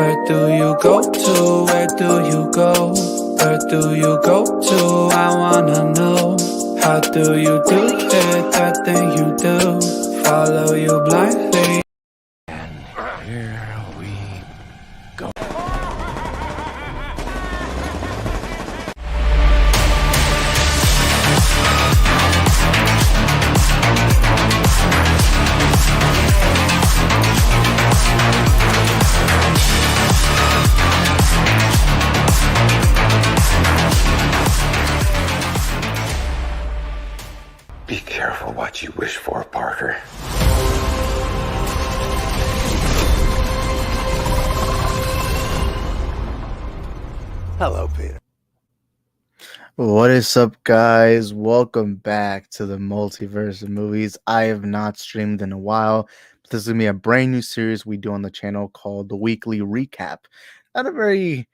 Where do you go to? Where do you go? Where do you go to? I wanna know. How do you do it? That thing you do. Follow you blindly. And here we go. Be careful what you wish for, Parker. Hello, Peter. What is up, guys? Welcome back to the Multiverse of Movies. I have not streamed in a while, but this is going to be a brand new series we do on the channel called the Weekly Recap. Not a very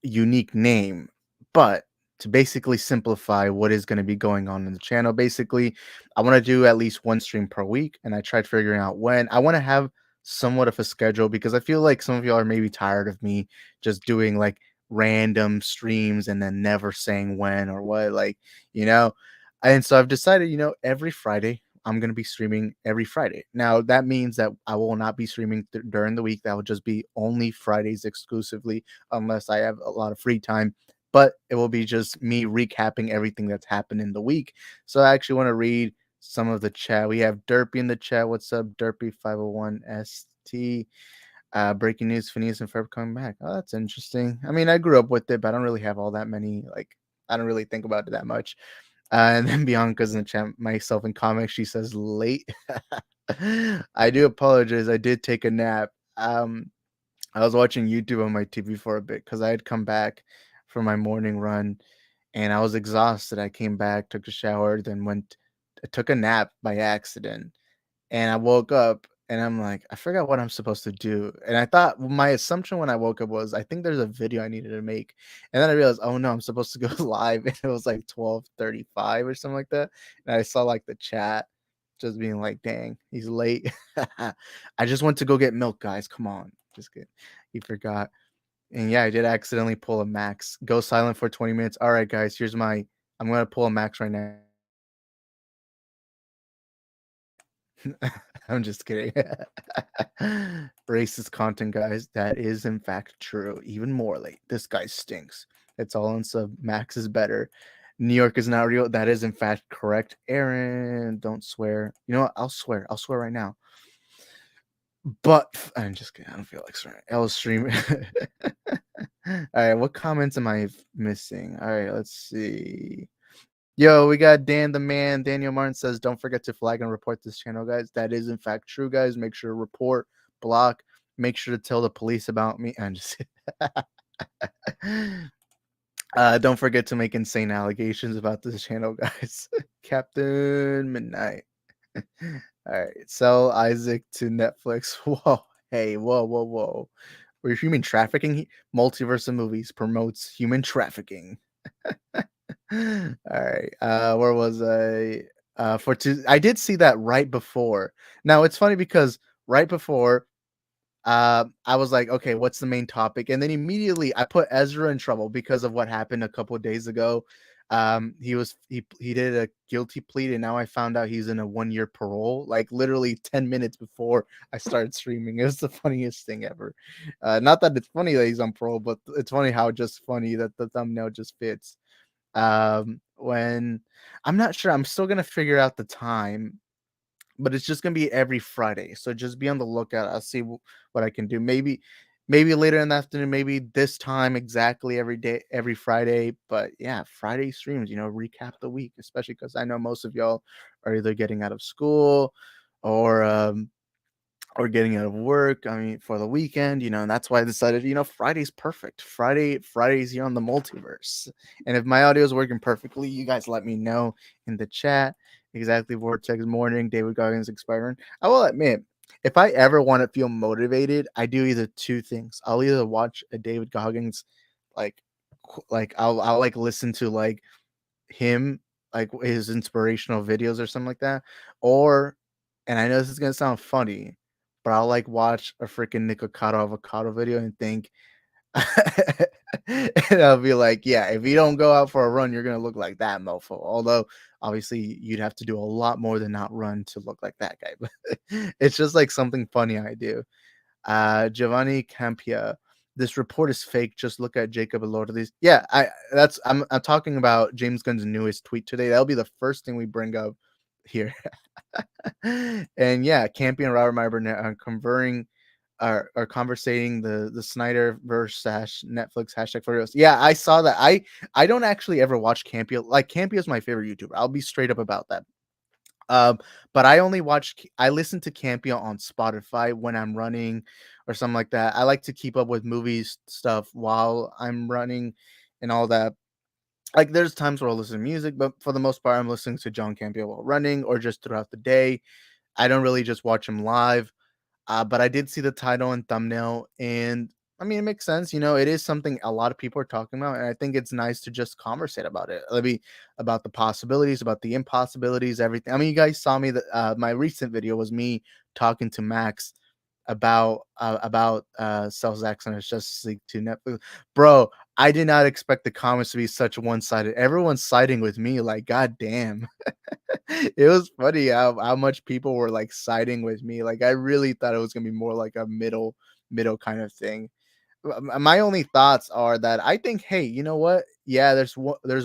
unique name, but to basically simplify what is going to be going on in the channel. Basically, I want to do at least one stream per week, and I tried figuring out when. I want to have somewhat of a schedule because I feel like some of y'all are maybe tired of me just doing like random streams and then never saying when or what, like, and so I've decided, every Friday I'm going to be streaming every Friday. Now that means that I will not be streaming during the week. That will just be only Fridays exclusively, unless I have a lot of free time. But it will be just me recapping everything that's happened in the week. So I actually want to read some of the chat. We have Derpy in the chat. What's up, Derpy 501ST? Breaking news: Phineas and Ferb coming back. Oh, that's interesting. I mean, I grew up with it, but I don't really have all that many. Like, I don't really think about it that much. And then Bianca's in the chat. Myself in comics. She says late. I do apologize. I did take a nap. I was watching YouTube on my TV for a bit because I had come back from my morning run, and I was exhausted. I came back, took a shower, then took a nap by accident, and I woke up and I'm like, I forgot what I'm supposed to do. And I thought my assumption when I woke up was I think there's a video I needed to make. And then I realized, oh no, I'm supposed to go live. And it was like 12:35 or something like that. And I saw like the chat just being like, dang, he's late. I just went to go get milk, guys. Come on. Just kidding. He forgot. And yeah, I did accidentally pull a max. Go silent for 20 minutes. All right, guys, I'm gonna pull a max right now. I'm just kidding. Racist content, guys. That is in fact true. Even more late. This guy stinks. It's all on sub. Max is better. New York is not real. That is in fact correct. Aaron, don't swear. You know what? I'll swear. I'll swear right now. But I'm just kidding. I don't feel like swearing. I'll stream. All right. What comments am I missing? All right. Let's see. Yo, we got Dan the Man. Daniel Martin says, don't forget to flag and report this channel, guys. That is, in fact, true, guys. Make sure to report, block. Make sure to tell the police about me. I'm just don't forget to make insane allegations about this channel, guys. Captain Midnight. All right. Sell Isaac to Netflix. Whoa. Hey, whoa. We're human trafficking. Multiverse of Movies promotes human trafficking. All right. Where was I? I did see that right before. Now it's funny because right before, I was like, okay, what's the main topic? And then immediately I put Ezra in trouble because of what happened a couple of days ago. He did a guilty plea, and now I found out he's in a 1-year parole. Like literally 10 minutes before I started streaming. It was the funniest thing ever. Not that it's funny that he's on parole, but it's funny how just funny that the thumbnail just fits. When I'm not sure, I'm still gonna figure out the time, but it's just gonna be every Friday. So just be on the lookout. I'll see what I can do. Maybe later in the afternoon, maybe this time exactly every day, every Friday. But yeah, Friday streams, recap the week, especially because I know most of y'all are either getting out of school or getting out of work. I mean, for the weekend, and that's why I decided, Friday's perfect. Friday's here on the Multiverse. And if my audio is working perfectly, you guys let me know in the chat. Exactly, Vortex Morning, David Goggins expiring. I will admit, if I ever want to feel motivated, I do either two things. I'll either watch a David Goggins, like I'll like listen to like him, like his inspirational videos or something like that, or, and I know this is gonna sound funny, but I'll like watch a freaking Nikocado avocado video and think, and I'll be like, yeah, if you don't go out for a run, you're gonna look like that mofo. Although obviously you'd have to do a lot more than not run to look like that guy. But it's just like something funny I do. Giovanni Campia. This report is fake. Just look at Jacob Elordi. Yeah, I'm talking about James Gunn's newest tweet today. That'll be the first thing we bring up here. And yeah, Campy and Robert Meyer Burnett are converting are conversating the Snyderverse Netflix hashtag for reals. Yeah, I saw that. I don't actually ever watch Campy. Like Campy is my favorite YouTuber. I'll be straight up about that. Um, but I listen to Campia on Spotify when I'm running or something like that. I like to keep up with movies stuff while I'm running and all that. Like there's times where I'll listen to music, but for the most part, I'm listening to John Campia while running or just throughout the day. I don't really just watch him live. But I did see the title and thumbnail, and I mean, it makes sense. You know, it is something a lot of people are talking about, and I think it's nice to just conversate about it. Maybe about the possibilities, about the impossibilities, everything. I mean, you guys saw me that my recent video was me talking to Max about Cell Zaxxon's Justice League 2 Netflix. Bro, I did not expect the comments to be such one-sided. Everyone's siding with me, like, god damn. It was funny how much people were like siding with me. Like I really thought it was gonna be more like a middle kind of thing. My only thoughts are that I think, hey, you know what? Yeah, there's a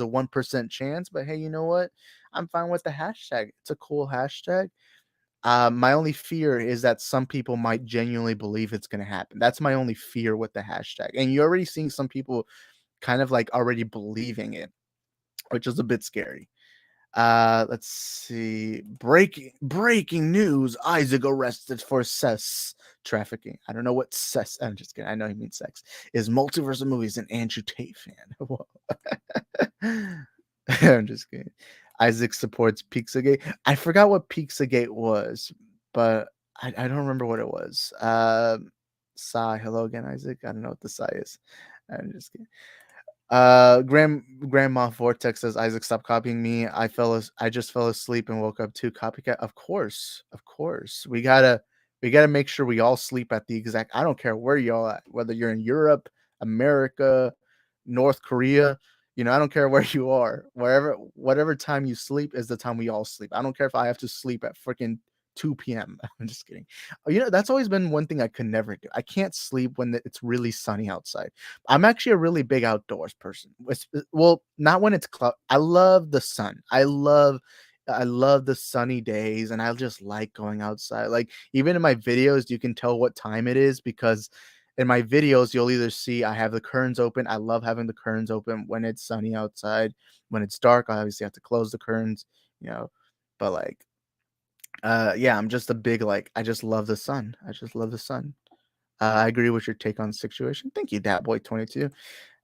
1% chance, but hey, you know what? I'm fine with the hashtag. It's a cool hashtag. My only fear is that some people might genuinely believe it's gonna happen. That's my only fear with the hashtag. And you're already seeing some people kind of like already believing it, which is a bit scary. Let's see. Breaking news. Isaac arrested for sex trafficking. I don't know what sex. I'm just kidding. I know he means sex. Is Multiverse of Movies an Andrew Tate fan? Whoa. I'm just kidding. Isaac supports Pizzagate. I forgot what Pizzagate was, but I don't remember what it was. Sigh. Hello again, Isaac. I don't know what the sigh is. I'm just kidding. Grandma Vortex says, Isaac, stop copying me. I just fell asleep and woke up too. Copycat. Of course. We gotta make sure we all sleep at the exact. I don't care where y'all at, whether you're in Europe, America, North Korea. You know, I don't care where you are. Whatever time you sleep is the time we all sleep. I don't care if I have to sleep at freaking 2 p.m. I'm just kidding. You know, that's always been one thing I could never do. I can't sleep when it's really sunny outside. I'm actually a really big outdoors person. Well, not when it's cloud. I love the sun. I love the sunny days, and I just like going outside. Like even in my videos, you can tell what time it is because in my videos you'll either see I have the curtains open. I love having the curtains open when it's sunny outside. When it's dark, I obviously have to close the curtains. You know, but like yeah, I'm just a big like I just love the sun. I just love the sun. I agree with your take on the situation. Thank you, Datboy22.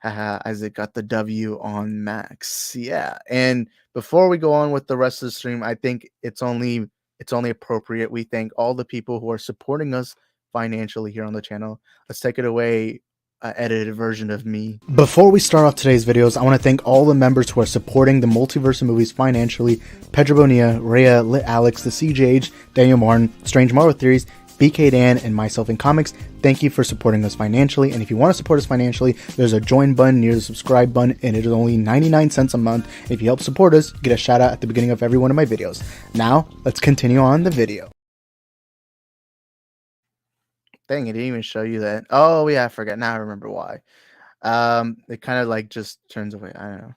Haha, Isaac got the W on Max. Yeah. And before we go on with the rest of the stream, I think it's only appropriate we thank all the people who are supporting us financially here on the channel. Let's take it away, edited version of me. Before we start off today's videos, I want to thank all the members who are supporting the Multiverse of Movies financially. Pedro Bonilla, Rhea, Lit Alex, the CJH, Daniel Martin, Strange Marvel Theories, BK Dan, and myself in comics. Thank you for supporting us financially. And if you want to support us financially, there's a join button near the subscribe button, and it is only 99 cents a month. If you help support us, get a shout out at the beginning of every one of my videos. Now, let's continue on the video. Dang, it didn't even show you that. Oh yeah, I forgot. Now I remember why. It kind of like just turns away. I don't know.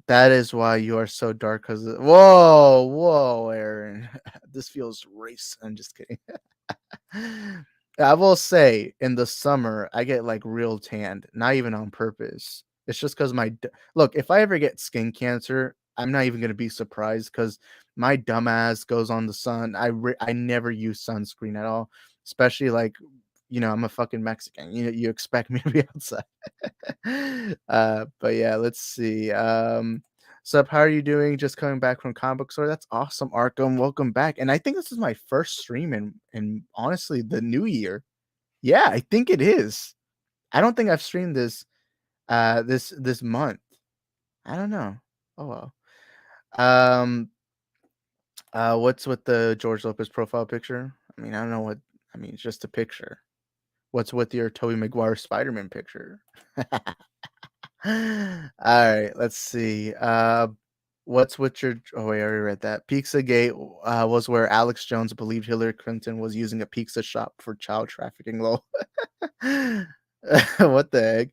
That is why you are so dark. Because whoa, Aaron, this feels race. I'm just kidding. I will say, in the summer, I get like real tanned. Not even on purpose. It's just because look. If I ever get skin cancer, I'm not even gonna be surprised because my dumbass goes on the sun. I never use sunscreen at all, especially like I'm a fucking Mexican. You expect me to be outside. But yeah, let's see. Sup, how are you doing? Just coming back from comic book store. That's awesome, Arkham. Welcome back. And I think this is my first stream in honestly the new year. Yeah, I think it is. I don't think I've streamed this month. I don't know. Oh well. Um what's with the George Lopez profile picture? I mean, I don't know what. I mean, it's just a picture. What's with your Tobey Maguire Spider-Man picture? All right, let's see. What's with your? Oh, wait, I already read that. Pizzagate was where Alex Jones believed Hillary Clinton was using a pizza shop for child trafficking. Lol. What the heck?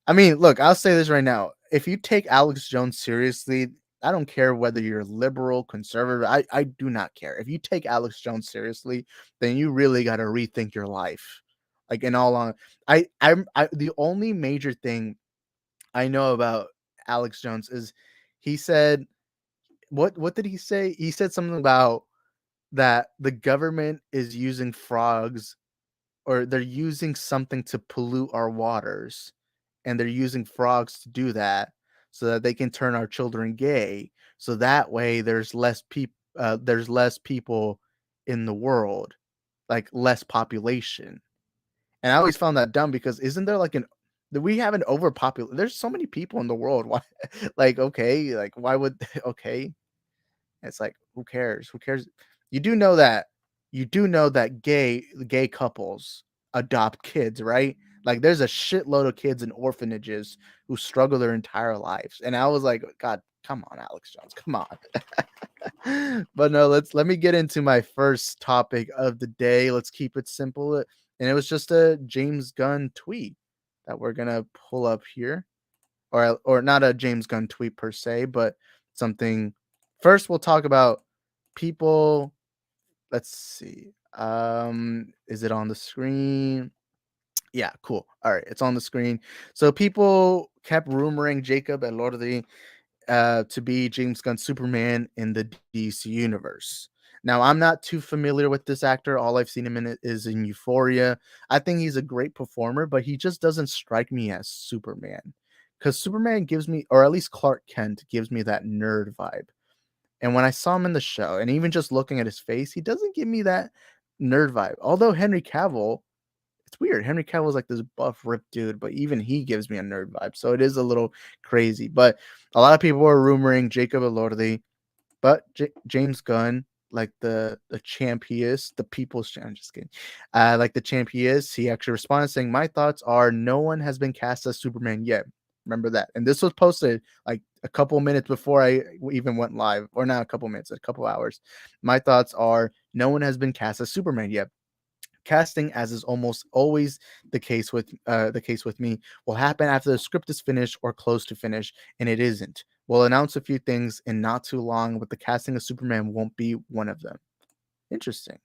I mean, look, I'll say this right now. If you take Alex Jones seriously, I don't care whether you're liberal, conservative. I do not care. If you take Alex Jones seriously, then you really got to rethink your life. Like in all on, I the only major thing I know about Alex Jones is he said what did he say? He said something about that the government is using frogs or they're using something to pollute our waters and they're using frogs to do that so that they can turn our children gay so that way there's less people in the world, like less population. And I always found that dumb because isn't there like an we have an overpopulation, there's so many people in the world, why like okay, like why would okay, it's like, who cares? Who cares? You do know that gay couples adopt kids, right? Like there's a shitload of kids in orphanages who struggle their entire lives. And I was like, God, come on, Alex Jones, come on. But no, let me get into my first topic of the day. Let's keep it simple. And it was just a James Gunn tweet that we're gonna pull up here or not a James Gunn tweet per se, but something. First, we'll talk about people. Let's see. Is it on the screen? Yeah, cool. All right, it's on the screen. So people kept rumoring Jacob Elordi to be James Gunn's Superman in the DC universe. Now, I'm not too familiar with this actor. All I've seen him in is in Euphoria. I think he's a great performer, but he just doesn't strike me as Superman. Because Superman gives me, or at least Clark Kent gives me that nerd vibe. And when I saw him in the show, and even just looking at his face, he doesn't give me that nerd vibe. Although Henry Cavill, it's weird. Henry Cavill is like this buff, ripped dude, but even he gives me a nerd vibe. So it is a little crazy. But a lot of people are rumoring Jacob Elordi, but James Gunn, like the champ he is, the people's champ. I'm just kidding. Like the champ he is, he actually responded saying, "My thoughts are no one has been cast as Superman yet." Remember that. And this was posted like a couple minutes before I even went live, or not a couple minutes, a couple hours. My thoughts are no one has been cast as Superman yet. Casting, as is almost always the case with me, will happen after the script is finished or close to finish, and it isn't. We'll announce a few things in not too long, but the casting of Superman won't be one of them. Interesting.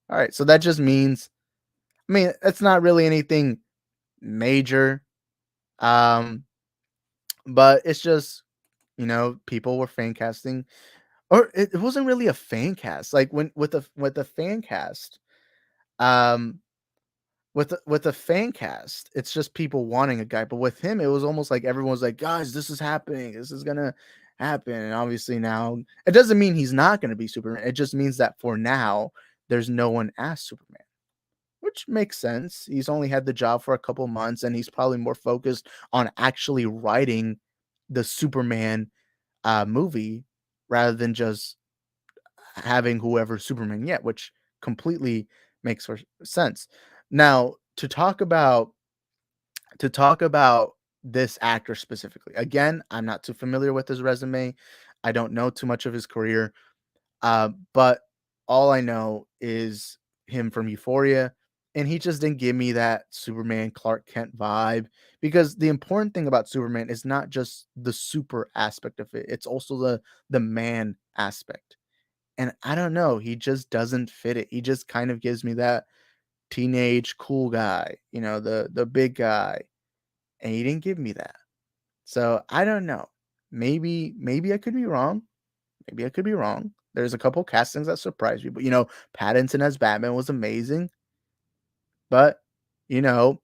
All right, so that just means, I mean, it's not really anything major, um, but it's just people were fan casting, or it wasn't really a fan cast. Like when with the fan cast, um, with the fan cast, it's just people wanting a guy. But with him, it was almost like everyone was like, "Guys, this is happening. This is gonna happen." And obviously now, it doesn't mean he's not gonna be Superman. It just means that for now, there's no one as Superman, which makes sense. He's only had the job for a couple months, and he's probably more focused on actually writing the Superman movie rather than just having whoever Superman yet, which completely makes sense. Now, to talk about this actor specifically. Again, I'm not too familiar with his resume. I don't know too much of his career. But all I know is him from Euphoria, and he just didn't give me that Superman Clark Kent vibe. Because the important thing about Superman is not just the super aspect of it; it's also the man aspect. And I don't know, he just doesn't fit it. He just kind of gives me that teenage cool guy, the big guy, and he didn't give me that. So I don't know. Maybe I could be wrong. Maybe I could be wrong. There's a couple castings that surprised me, but Pattinson as Batman was amazing. But you know,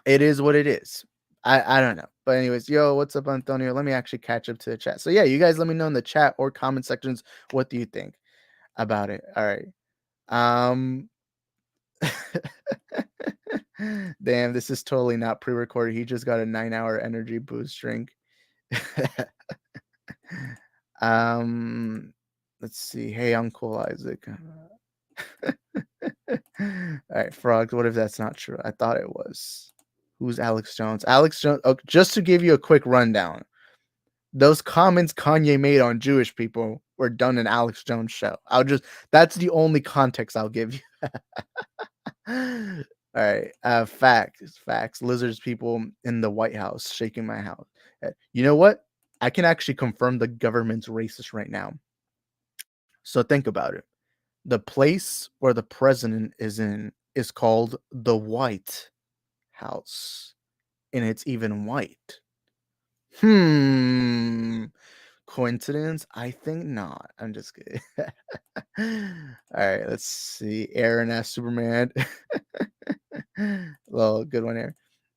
it is what it is. I don't know. But anyways, yo, what's up, Antonio? Let me actually catch up to the chat. So yeah, you guys let me know in the chat or comment sections what do you think about it. All right. Um Damn, this is totally not pre-recorded. He just got a 9-hour energy boost drink. um let's see. Hey, Uncle Isaac. All right, frogs. What if that's not true? I thought it was. Who's Alex Jones? Alex Jones. Oh, just to give you a quick rundown, those comments Kanye made on Jewish people were done in Alex Jones' show. That's the only context I'll give you. All right. Facts. Lizards people in the White House shaking my house. You know what? I can actually confirm the government's racist right now. So think about it. The place where the president is in is called the White House, and it's even white. Coincidence? I think not. I'm just kidding. All right, let's see. Aaron as Superman. Well, good one here.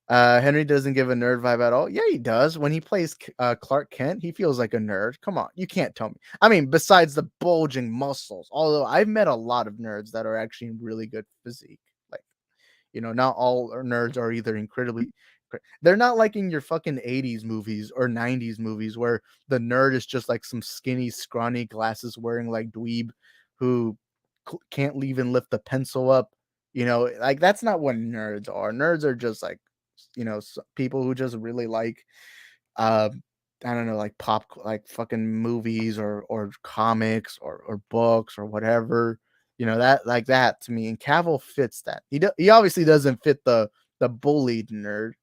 Henry doesn't give a nerd vibe at all. Yeah, he does. When he plays Clark Kent, he feels like a nerd. Come on, you can't tell me. I mean, besides the bulging muscles, although I've met a lot of nerds that are actually in really good physique. Like, not all nerds are either incredibly. They're not like in your fucking 80s movies or 90s movies where the nerd is just like some skinny, scrawny, glasses wearing like dweeb who can't even lift the pencil up. Like that's not what nerds are. Nerds are just like, people who just really like, I don't know, like like fucking movies or comics or books or whatever. That like that to me. And Cavill fits that. He obviously doesn't fit the bullied nerd.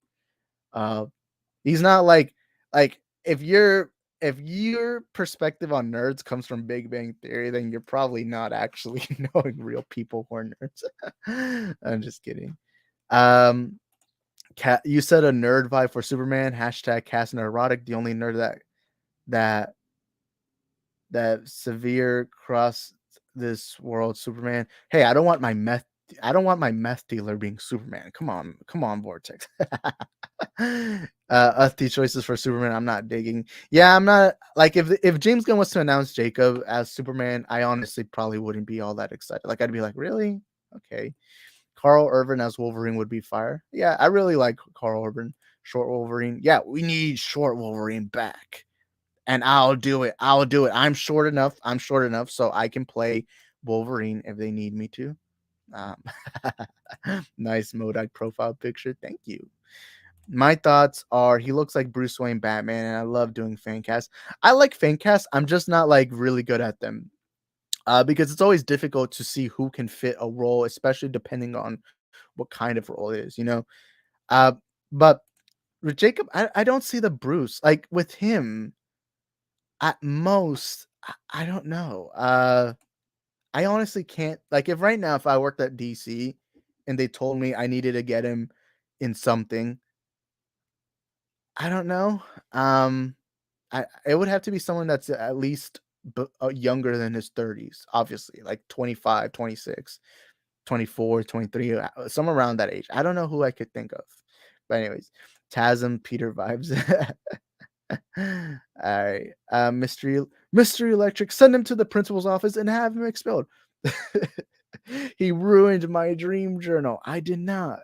He's not like if your perspective on nerds comes from Big Bang Theory, then you're probably not actually knowing real people who are nerds. I'm just kidding. You said a nerd vibe for Superman. Hashtag cast neurotic. The only nerd that severe cross this world Superman. Hey, I don't want my meth dealer being Superman. Come on, Vortex. The choices for Superman, I'm not digging. Yeah, I'm not like if James Gunn was to announce Jacob as Superman, I honestly probably wouldn't be all that excited. Like I'd be like, really? Okay. Carl Urban as Wolverine would be fire. Yeah, I really like Carl Urban. Short Wolverine. Yeah, we need short Wolverine back. And I'll do it. I'm short enough so I can play Wolverine if they need me to. Um, nice MODOK profile picture. Thank you. My thoughts are he looks like Bruce Wayne Batman, and I love doing fan casts. I like fan casts. I'm just not like really good at them. Because it's always difficult to see who can fit a role, especially depending on what kind of role it is, Uh, but with Jacob, I don't see the Bruce. Like with him, at most, I don't know. I honestly can't. Like if right now, if I worked at DC and they told me I needed to get him in something, I don't know. It would have to be someone that's at least younger than his 30s, obviously, like 25, 26, 24, 23, somewhere around that age. I don't know who I could think of. But anyways, Tasm, Peter vibes. All right. Mystery Electric, send him to the principal's office and have him expelled. He ruined my dream journal. I did not.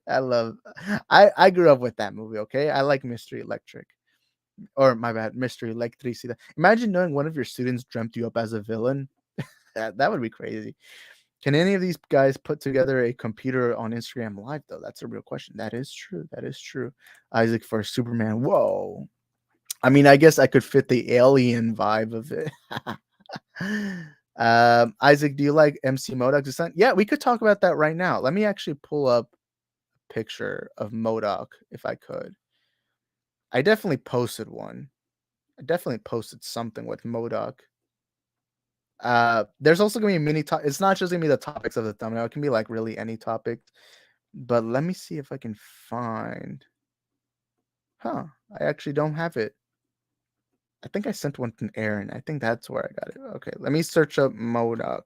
I grew up with that movie, okay? I like Mystery Electric. Or my bad, Mystery Electricity. Imagine knowing one of your students dreamt you up as a villain. That would be crazy. Can any of these guys put together a computer on Instagram Live, though? That's a real question. That is true. Isaac for Superman. Whoa. I mean, I guess I could fit the alien vibe of it. Isaac, do you like MC MODOK's design? Yeah, we could talk about that right now. Let me actually pull up a picture of MODOK if I could. I definitely posted one. I definitely posted something with MODOK. There's also gonna be a mini top. It's not just gonna be the topics of the thumbnail. It can be like really any topic. But let me see if I can find. I actually don't have it. I think I sent one to Aaron. I think that's where I got it. Okay, let me search up MODOK.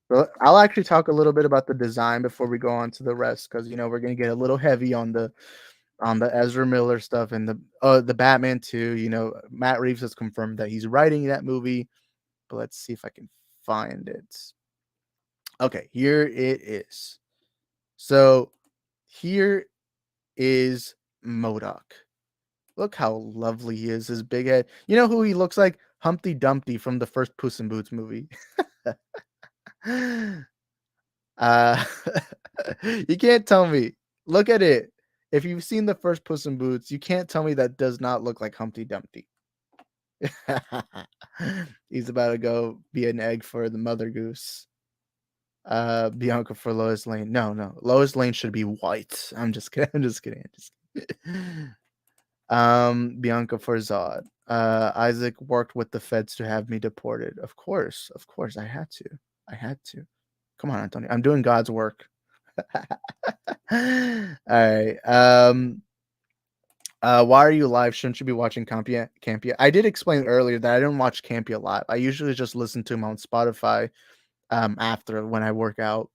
Well, I'll actually talk a little bit about the design before we go on to the rest, because we're gonna get a little heavy on the Ezra Miller stuff and the Batman too. Matt Reeves has confirmed that he's writing that movie, but let's see if I can find it. Okay, here it is. So here is MODOK. Look how lovely he is, his big head. You know who he looks like? Humpty Dumpty from the first Puss in Boots movie. uh, you can't tell me. Look at it. If you've seen the first Puss in Boots, you can't tell me that does not look like Humpty Dumpty. He's about to go be an egg for the mother goose. Bianca for Lois Lane. No, no. Lois Lane should be white. I'm just kidding. I'm just kidding. I'm just kidding. Bianca for Zod. Isaac worked with the feds to have me deported. Of course, I had to. I had to. Come on, Antonio. I'm doing God's work. All right. Why are you live? Shouldn't you be watching Campia? I did explain earlier that I didn't watch Campia live. I usually just listen to him on Spotify after when I work out.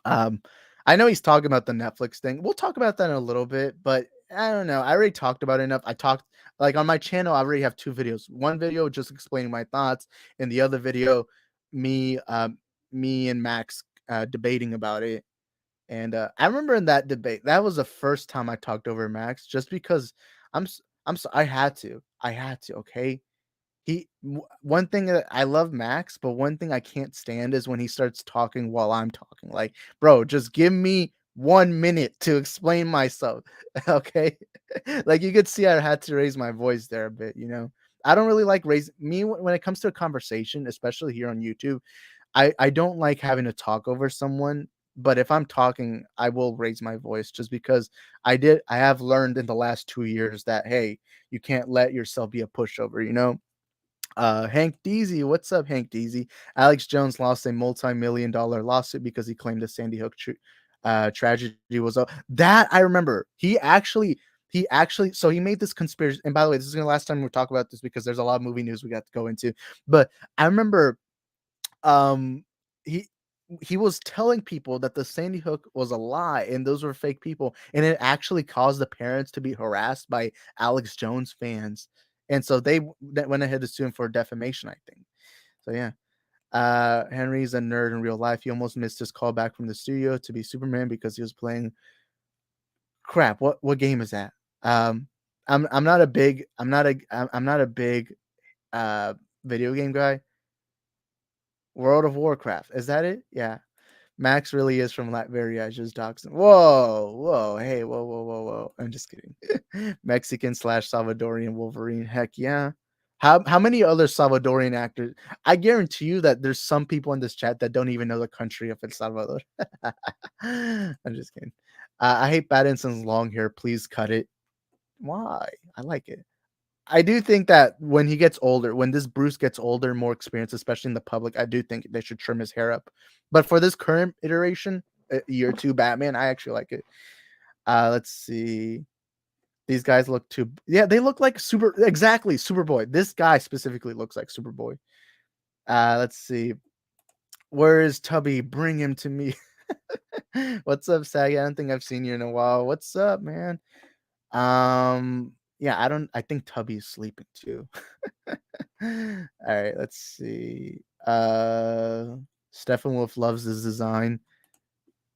Um, I know he's talking about the Netflix thing. We'll talk about that in a little bit, but I don't know. I already talked about it enough. I talked like on my channel. I already have 2 videos. One video just explaining my thoughts, and the other video, me, me and Max debating about it. And I remember in that debate, that was the first time I talked over Max, just because I had to. I had to. Okay, one thing that I love Max, but one thing I can't stand is when he starts talking while I'm talking. Like, bro, just give me 1 minute to explain myself. Okay. Like you could see I had to raise my voice there a bit, you know. I don't really like raising me when it comes to a conversation, especially here on YouTube. I don't like having to talk over someone, but if I'm talking, I will raise my voice just because I have learned in the last 2 years that hey, you can't let yourself be a pushover, you know. Hank Deasy, what's up, Hank Deasy? Alex Jones lost a multi-million-dollar lawsuit because he claimed the Sandy Hook tragedy was that I remember. He actually so he made this conspiracy. And by the way, this is the last time we talk about this because there's a lot of movie news we got to go into. But I remember um he he was telling people that the Sandy Hook was a lie and those were fake people, and it actually caused the parents to be harassed by Alex Jones fans, and so they went ahead to sue him for defamation, I think. So yeah, Henry's a nerd in real life. He almost missed his call back from the studio to be Superman because he was playing crap. What game is that? Um, I'm not a big I'm not a big uh video game guy. World of Warcraft, is that it? Yeah. Max really is from Latveria. I just doxed him. Whoa, whoa, hey, whoa, whoa, whoa, whoa. I'm just kidding. Mexican slash Salvadorian Wolverine. Heck yeah. How many other Salvadorian actors? I guarantee you that there's some people in this chat that don't even know the country of El Salvador. I'm just kidding. I hate Pattinson's long hair. Please cut it. Why? I like it. I do think that when he gets older, when this Bruce gets older, more experience, especially in the public, I do think they should trim his hair up. But for this current iteration, year 2 Batman, I actually like it. Let's see. These guys look too, yeah, they look like exactly Superboy. This guy specifically looks like Superboy. Let's see. Where is Tubby? Bring him to me. What's up, Saggy? I don't think I've seen you in a while. What's up, man? Yeah, I think Tubby's sleeping too. All right, let's see. Stephen Wolf loves this design.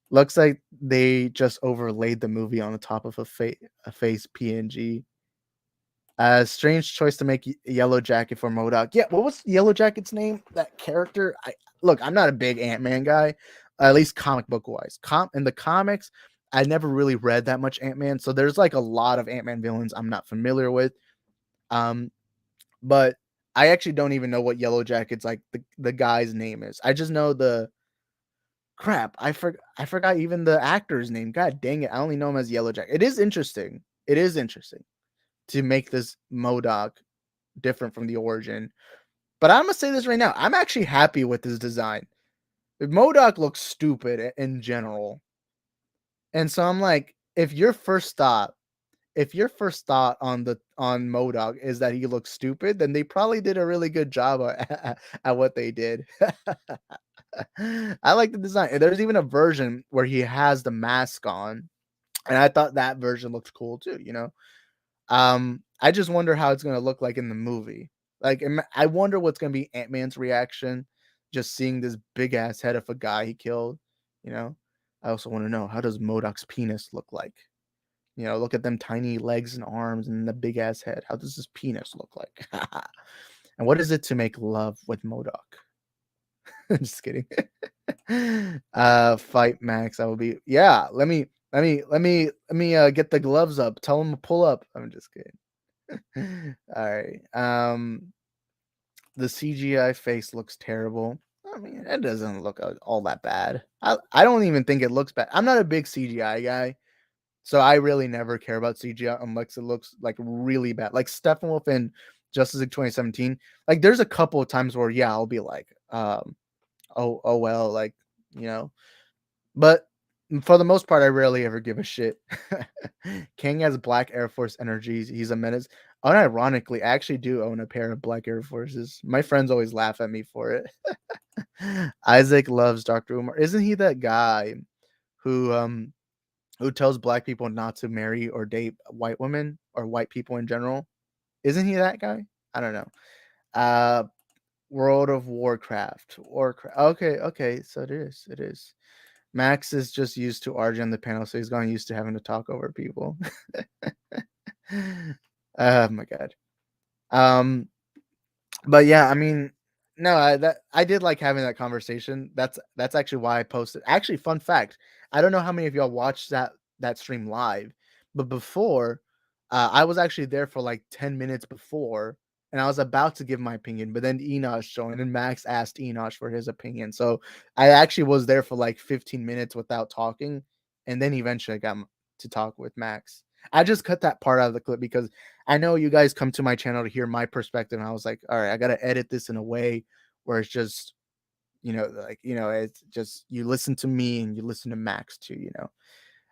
Looks like they just overlaid the movie on the top of a face PNG. Strange choice to make Yellow Jacket for MODOK. Yeah, what was Yellow Jacket's name? That character. I'm not a big Ant-Man guy, at least comic book wise. In the comics, I never really read that much Ant-Man, so there's like a lot of Ant-Man villains I'm not familiar with. But I actually don't even know what Yellow Jacket's like the guy's name is. I just know the crap. I forgot even the actor's name. God dang it! I only know him as Yellow Jacket. It is interesting. It is interesting to make this MODOK different from the origin. But I'm gonna say this right now. I'm actually happy with this design. MODOK looks stupid in general. And so I'm like, if your first thought on MODOK is that he looks stupid, then they probably did a really good job at what they did. I like the design. There's even a version where he has the mask on, and I thought that version looked cool too, you know. I just wonder how it's gonna look like in the movie. Like, I wonder what's gonna be Ant-Man's reaction, just seeing this big ass head of a guy he killed. You know, I also want to know, how does MODOK's penis look like? You know, look at them tiny legs and arms and the big ass head. How does his penis look like? And what is it to make love with MODOK? Just kidding. Fight Max. I will be. Yeah. Let me get the gloves up. Tell him to pull up. I'm just kidding. All right. The CGI face looks terrible. I mean, it doesn't look all that bad. I don't even think it looks bad. I'm not a big CGI guy, so I really never care about CGI unless it looks like really bad. Like Steppenwolf in Justice League 2017. Like there's a couple of times where I'll be like, oh well, like, you know. But for the most part, I rarely ever give a shit. King has black Air Force energies. He's a menace. Unironically, I actually do own a pair of black Air Forces. My friends always laugh at me for it. Isaac loves Dr. Umar. Isn't he that guy who tells black people not to marry or date white women or white people in general? Isn't he that guy? I don't know. Uh World of Warcraft. Warcraft. Okay, so it is. It is. Max is just used to RJ on the panel, so he's gotten used to having to talk over people. Oh my god. Um, but yeah, I mean, no, I did like having that conversation. That's actually why I posted. Actually, fun fact: I don't know how many of y'all watched that stream live, but before, I was actually there for like 10 minutes before, and I was about to give my opinion, but then Enosh joined, and Max asked Enosh for his opinion. So I actually was there for like 15 minutes without talking, and then eventually I got to talk with Max. I just cut that part out of the clip because I know you guys come to my channel to hear my perspective, and I was like, all right, I gotta edit this in a way where it's just, it's just you listen to me and you listen to Max too.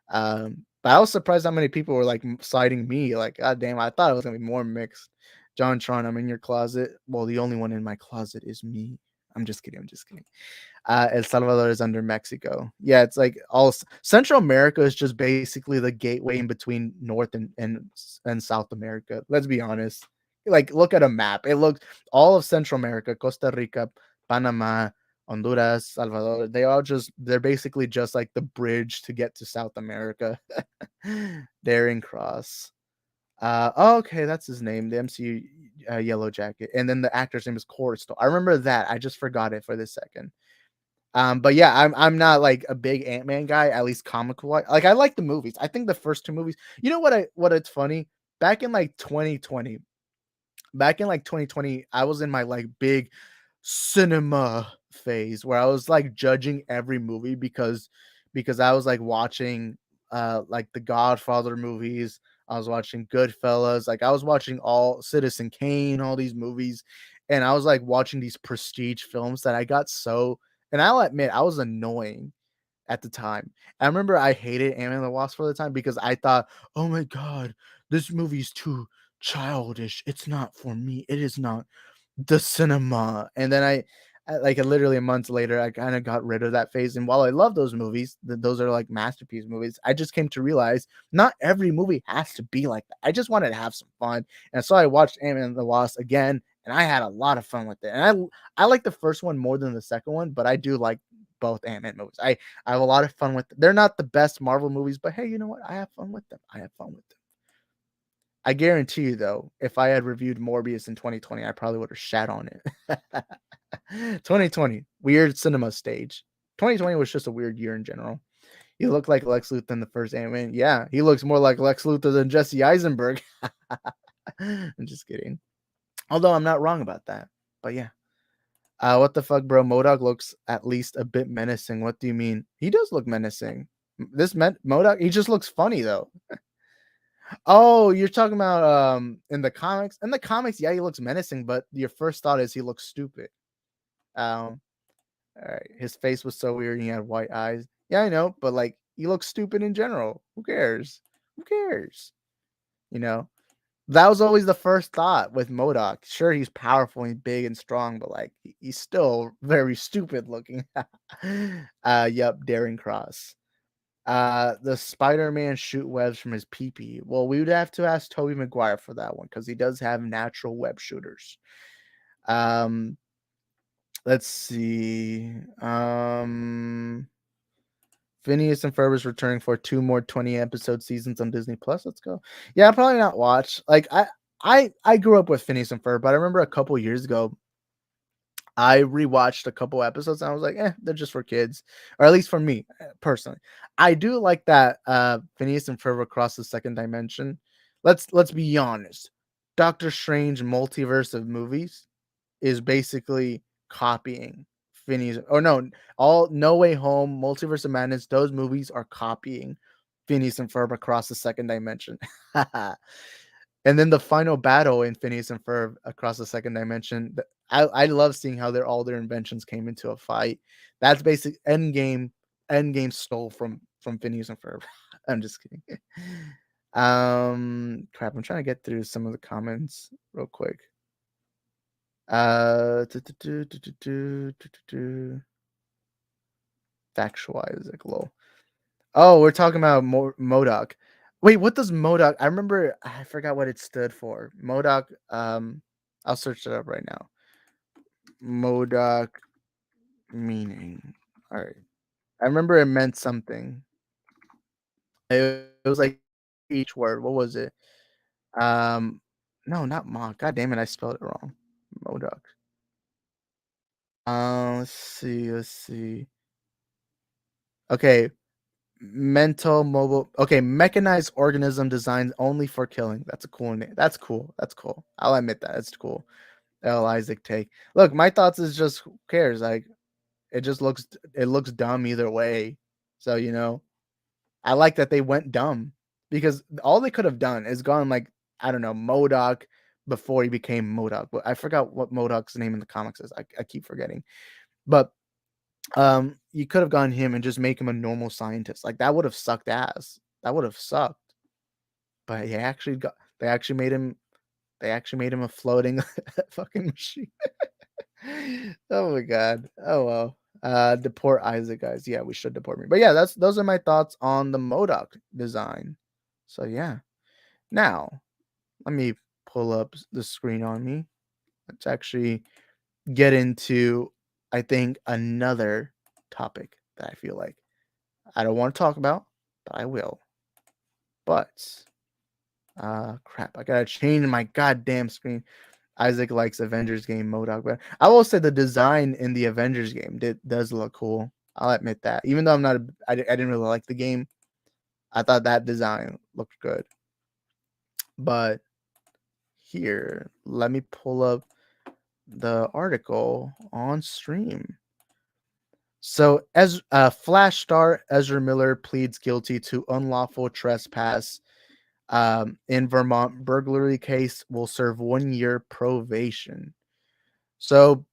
But I was surprised how many people were like citing me. Like, God damn, I thought it was gonna be more mixed. John Tron, I'm in your closet. Well, the only one in my closet is me. I'm just kidding. I'm just kidding. El Salvador is under Mexico. Yeah, it's like Central America is just basically the gateway in between North and South America. Let's be honest. Like, look at a map. It looks all of Central America, Costa Rica, Panama, Honduras, Salvador. They're basically just like the bridge to get to South America. Daring Cross. Okay, that's his name, the MCU Yellow Jacket, and then the actor's name is Corsto. I remember that. I just forgot it for this second. But yeah, I'm not like a big Ant-Man guy, at least comic wise. Like I like the movies. I think the first two movies. You know what it's funny? Back in like 2020, I was in my like big cinema phase where I was like judging every movie because I was like watching like the Godfather movies. I was watching Goodfellas, like I was watching all Citizen Kane, all these movies, and I was like watching these prestige films that I got so, and I'll admit I was annoying at the time. I remember I hated Ant-Man and the Wasp for the time because I thought, "Oh my god, this movie's too childish. It's not for me. It is not the cinema." And then like literally a month later, I kind of got rid of that phase. And while I love those movies, those are like masterpiece movies. I just came to realize not every movie has to be like that. I just wanted to have some fun, and so I watched Ant-Man and the Wasp again, and I had a lot of fun with it. And I like the first one more than the second one, but I do like both Ant-Man movies. I have a lot of fun with them. They're not the best Marvel movies, but hey, you know what? I have fun with them. I have fun with them. I guarantee you, though, if I had reviewed Morbius in 2020, I probably would have shat on it. 2020, weird cinema stage. 2020 was just a weird year in general. He looked like Lex Luthor in the first Ant-Man. Yeah, he looks more like Lex Luthor than Jesse Eisenberg. I'm just kidding. Although I'm not wrong about that. But yeah. What the fuck, bro? MODOK looks at least a bit menacing. What do you mean? He does look menacing. This MODOK, he just looks funny though. Oh, you're talking about in the comics? In the comics, yeah, he looks menacing, but your first thought is he looks stupid. All right. His face was so weird and he had white eyes. Yeah, I know, but like he looks stupid in general. Who cares? Who cares? You know? That was always the first thought with MODOK. Sure, he's powerful and big and strong, but like he's still very stupid looking. Yep, Daring Cross. The Spider-Man shoot webs from his pee-pee. Well, we would have to ask Tobey Maguire for that one because he does have natural web shooters. Let's see. Phineas and Ferb is returning for 2 more 20-episode seasons on Disney Plus. Let's go. Yeah, I'll probably not watch. Like I grew up with Phineas and Ferb, but I remember a couple years ago, I rewatched a couple episodes and I was like, they're just for kids, or at least for me personally. I do like that Phineas and Ferb across the second dimension. Let's be honest. Doctor Strange multiverse of movies is basically copying Phineas. Or no, all No Way Home, Multiverse of Madness. Those movies are copying Phineas and Ferb across the second dimension. And then the final battle in Phineas and Ferb across the second dimension. I love seeing how all their inventions came into a fight. That's basic Endgame. Endgame stole from Phineas and Ferb. I'm just kidding. Crap. I'm trying to get through some of the comments real quick. Factual Isaac low. Oh, we're talking about MODOK. Wait, what does MODOK? I remember. I forgot what it stood for. MODOK. I'll search it up right now. MODOK meaning. All right. I remember it meant something. It was like each word. What was it? No, not mock. God damn it, I spelled it wrong. MODOK. Let's see. Let's see. Okay, mental mobile. Okay, mechanized organism designed only for killing. That's a cool name. That's cool. That's cool. I'll admit that. It's cool. L. Isaac take. Look, my thoughts is just who cares? Like it looks dumb either way. So I like that they went dumb because all they could have done is gone like I don't know MODOK before he became MODOK. But I forgot what MODOK's name in the comics is. I keep forgetting. But you could have gone him and just make him a normal scientist. Like that would have sucked ass. That would have sucked. But they actually made him a floating fucking machine. Oh my god. Oh well. Deport Isaac, guys. Yeah, we should deport me. But yeah, those are my thoughts on the MODOK design. So yeah. Now, let me pull up the screen on me. Let's actually get into I think another topic that I feel like I don't want to talk about, but I will. But crap, I gotta change my goddamn screen. Isaac likes Avengers game MODOK, but I will say the design in the Avengers game does look cool. I'll admit that. Even though I didn't really like the game, I thought that design looked good. But here, let me pull up the article on stream. So, as Flash star Ezra Miller pleads guilty to unlawful trespass in Vermont burglary case, will serve 1 year probation. So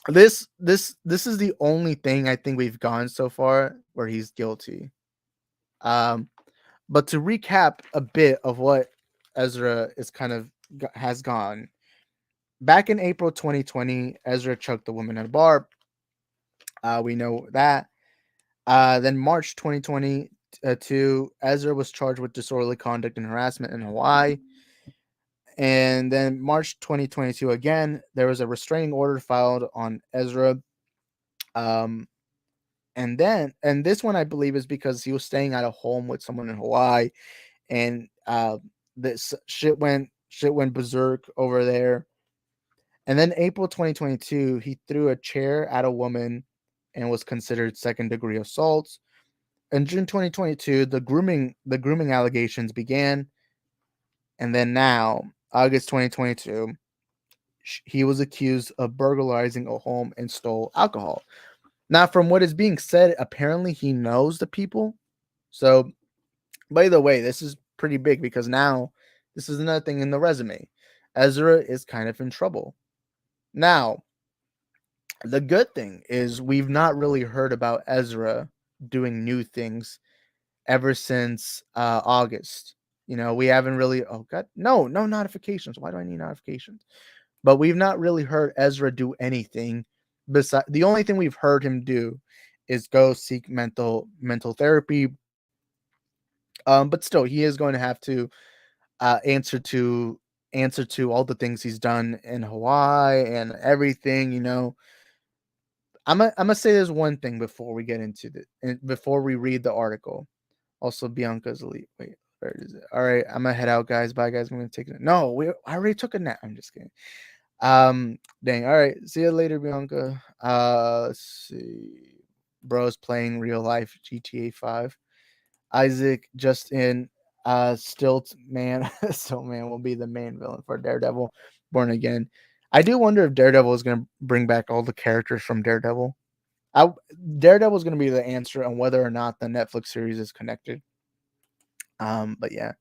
this is the only thing I think we've gone so far where he's guilty. Um, but to recap a bit of what Ezra is has gone. Back in April 2020, Ezra choked a woman at a bar. We know that. Then March 2022, Ezra was charged with disorderly conduct and harassment in Hawaii. And then March 2022 again, there was a restraining order filed on Ezra. And this one I believe is because he was staying at a home with someone in Hawaii, and this shit went berserk over there. And then April 2022, he threw a chair at a woman and was considered second degree assault. In June 2022, the grooming allegations began, and then now August 2022, he was accused of burglarizing a home and stole alcohol. Now, from what is being said, apparently he knows the people. So, by the way, this is pretty big because now this is another thing in the resume. Ezra is kind of in trouble. Now, the good thing is we've not really heard about Ezra doing new things ever since August. We haven't really. Oh God, no notifications. Why do I need notifications? But we've not really heard Ezra do anything. Besides, the only thing we've heard him do is go seek mental therapy. But still, he is going to have to answer to all the things he's done in Hawaii and everything. I'm gonna say there's one thing before we get into before we read the article. Also, Bianca's elite. Wait, where is it? All right, I'm gonna head out, guys. Bye, guys. I'm gonna take it. No, I already took a nap. I'm just kidding. Dang. All right. See you later, Bianca. Let's see. Bro's playing real life GTA 5. Isaac just in Stilt Man. Stilt Man will be the main villain for Daredevil Born Again. I do wonder if Daredevil is going to bring back all the characters from Daredevil. I, Daredevil is going to be the answer on whether or not the Netflix series is connected. But yeah.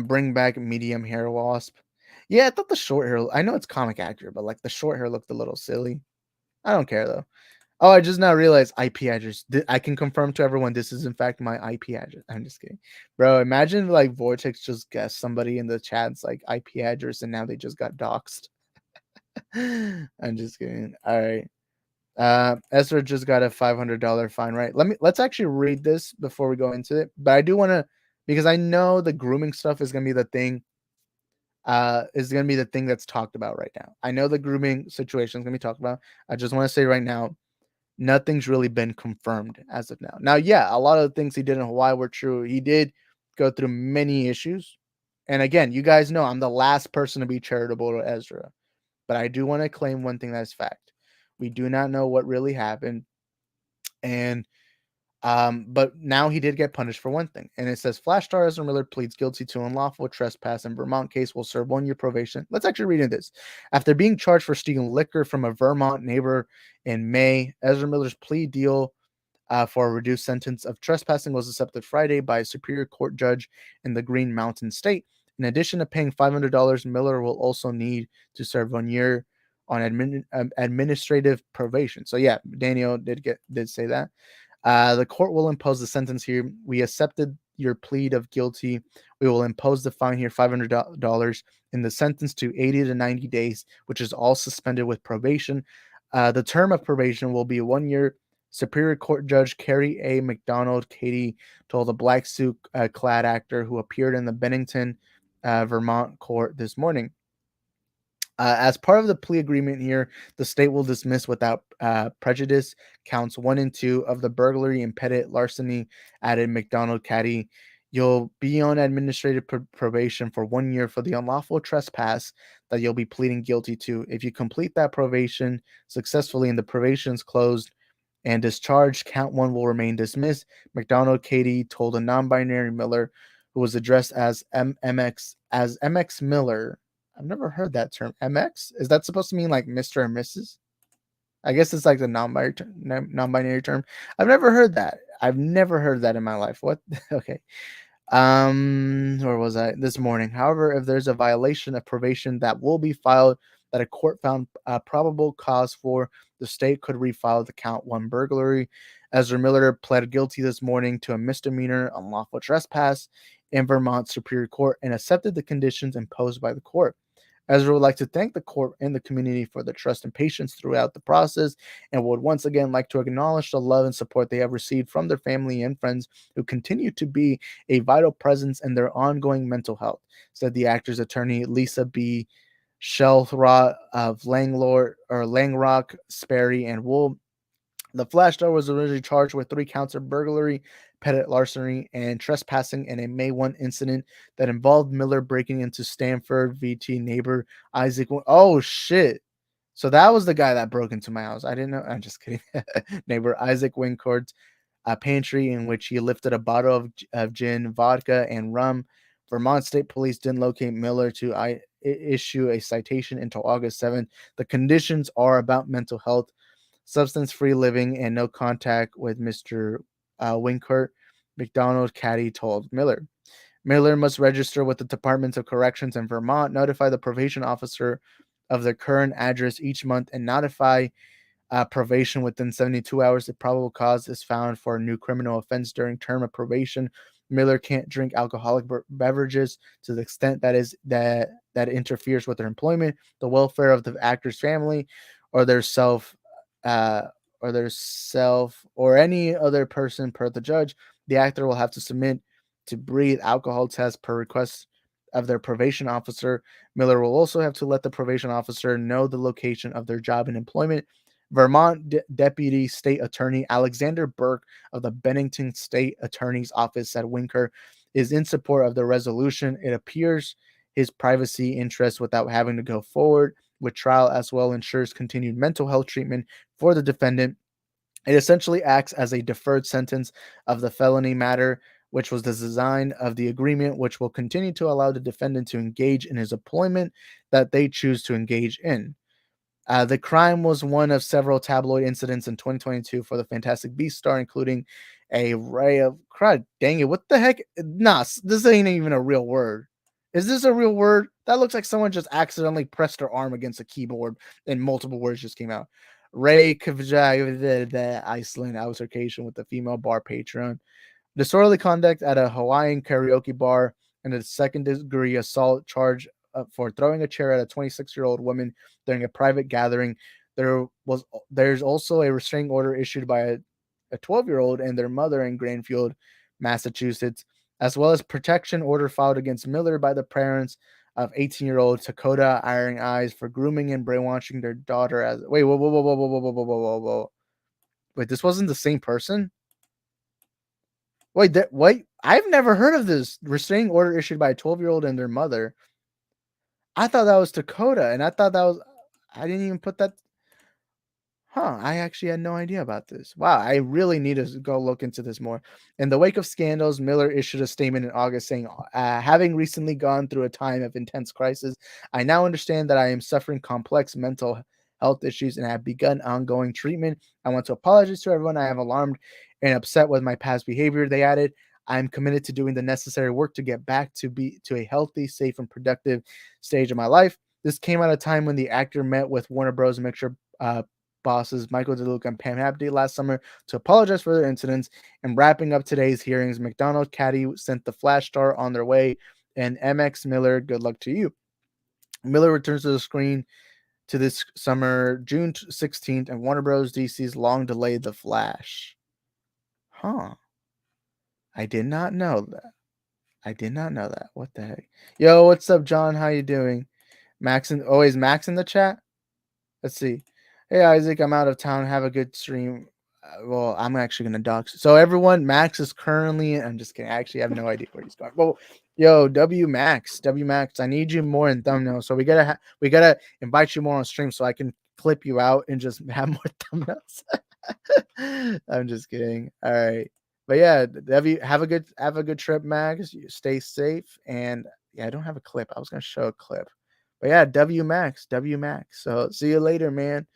Bring back medium hair wasp. Yeah, I thought the short hair. I know it's comic accurate, but like the short hair looked a little silly. I don't care though. Oh, I just now realized IP address. I can confirm to everyone this is in fact my IP address. I'm just kidding, bro. Imagine like Vortex just guessed somebody in the chat's like IP address, and now they just got doxxed. I'm just kidding. All right. Ezra just got a $500 fine, right? Let's actually read this before we go into it. But I do want to, because I know the grooming stuff is gonna be the thing. Is gonna be the thing that's talked about right now. I know the grooming situation is gonna be talked about. I just want to say right now, nothing's really been confirmed as of now. Now, yeah, a lot of the things he did in Hawaii were true. He did go through many issues. And again, you guys know I'm the last person to be charitable to Ezra. But I do want to claim one thing that's fact. We do not know what really happened. And but now he did get punished for one thing. And it says Flash star Ezra Miller pleads guilty to unlawful trespass in Vermont case, will serve 1 year probation. Let's actually read into this. After being charged for stealing liquor from a Vermont neighbor in May, Ezra Miller's plea deal for a reduced sentence of trespassing was accepted Friday by a Superior Court judge in the Green Mountain State. In addition to paying $500, Miller will also need to serve 1 year on administrative probation. So yeah, Daniel did say that. The court will impose the sentence here. We accepted your plea of guilty. We will impose the fine here, $500, in the sentence to 80 to 90 days, which is all suspended with probation. The term of probation will be 1 year. Superior Court Judge Carrie A. McDonald Katie told the black suit clad actor who appeared in the Bennington, Vermont court this morning. As part of the plea agreement here, the state will dismiss without prejudice counts 1 and 2 of the burglary and petty larceny, added McDonald Caddy. You'll be on administrative probation for 1 year for the unlawful trespass that you'll be pleading guilty to. If you complete that probation successfully and the probation is closed and discharged, count 1 will remain dismissed. McDonald Katie told a non-binary Miller, who was addressed as MX Miller. I've never heard that term. MX? Is that supposed to mean like Mr. and Mrs.? I guess it's like the non-binary term. I've never heard that. I've never heard that in my life. What? Okay. Where was I? This morning. However, if there's a violation of probation that will be filed that a court found probable cause for, the state could refile the count 1 burglary. Ezra Miller pled guilty this morning to a misdemeanor unlawful trespass in Vermont Superior Court and accepted the conditions imposed by the court. Ezra would like to thank the court and the community for the trust and patience throughout the process, and would once again like to acknowledge the love and support they have received from their family and friends who continue to be a vital presence in their ongoing mental health, said the actor's attorney Lisa B. Shelthroth of Langrock, Sperry, and Wool. The Flash star was originally charged with 3 counts of burglary, petty larceny, and trespassing in a May 1 incident that involved Miller breaking into Stanford VT neighbor Isaac. Oh, shit. So that was the guy that broke into my house. I didn't know. I'm just kidding. Neighbor Isaac Wincourt's pantry, in which he lifted a bottle of gin, vodka, and rum. Vermont State Police didn't locate Miller to issue a citation until August 7th. The conditions are about mental health, substance-free living, and no contact with Mr. Wincourt, McDonald Caddy told Miller. Miller must register with the Department of Corrections in Vermont, notify the probation officer of their current address each month, and notify probation within 72 hours if probable cause is found for a new criminal offense during term of probation. Miller can't drink alcoholic beverages to the extent that interferes with their employment, the welfare of the actor's family, or their self, or any other person per the judge. The actor will have to submit to breathe alcohol tests per request of their probation officer. Miller will also have to let the probation officer know the location of their job and employment. Vermont Deputy State Attorney Alexander Burke of the Bennington State Attorney's Office said Winker is in support of the resolution. It appears his privacy interests without having to go forward with trial, as well ensures continued mental health treatment for the defendant. It essentially acts as a deferred sentence of the felony matter, which was the design of the agreement, which will continue to allow the defendant to engage in his employment that they choose to engage in. The crime was one of several tabloid incidents in 2022 for the Fantastic Beast star, including a ray of crud. Dang it, what the heck? Nah, this ain't even a real word. Is this a real word? That looks like someone just accidentally pressed their arm against a keyboard and multiple words just came out. Ray Kavjai, Iceland altercation with the female bar patron. Disorderly conduct at a Hawaiian karaoke bar, and a second-degree assault charge for throwing a chair at a 26-year-old woman during a private gathering. There's also a restraining order issued by a 12-year-old and their mother in Grandfield, Massachusetts, as well as protection order filed against Miller by the parents of 18-year-old Dakota Iron Eyes for grooming and brainwashing their daughter. As wait, whoa, whoa, whoa, whoa, whoa, whoa, whoa, whoa, whoa, whoa. Wait, this wasn't the same person? Wait, I've never heard of this restraining order issued by a 12-year-old and their mother. I thought that was Dakota, and I thought that was. I didn't even put that. Huh, I actually had no idea about this. Wow, I really need to go look into this more. In the wake of scandals, Miller issued a statement in August saying, having recently gone through a time of intense crisis, I now understand that I am suffering complex mental health issues and have begun ongoing treatment. I want to apologize to everyone I have alarmed and upset with my past behavior. They added, I am committed to doing the necessary work to get back to a healthy, safe, and productive stage of my life. This came at a time when the actor met with Warner Bros. Mixture bosses Michael DeLuca and Pam Abdi last summer to apologize for their incidents. And wrapping up today's hearings, McDonald Caddy sent the Flash star on their way, and MX Miller, good luck to you. Miller returns to the screen to this summer, June 16th, and Warner Bros. DC's long delayed The Flash. Huh. I did not know that. What the heck? Yo, what's up, John? How you doing? Is Max in the chat? Let's see. Hey, Isaac, I'm out of town. Have a good stream. Well, I'm actually going to dox. So, everyone, Max is currently. I'm just kidding. I actually have no idea where he's going. Well, yo, W Max, I need you more in thumbnails. So, we gotta invite you more on stream so I can clip you out and just have more thumbnails. I'm just kidding. All right. But yeah, W, have a good trip, Max. You stay safe. And yeah, I don't have a clip. I was going to show a clip. But yeah, W Max. So, see you later, man.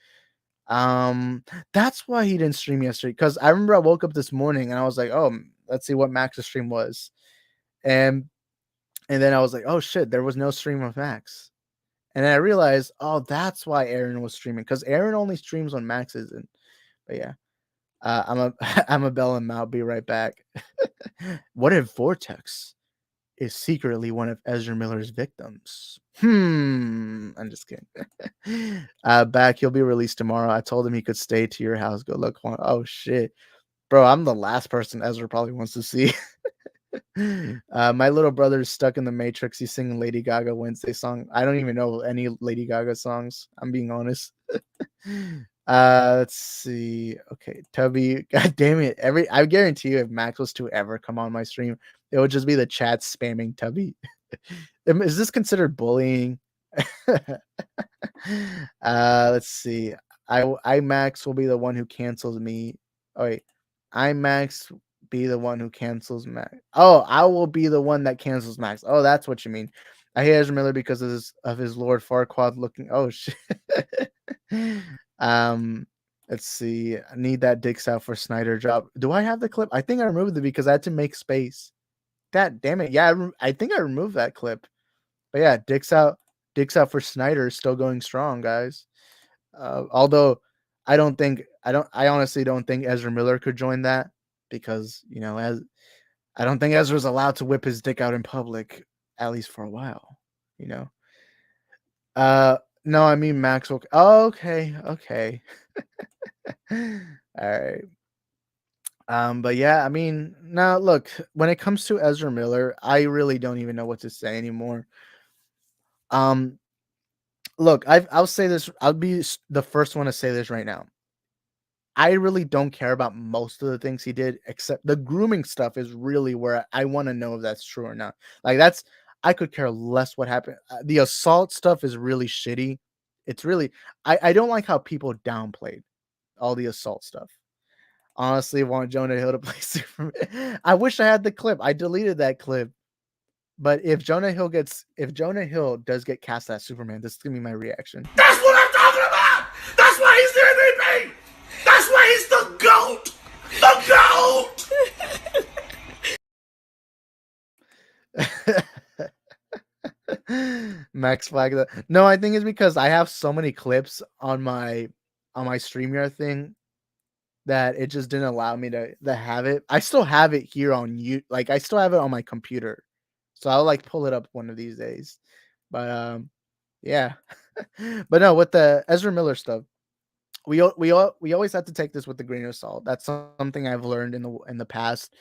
That's why he didn't stream yesterday, because I remember I woke up this morning and I was like, oh, let's see what Max's stream was, and then I was like, oh shit, there was no stream of Max, and then I realized, oh, that's why Aaron was streaming, because Aaron only streams when Max isn't. But yeah, I'm a bell and I'll be right back. What if Vortex is secretly one of Ezra Miller's victims? I'm just kidding. Back, he'll be released tomorrow. I told him he could stay to your house. Go look. Oh shit, bro! I'm the last person Ezra probably wants to see. My little brother is stuck in the Matrix. He's singing Lady Gaga Wednesday song. I don't even know any Lady Gaga songs. I'm being honest. Let's see. Okay, Tubby. God damn it! I guarantee you, if Max was to ever come on my stream, it would just be the chat spamming Tubby. Is this considered bullying? Let's see. IMAX will be the one who cancels me. Oh wait, IMAX be the one who cancels Max. Oh, I will be the one that cancels Max. Oh, that's what you mean. I hate Ezra Miller because of his Lord Farquaad looking. Oh shit. Let's see. I need that dicks out for Snyder job. Do I have the clip? I think I removed it because I had to make space. God damn it. Yeah, I think I removed that clip. But yeah, dicks out for Snyder is still going strong, guys. Although I honestly don't think Ezra Miller could join that, because as I don't think Ezra's allowed to whip his dick out in public, at least for a while. No, I mean Maxwell. Oh, okay. All right. But yeah, I mean, now look, when it comes to Ezra Miller, I really don't even know what to say anymore. Look, I'll say this. I'll be the first one to say this right now. I really don't care about most of the things he did, except the grooming stuff is really where I want to know if that's true or not. Like I could care less what happened. The assault stuff is really shitty. It's really I don't like how people downplayed all the assault stuff. Honestly, want Jonah Hill to play Superman. I wish I had the clip. I deleted that clip. But if Jonah Hill does get cast as Superman, this is gonna be my reaction. That's what I'm talking about! That's why he's the MVP! That's why he's the GOAT! The GOAT! Max Flag. No, I think it's because I have so many clips on my StreamYard thing that it just didn't allow me to have it. I still have it here on you, like I still have it on my computer, so I'll like pull it up one of these days. But yeah. But no, with the Ezra Miller stuff, we always have to take this with a grain of salt. That's something I've learned in the past.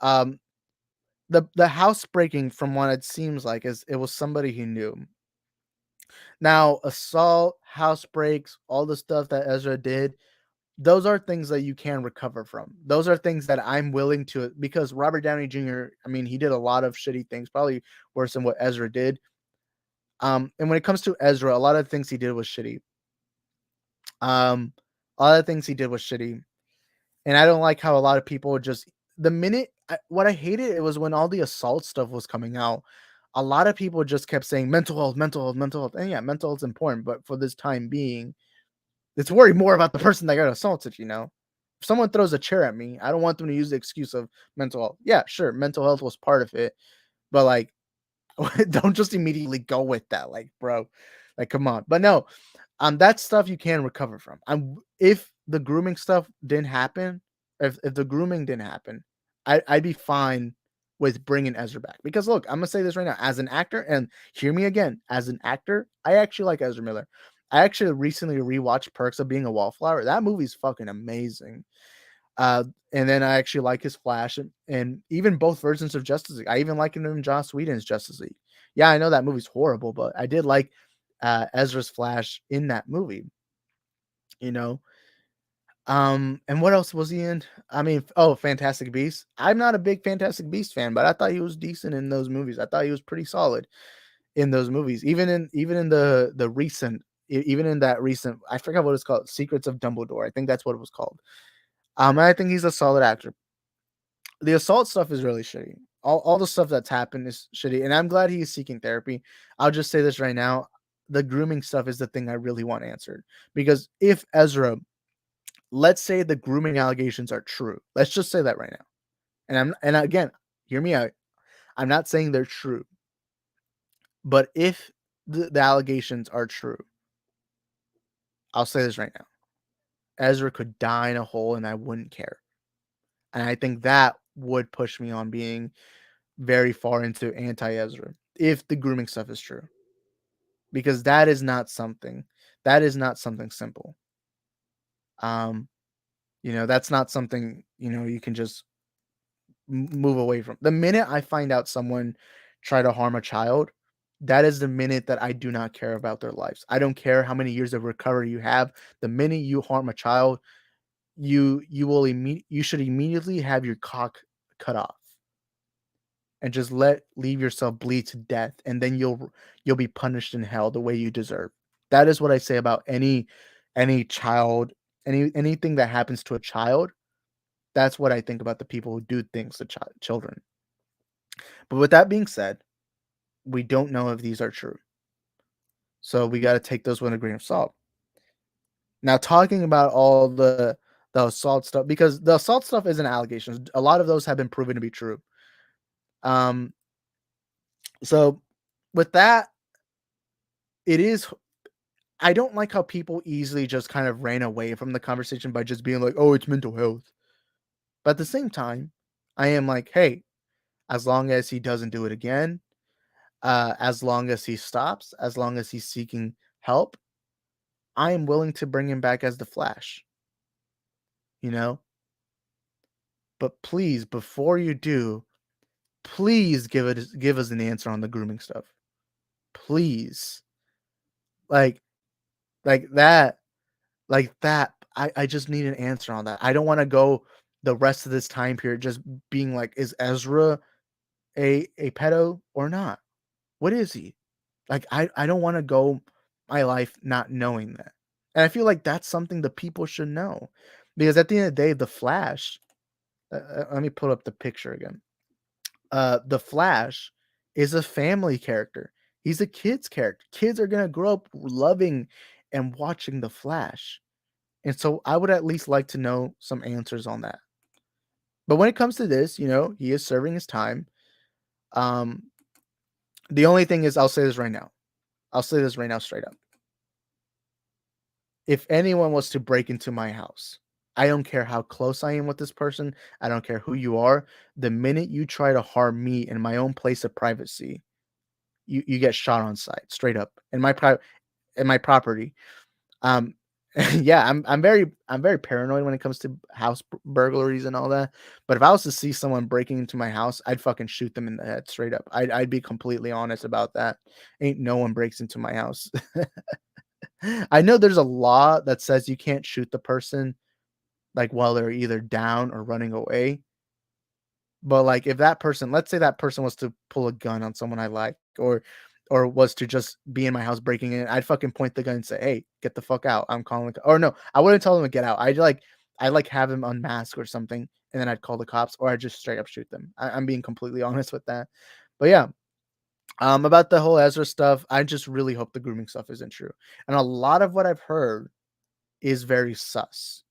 Um, the housebreaking, from what it seems like, is it was somebody he knew. Now, assault, house breaks, all the stuff that Ezra did, those are things that you can recover from. Those are things that I'm willing to, because Robert Downey Jr., I mean, he did a lot of shitty things, probably worse than what Ezra did. And when it comes to Ezra, a lot of things he did was shitty. A lot of things he did was shitty. And I don't like how a lot of people just, what I hated, it was when all the assault stuff was coming out, a lot of people just kept saying mental health, mental health, mental health. And yeah, mental health is important, but for this time being, let's worry more about the person that got assaulted, you know? If someone throws a chair at me, I don't want them to use the excuse of mental health. Yeah, sure, mental health was part of it, but like, don't just immediately go with that. Like, bro, like, come on. But no, that stuff you can recover from. If the grooming stuff didn't happen, if the grooming didn't happen, I'd be fine with bringing Ezra back. Because look, I'm gonna say this right now, as an actor, and hear me again, as an actor, I actually like Ezra Miller. I actually recently rewatched Perks of Being a Wallflower. That movie's fucking amazing. And then I actually like his Flash, and even both versions of Justice League. I even like him in Joss Whedon's Justice League. Yeah, I know that movie's horrible, but I did like Ezra's Flash in that movie. You know, and what else was he in? I mean, Fantastic Beasts. I'm not a big Fantastic Beast fan, but I thought he was decent in those movies. I thought he was pretty solid in those movies. Even in the recent, even in that recent, I forgot what it's called, Secrets of Dumbledore. I think that's what it was called. And I think he's a solid actor. The assault stuff is really shitty. All the stuff that's happened is shitty, and I'm glad he's seeking therapy. I'll just say this right now: the grooming stuff is the thing I really want answered. Because if Ezra, let's say the grooming allegations are true, let's just say that right now, and again, hear me out. I'm not saying they're true, but if the allegations are true, I'll say this right now: Ezra could die in a hole, and I wouldn't care. And I think that would push me on being very far into anti-Ezra if the grooming stuff is true, because that is not something simple. That's not something you can just move away from. The minute I find out someone try to harm a child, that is the minute that I do not care about their lives. I don't care how many years of recovery you have. The minute you harm a child, you should immediately have your cock cut off and just leave yourself bleed to death, and then you'll be punished in hell the way you deserve. That is what I say about any child, anything that happens to a child. That's what I think about the people who do things to children. But with that being said, we don't know if these are true, so we got to take those with a grain of salt. Now, talking about all the assault stuff, because the assault stuff isn't allegations. A lot of those have been proven to be true. So with that, it is, I don't like how people easily just kind of ran away from the conversation by just being like, oh, it's mental health. But at the same time, I am like, hey, as long as he doesn't do it again, as long as he stops, as long as he's seeking help, I am willing to bring him back as the Flash. But please, before you do, please give us an answer on the grooming stuff. Please. Like that. I just need an answer on that. I don't want to go the rest of this time period just being like, is Ezra a pedo or not? What is he? Like, I don't want to go my life not knowing that. And I feel like that's something the people should know. Because at the end of the day, the Flash, let me pull up the picture again. The Flash is a family character. He's a kid's character. Kids are gonna grow up loving and watching the Flash. And so I would at least like to know some answers on that. But when it comes to this, he is serving his time. Um, the only thing is, I'll say this right now. I'll say this right now, straight up. If anyone was to break into my house, I don't care how close I am with this person. I don't care who you are. The minute you try to harm me in my own place of privacy, you get shot on sight, straight up in my property. Um, yeah, I'm very paranoid when it comes to house burglaries and all that. But if I was to see someone breaking into my house, I'd fucking shoot them in the head, straight up. I'd be completely honest about that. Ain't no one breaks into my house. I know there's a law that says you can't shoot the person like while they're either down or running away. But like if that person, let's say that person was to pull a gun on someone I like, or was to just be in my house breaking in, I'd fucking point the gun and say, "Hey, get the fuck out. I'm calling or no, I wouldn't tell them to get out. I'd have him unmask or something, and then I'd call the cops, or I'd just straight up shoot them. I'm being completely honest with that. But yeah, about the whole Ezra stuff, I just really hope the grooming stuff isn't true. And a lot of what I've heard is very sus.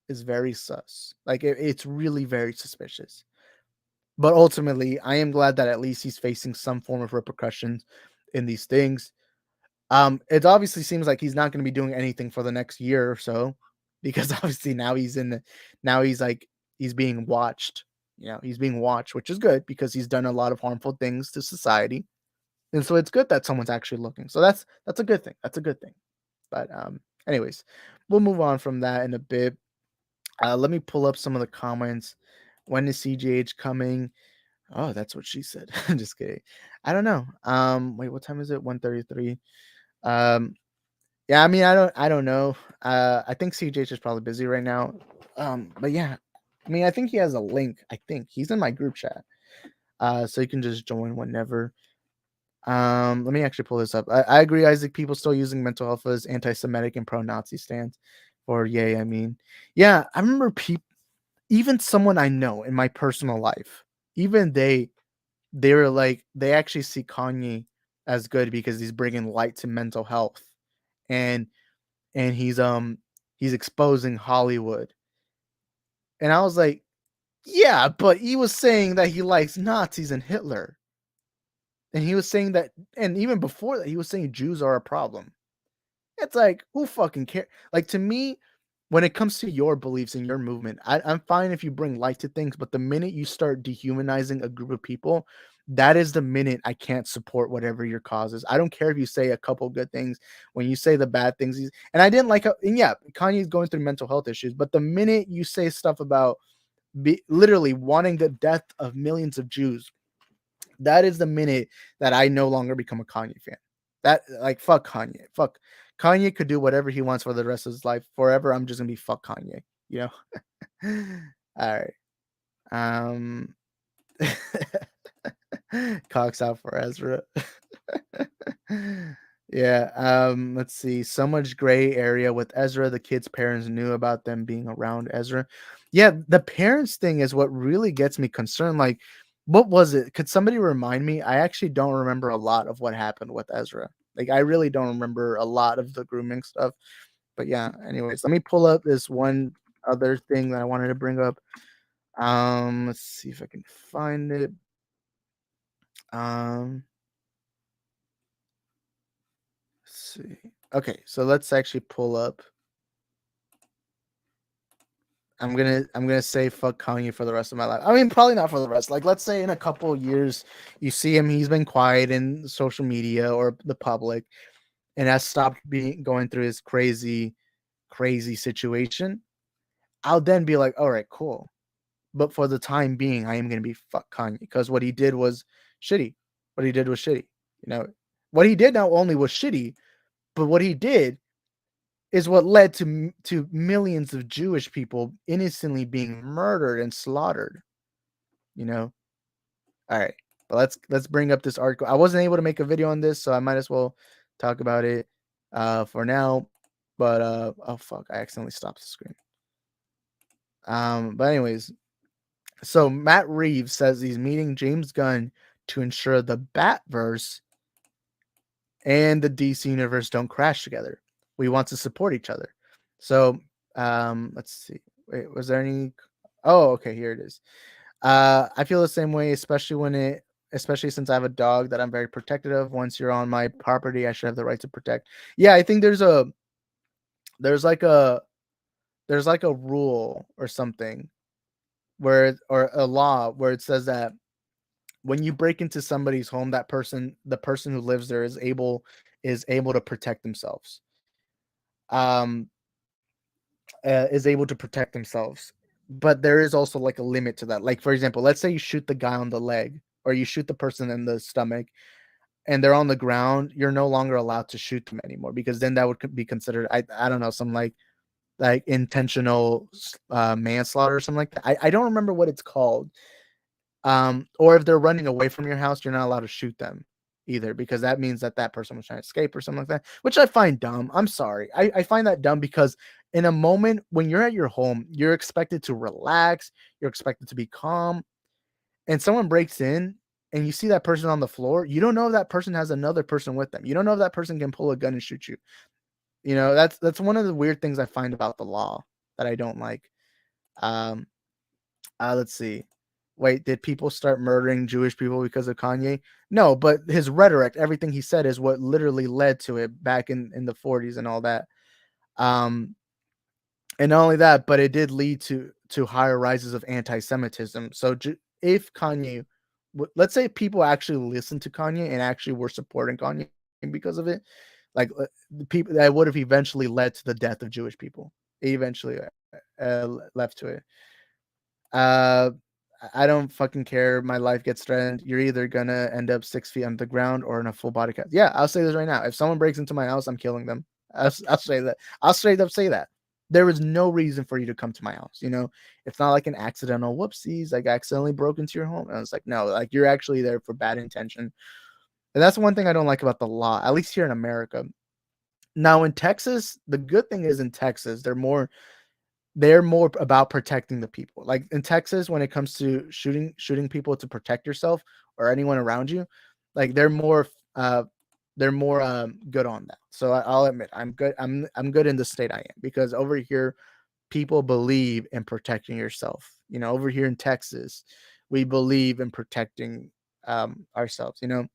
Is very sus. Like it's really very suspicious. But ultimately, I am glad that at least he's facing some form of repercussions in these things. It obviously seems like he's not going to be doing anything for the next year or so, because obviously now he's being watched. He's being watched, which is good because he's done a lot of harmful things to society, and so it's good that someone's actually looking. So that's a good thing. That's a good thing. But anyways, we'll move on from that in a bit. Let me pull up some of the comments. When is CGH coming? Oh, that's what she said. I'm just kidding. I don't know. Wait, what time is it? 1:33. Um, yeah, I mean, I don't know. I think CGH is probably busy right now. But yeah, I mean, I think he has a link. I think he's in my group chat. So you can just join whenever. Let me actually pull this up. I agree, Isaac. People still using mental health as anti-Semitic and pro-Nazi stance. Or yay, I mean, yeah, I remember people, even someone I know in my personal life, even they were like, they actually see Kanye as good because he's bringing light to mental health, and he's exposing Hollywood. And I was like, yeah, but he was saying that he likes Nazis and Hitler. And he was saying that, and even before that, he was saying Jews are a problem. It's like, who fucking care? Like, to me, when it comes to your beliefs and your movement, I'm fine if you bring light to things, but the minute you start dehumanizing a group of people, that is the minute I can't support whatever your cause is. I don't care if you say a couple good things. When you say the bad things, and I didn't like how, and yeah, Kanye's going through mental health issues, but the minute you say stuff about literally wanting the death of millions of Jews, that is the minute that I no longer become a Kanye fan. That, like, fuck Kanye. Fuck Kanye could do whatever he wants for the rest of his life. Forever, I'm just gonna be fuck Kanye. All right. Um, Cox out for Ezra. Yeah. Let's see. So much gray area with Ezra. The kids' parents knew about them being around Ezra. Yeah, the parents thing is what really gets me concerned. Like, what was it? Could somebody remind me? I actually don't remember a lot of what happened with Ezra. Like, I really don't remember a lot of the grooming stuff. But yeah, anyways, let me pull up this one other thing that I wanted to bring up. Let's see if I can find it. Um, let's see. Okay, so let's actually pull up. I'm gonna say fuck Kanye for the rest of my life. I mean, probably not for the rest. Like, let's say in a couple of years, you see him, he's been quiet in social media or the public, and has stopped going through his crazy, crazy situation. I'll then be like, all right, cool. But for the time being, I am gonna be fuck Kanye because what he did was shitty. What he did was shitty. What he did not only was shitty, but what he did is what led to millions of Jewish people innocently being murdered and slaughtered. All right. But let's bring up this article. I wasn't able to make a video on this, so I might as well talk about it for now. But oh fuck, I accidentally stopped the screen. But anyways, so Matt Reeves says he's meeting James Gunn to ensure the Batverse and the DC universe don't crash together. We want to support each other. So let's see. Wait, was there any? Oh, okay, here it is. I feel the same way, especially since I have a dog that I'm very protective of. Once you're on my property, I should have the right to protect. Yeah, I think there's like a rule or something or a law where it says that when you break into somebody's home, the person who lives there is able to protect themselves. Is able to protect themselves. But there is also like a limit to that. Like, for example, let's say you shoot the guy on the leg or you shoot the person in the stomach and they're on the ground, you're no longer allowed to shoot them anymore, because then that would be considered, I don't know, some like intentional manslaughter or something like that. I don't remember what it's called. Or if they're running away from your house, you're not allowed to shoot them either, because that means that person was trying to escape or something like that, which I find dumb. I'm sorry. I find that dumb because in a moment when you're at your home, you're expected to relax, you're expected to be calm, and someone breaks in and you see that person on the floor, you don't know if that person has another person with them. You don't know if that person can pull a gun and shoot you. You know, that's one of the weird things I find about the law that I don't like. Let's see. Wait, did people start murdering Jewish people because of Kanye? No, but his rhetoric, everything he said is what literally led to it back in the 40s and all that. And not only that, but it did lead to higher rises of anti-Semitism. So if Kanye, let's say people actually listened to Kanye and actually were supporting Kanye because of it, like the people, that would have eventually led to the death of Jewish people. It eventually left to it. I don't fucking care. My life gets threatened. You're either gonna end up 6 feet on the ground or in a full body cast. Yeah, I'll say this right now. If someone breaks into my house, I'm killing them. I'll say that. I'll straight up say that. There is no reason for you to come to my house. You know, it's not like an accidental whoopsies, like I accidentally broke into your home. And it's like, no, like you're actually there for bad intention. And that's one thing I don't like about the law, at least here in America. Now in Texas, the good thing is in Texas, they're more about protecting the people. Like in Texas, when it comes to shooting people to protect yourself or anyone around you, like they're more good on that. So I'll admit I'm good. I'm good in the state I am, because over here people believe in protecting yourself. You know, over here in Texas, we believe in protecting ourselves, you know.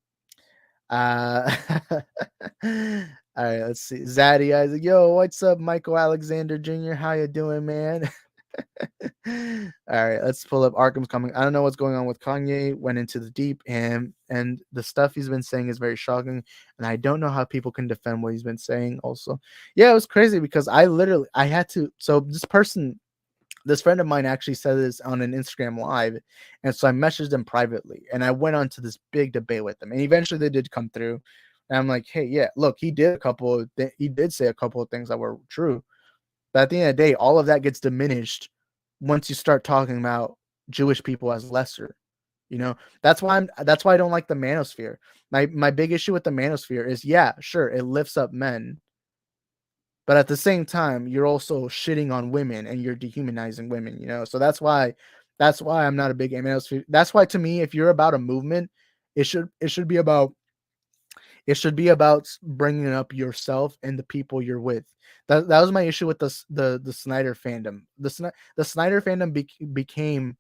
All right, let's see. Zaddy Isaac, yo, what's up, Michael Alexander Jr.? How you doing, man? All right, let's pull up Arkham's Coming. I don't know what's going on with Kanye. Went into the deep, and the stuff he's been saying is very shocking, and I don't know how people can defend what he's been saying. Also, yeah, it was crazy because I had to. So this friend of mine actually said this on an Instagram live, and so I messaged him privately, and I went on to this big debate with him, and eventually they did come through. And I'm like, hey, yeah, look, he did say a couple of things that were true, but at the end of the day, all of that gets diminished once you start talking about Jewish people as lesser. You know, that's why I don't like the manosphere. My big issue with the manosphere is, yeah, sure, it lifts up men, but at the same time, you're also shitting on women and you're dehumanizing women, you know? So that's why I'm not a big manosphere. That's why, to me, if you're about a movement, it should be about bringing up yourself and the people you're with. That was my issue with the Snyder fandom. The Snyder fandom became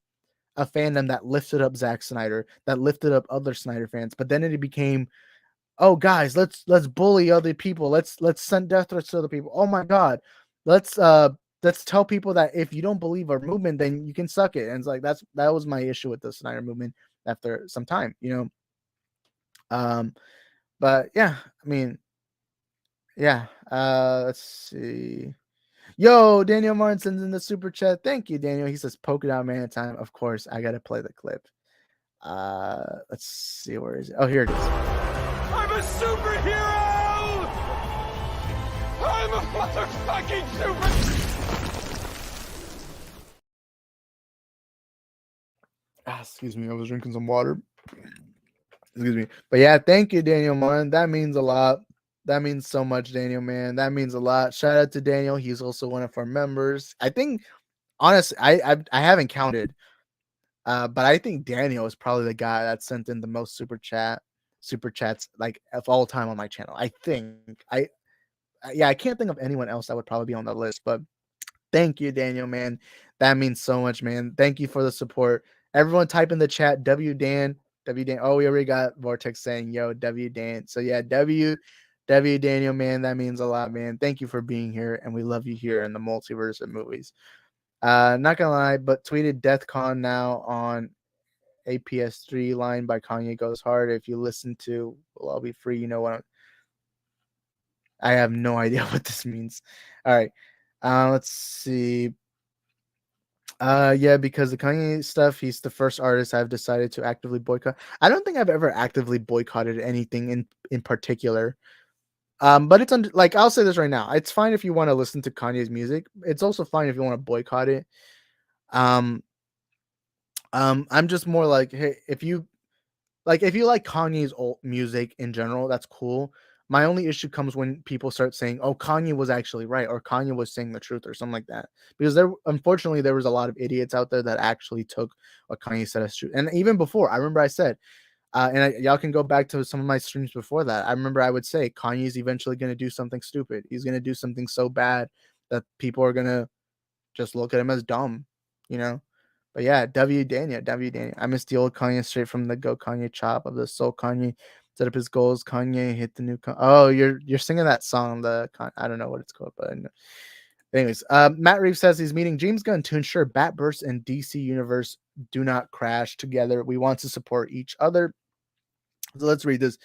a fandom that lifted up Zack Snyder, that lifted up other Snyder fans, but then it became, oh guys, let's bully other people. Let's send death threats to other people. Oh my god, let's tell people that if you don't believe our movement, then you can suck it. And it's like that was my issue with the Snyder movement after some time, you know. But yeah, I mean, yeah. Let's see. Yo, Daniel Martinson's in the super chat. Thank you, Daniel. He says Polka Dot Man time. Of course, I gotta play the clip. Let's see, where is it? Oh, here it is. I'm a superhero! I'm a motherfucking Excuse me, I was drinking some water. Excuse me. But yeah, thank you, Daniel, man. That means a lot. That means so much, Daniel, man. That means a lot. Shout out to Daniel. He's also one of our members. I think, honestly, I haven't counted, but I think Daniel is probably the guy that sent in the most super chats like of all time on my channel. I think yeah, I can't think of anyone else that would probably be on the list, but thank you, Daniel, man. That means so much, man. Thank you for the support. Everyone type in the chat W Dan. W Dan. Oh, we already got Vortex saying, yo, W Dan. So yeah, W Daniel, man. That means a lot, man. Thank you for being here. And we love you here in the multiverse of movies. Not gonna lie, but tweeted DeathCon now on APS3 line by Kanye goes hard. If you listen to Well, I'll Be Free, you know what I have no idea what this means. All right. Let's see. Yeah, because the Kanye stuff, he's the first artist I've decided to actively boycott. I don't think I've ever actively boycotted anything in particular. But it's like I'll say this right now. It's fine if you want to listen to Kanye's music. It's also fine if you want to boycott it. Um, I'm just more like, hey, if you like Kanye's old music in general, that's cool. My only issue comes when people start saying, "Oh, Kanye was actually right," or "Kanye was saying the truth," or something like that. Because unfortunately, there was a lot of idiots out there that actually took what Kanye said as true. And even before, I remember I said, y'all can go back to some of my streams before that. I remember I would say Kanye's eventually going to do something stupid. He's going to do something so bad that people are going to just look at him as dumb, you know. But yeah, W Daniel. I miss the old Kanye straight from the Go Kanye chop of the Soul Kanye. Set up his goals. Kanye hit the new. Oh, you're singing that song. I don't know what it's called, but I know. Anyways, Matt Reeves says he's meeting James Gunn to ensure Batverse and DC Universe do not crash together. We want to support each other. So let's read this.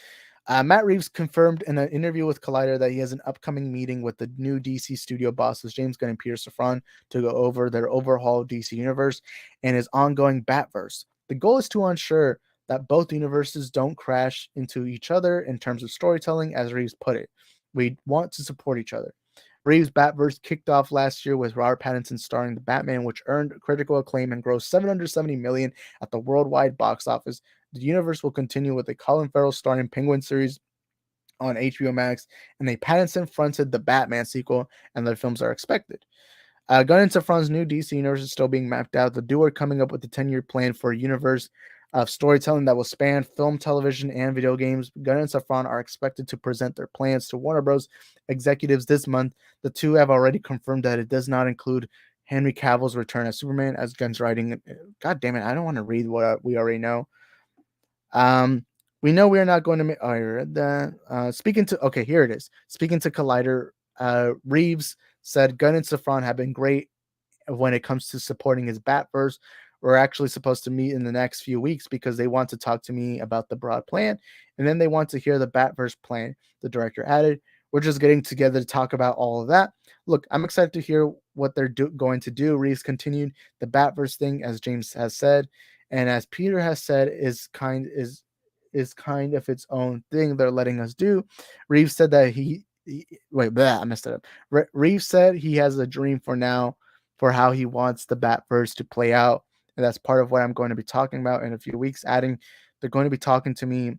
Matt Reeves confirmed in an interview with Collider that he has an upcoming meeting with the new DC studio bosses, James Gunn and Peter Safran, to go over their overhaul DC universe and his ongoing Batverse. The goal is to ensure that both universes don't crash into each other in terms of storytelling, as Reeves put it. We want to support each other. Reeves' Batverse kicked off last year with Robert Pattinson starring the Batman, which earned critical acclaim and grossed $770 million at the worldwide box office. The universe will continue with a Colin Farrell starring Penguin series on HBO Max, and a Pattinson-fronted The Batman sequel, and the films are expected. Gunn and Safran's new DC universe is still being mapped out. The duo are coming up with a 10-year plan for a universe of storytelling that will span film, television, and video games. Gunn and Safran are expected to present their plans to Warner Bros. Executives this month. The two have already confirmed that it does not include Henry Cavill's return as Superman, as Gunn's writing. God damn it, I don't want to read what we already know. We know we are not going to make. Oh, I read that. Okay, here it is. Speaking to Collider, Reeves said Gunn and Safran have been great when it comes to supporting his Batverse. We're actually supposed to meet in the next few weeks because they want to talk to me about the broad plan, and then they want to hear the Batverse plan. The director added, "We're just getting together to talk about all of that. Look, I'm excited to hear what they're going to do." Reeves continued, "The Batverse thing, as James has said, and as Peter has said, is kind of its own thing they're letting us do." Reeves said that I messed it up. Reeves said he has a dream for now for how he wants the Batverse to play out, and that's part of what I'm going to be talking about in a few weeks. Adding, they're going to be talking to me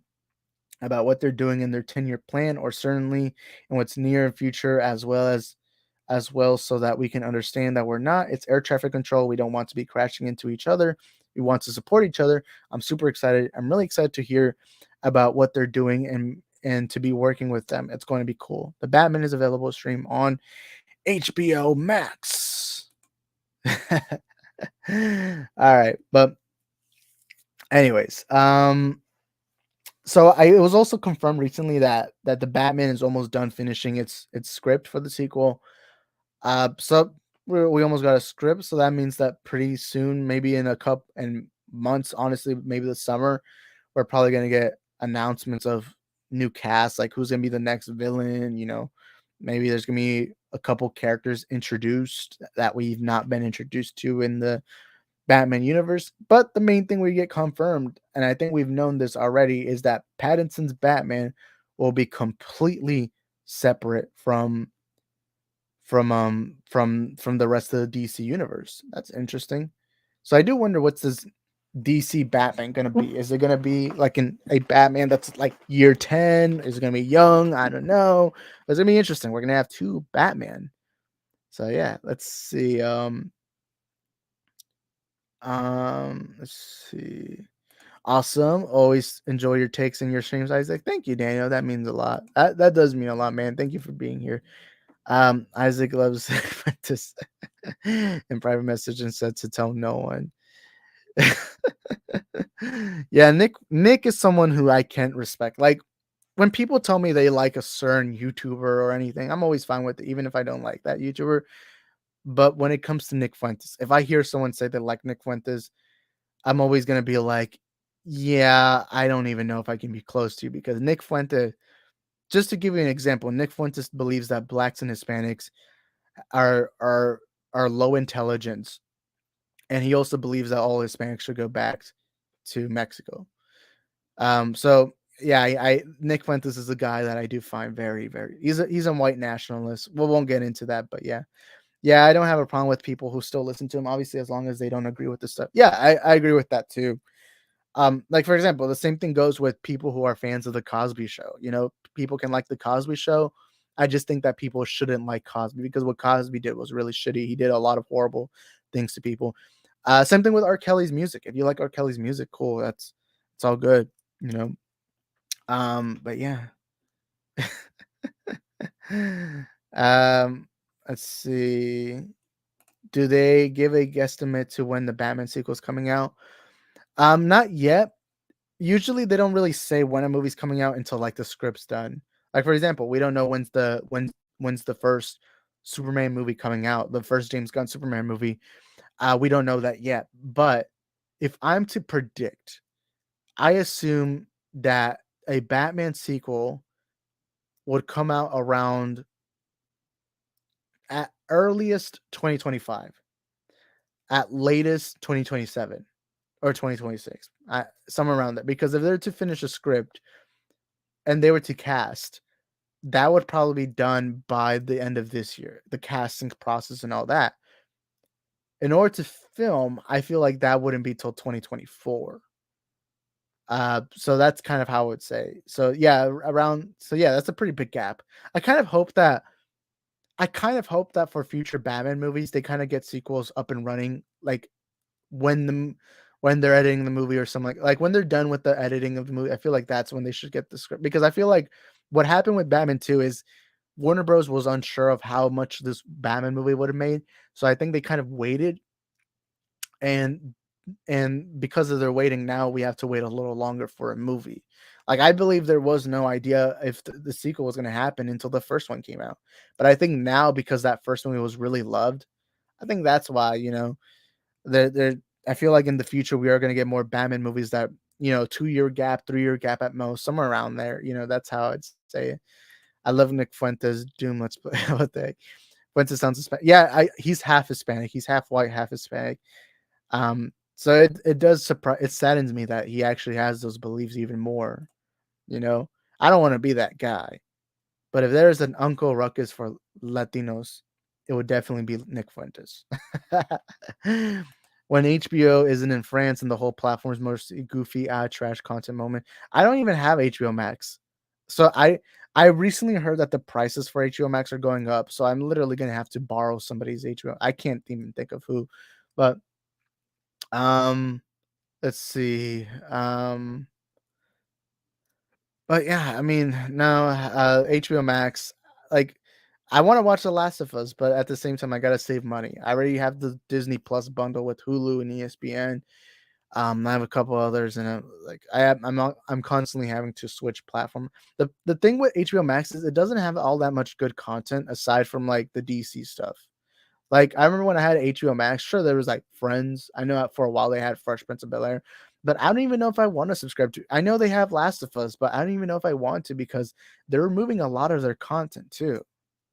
about what they're doing in their 10-year plan, or certainly in what's near future, as well, so that we can understand that it's air traffic control. We don't want to be crashing into each other. We want to support each other. I'm super excited. I'm really excited to hear about what they're doing and to be working with them. It's going to be cool. The Batman is available to stream on HBO Max. All right, but anyways, so it was also confirmed recently that the Batman is almost done finishing its script for the sequel. So we almost got a script, so that means that pretty soon, maybe in a couple and months, honestly, maybe the summer, we're probably gonna get announcements of new cast, like who's gonna be the next villain. Maybe there's gonna be a couple characters introduced that we've not been introduced to in the Batman universe. But the main thing we get confirmed, and I think we've known this already, is that Pattinson's Batman will be completely separate from the rest of the DC universe. That's interesting. So I do wonder what's this. DC Batman gonna be? Is it gonna be like a Batman that's like year 10? Is it gonna be young? I don't know. It's gonna be interesting. We're gonna have two Batman. So yeah, let's see. Let's see. Awesome. Always enjoy your takes and your streams, Isaac. Thank you, Daniel. That means a lot. That does mean a lot, man. Thank you for being here. Isaac loves this in private message and said to tell no one. Yeah, Nick is someone who I can't respect. Like when people tell me they like a certain YouTuber or anything, I'm always fine with it, even if I don't like that YouTuber. But when it comes to Nick Fuentes, if I hear someone say they like Nick Fuentes, I'm always gonna be like, yeah, I don't even know if I can be close to you because Nick Fuentes. Just to give you an example, Nick Fuentes believes that blacks and Hispanics are are are low intelligence, and he also believes that all Hispanics should go back to Mexico. So yeah, I Nick Fuentes is a guy that I do find very, very. He's a white nationalist. We won't get into that, but yeah, I don't have a problem with people who still listen to him. Obviously, as long as they don't agree with the stuff. Yeah, I agree with that too. Like for example, the same thing goes with people who are fans of the Cosby Show. You know, people can like the Cosby Show. I just think that people shouldn't like Cosby because what Cosby did was really shitty. He did a lot of horrible things to people. Same thing with R. Kelly's music. If you like R. Kelly's music, cool. That's it's all good. You know. But yeah. um, let's see. Do they give a guesstimate to when the Batman sequel is coming out? Not yet. Usually they don't really say when a movie's coming out until like the script's done. Like for example, we don't know when's the first Superman movie coming out, the first James Gunn Superman movie. We don't know that yet. But if I'm to predict, I assume that a Batman sequel would come out around at earliest 2025, at latest 2027 or 2026, somewhere around there. Because if they're to finish a script and they were to cast, that would probably be done by the end of this year, the casting process and all that. In order to film, I feel like that wouldn't be till 2024. So that's kind of how I would say. So yeah, that's a pretty big gap. I kind of hope that for future Batman movies, they kind of get sequels up and running, like when when they're editing the movie or something like when they're done with the editing of the movie. I feel like that's when they should get the script because I feel like what happened with Batman 2 is Warner Bros was unsure of how much this Batman movie would have made, so I think they kind of waited, and because of their waiting, now we have to wait a little longer for a movie. Like I believe there was no idea if the sequel was going to happen until the first one came out, but I think now because that first movie was really loved, I think that's why they're I feel like in the future we are going to get more Batman movies that 2-year gap, 3-year gap at most, somewhere around there. That's how I'd say it. I love Nick Fuentes Doom. Let's play. What the heck? Fuentes sounds Hispanic. Yeah, he's half Hispanic. He's half white, half Hispanic. So it does surprise. It saddens me that he actually has those beliefs even more. I don't want to be that guy, but if there's an Uncle Ruckus for Latinos, it would definitely be Nick Fuentes. When HBO isn't in France and the whole platform is mostly goofy, trash content moment. I don't even have HBO Max, so I recently heard that the prices for HBO Max are going up. So I'm literally gonna have to borrow somebody's HBO. I can't even think of who, but um, let's see. But yeah, I mean, no, HBO Max, like, I want to watch The Last of Us, but at the same time, I gotta save money. I already have the Disney Plus bundle with Hulu and ESPN. I have a couple others, and I'm constantly having to switch platform. The thing with HBO Max is it doesn't have all that much good content aside from like the DC stuff. Like I remember when I had HBO Max, sure there was like Friends. I know for a while they had Fresh Prince of Bel-Air, but I don't even know if I want to subscribe to. I know they have Last of Us, but I don't even know if I want to because they're removing a lot of their content too.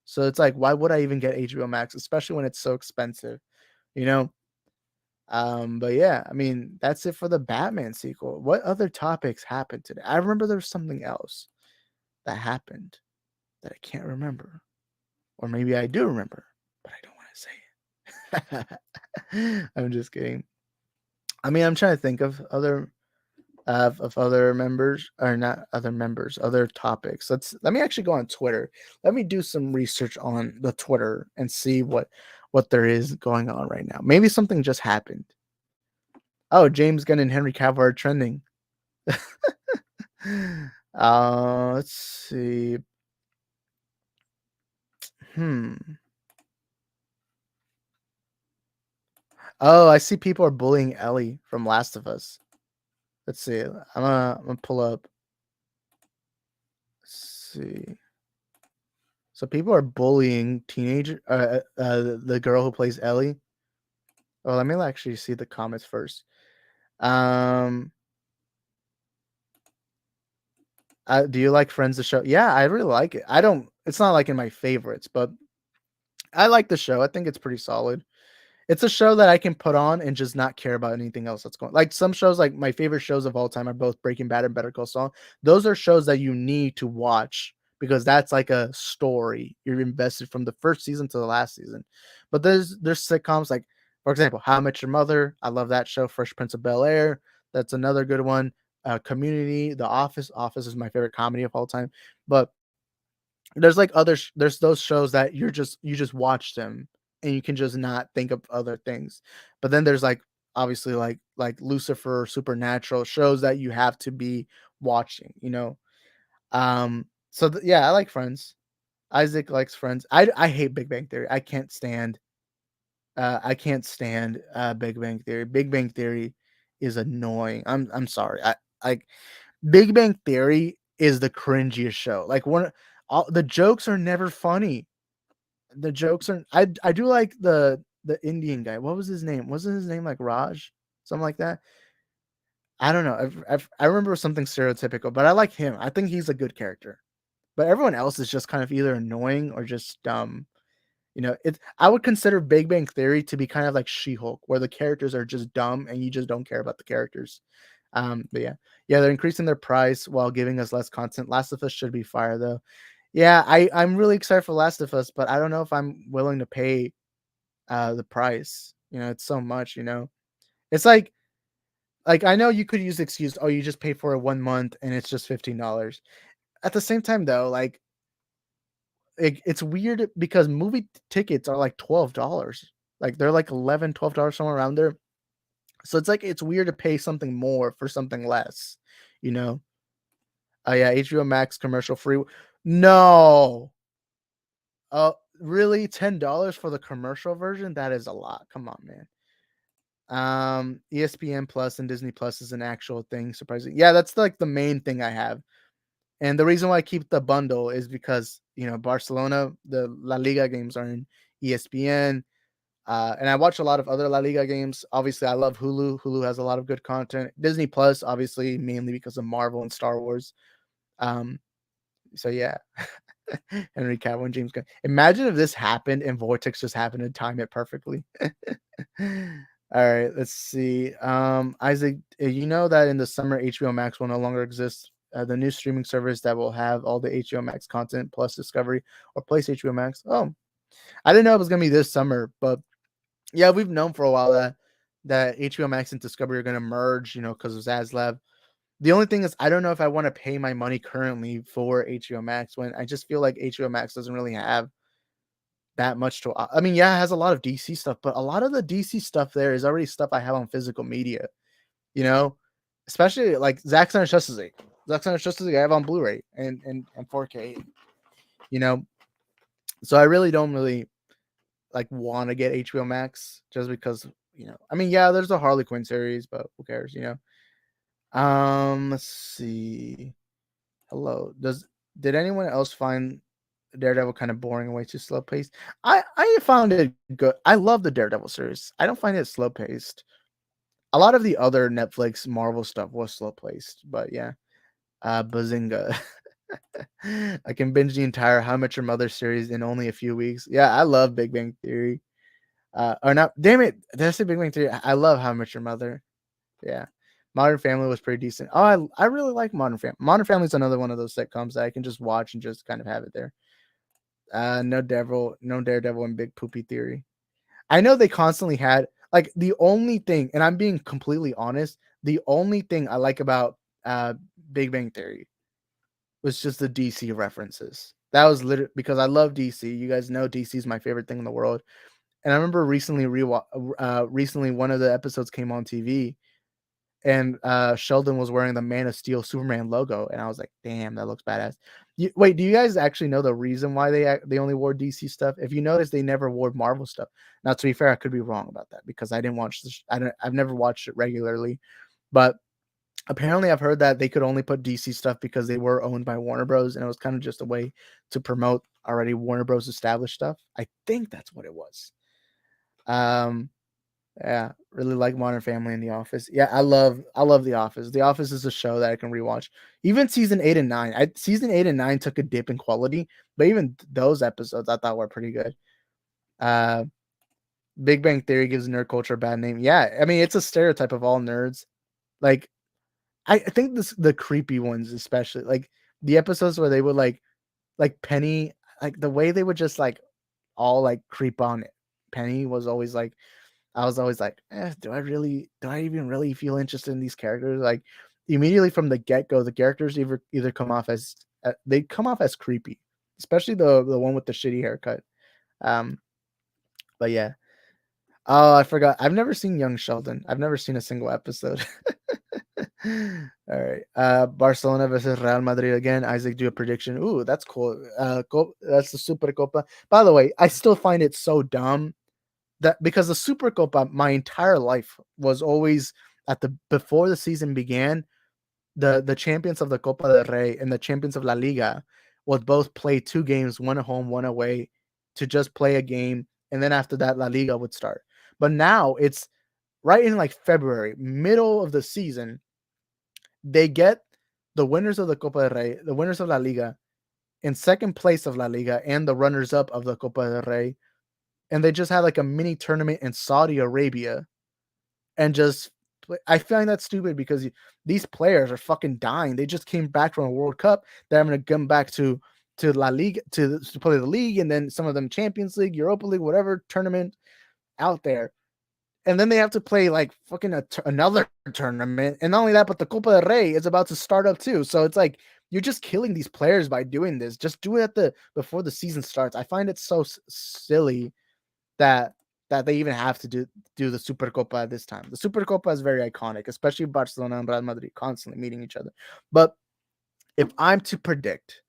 So it's like, why would I even get HBO Max, especially when it's so expensive, you know? But yeah, I mean, that's it for the Batman sequel. What other topics happened today? I remember there was something else that happened that I can't remember, or maybe I do remember, but I don't want to say it. I'm just kidding. I mean, I'm trying to think of other members, or not other members, other topics. Let me actually go on Twitter. Let me do some research on the Twitter and see what there is going on right now. Maybe something just happened. Oh, James Gunn and Henry Cavill are trending. Let's see. Oh, I see people are bullying Ellie from Last of Us. Let's see. I'm gonna pull up. Let's see. So people are bullying the girl who plays Ellie. Oh, let me actually see the comments first. Do you like Friends the show? Yeah, I really like it. It's not like in my favorites, but I like the show. I think it's pretty solid. It's a show that I can put on and just not care about anything else that's going. Like some shows, like my favorite shows of all time are both Breaking Bad and Better Call Saul. Those are shows that you need to watch because that's like a story. You're invested from the first season to the last season. But there's sitcoms like, for example, How I Met Your Mother. I love that show. Fresh Prince of Bel-Air. That's another good one. Community, The Office. Office is my favorite comedy of all time. But there's like there's those shows that you just watch them and you can just not think of other things. But then there's like obviously like Lucifer, Supernatural shows that you have to be watching, you know. Yeah, I like Friends. Isaac likes Friends. I hate Big Bang Theory. I can't stand Big Bang Theory. Big Bang Theory is annoying. I'm sorry. I like Big Bang Theory is the cringiest show. Like the jokes are never funny. The jokes are. I do like the Indian guy. What was his name? Wasn't his name like Raj? Something like that. I don't know. I remember something stereotypical, but I like him. I think he's a good character. But everyone else is just kind of either annoying or just dumb. You know, I would consider Big Bang Theory to be kind of like She-Hulk, where the characters are just dumb and you just don't care about the characters. But yeah, they're increasing their price while giving us less content. Last of Us should be fire though. Yeah, I'm really excited for Last of Us, but I don't know if I'm willing to pay the price. You know, it's so much. You know, it's like I know you could use the excuse, oh, you just pay for it 1 month and it's just $15. At the same time, though, like it's weird because movie tickets are like $12. Like they're like $11, $12 somewhere around there. So it's like it's weird to pay something more for something less. You know. Oh yeah, HBO Max commercial free. No. Really? $10 for the commercial version? That is a lot. Come on, man. ESPN Plus and Disney Plus is an actual thing, surprisingly. Yeah, that's like the main thing I have. And the reason why I keep the bundle is because, you know, Barcelona, the La Liga games are in ESPN. And I watch a lot of other La Liga games. Obviously, I love Hulu. Hulu has a lot of good content. Disney Plus, obviously, mainly because of Marvel and Star Wars. So yeah. Henry Cavill and James Gunn. Imagine if this happened and Vortex just happened to time it perfectly. All right, let's see. Isaac, you know that in the summer HBO Max will no longer exist. The new streaming service that will have all the HBO Max content plus Discovery or place HBO Max. Oh, I didn't know it was gonna be this summer, but yeah, we've known for a while that HBO Max and Discovery are gonna merge. You know, because of Zaslav. The only thing is, I don't know if I want to pay my money currently for HBO Max when I just feel like HBO Max doesn't really have that much to. I mean, yeah, it has a lot of DC stuff, but a lot of the DC stuff there is already stuff I have on physical media. You know, especially like Zack Snyder's Justice League. Zack Snyder's Justice League I have on Blu-ray and 4K. You know, so I really don't like want to get HBO Max just because, you know. I mean, yeah, there's a Harley Quinn series, but who cares, you know? Let's see. Hello. Did anyone else find Daredevil kind of boring and way too slow paced? I found it good. I love the Daredevil series. I don't find it slow paced. A lot of the other Netflix Marvel stuff was slow paced, but yeah. Bazinga. I can binge the entire How I Met Your Mother series in only a few weeks. Yeah, I love Big Bang Theory. Or not, damn it. Did I say Big Bang Theory? I love How I Met Your Mother. Yeah. Modern Family was pretty decent. Oh, I really like Modern Family. Modern Family is another one of those sitcoms that I can just watch and just kind of have it there. No Daredevil and Big Poopy Theory. I know they constantly had like the only thing, and I'm being completely honest, the only thing I like about Big Bang Theory was just the DC references. That was literally because I love DC. You guys know DC is my favorite thing in the world. And I remember recently recently one of the episodes came on TV, and Sheldon was wearing the Man of Steel Superman logo, and I was like, "Damn, that looks badass." Wait, do you guys actually know the reason why they only wore DC stuff? If you notice, they never wore Marvel stuff. Now, to be fair, I could be wrong about that because I didn't watch this. I've never watched it regularly, but apparently, I've heard that they could only put DC stuff because they were owned by Warner Bros. And it was kind of just a way to promote already Warner Bros. Established stuff. I think that's what it was. Um, yeah, really like Modern Family and The Office. Yeah, I love The Office. The Office is a show that I can rewatch. Even season 8 and 9. Season 8 and 9 took a dip in quality, but even those episodes I thought were pretty good. Big Bang Theory gives nerd culture a bad name. Yeah, I mean it's a stereotype of all nerds. Like I think the creepy ones, especially like the episodes where they would like Penny, like the way they would just like all like creep on it. Penny was always like, I was always like, do I even really feel interested in these characters? Like immediately from the get go, the characters either come off as they come off as creepy, especially the one with the shitty haircut. But yeah. Oh, I forgot. I've never seen Young Sheldon. I've never seen a single episode. All right. Barcelona versus Real Madrid again. Isaac, do a prediction. Ooh, that's cool. That's the Supercopa. By the way, I still find it so dumb that because the Supercopa, my entire life was always before the season began, the champions of the Copa del Rey and the champions of La Liga would both play 2 games, one at home, one away, to just play a game, and then after that, La Liga would start. But now it's right in like February, middle of the season. They get the winners of the Copa del Rey, the winners of La Liga, in second place of La Liga, and the runners up of the Copa del Rey, and they just had like a mini tournament in Saudi Arabia, and just I find that stupid because these players are fucking dying. They just came back from a World Cup. They're going to come back to La Liga to play the league, and then some of them Champions League, Europa League, whatever tournament out there. And then they have to play like fucking another tournament. And not only that, but the Copa del Rey is about to start up too. So it's like you're just killing these players by doing this. Just do it before the season starts. I find it so silly that they even have to do the Supercopa at this time. The Supercopa is very iconic, especially Barcelona and Real Madrid constantly meeting each other. But if I'm to predict,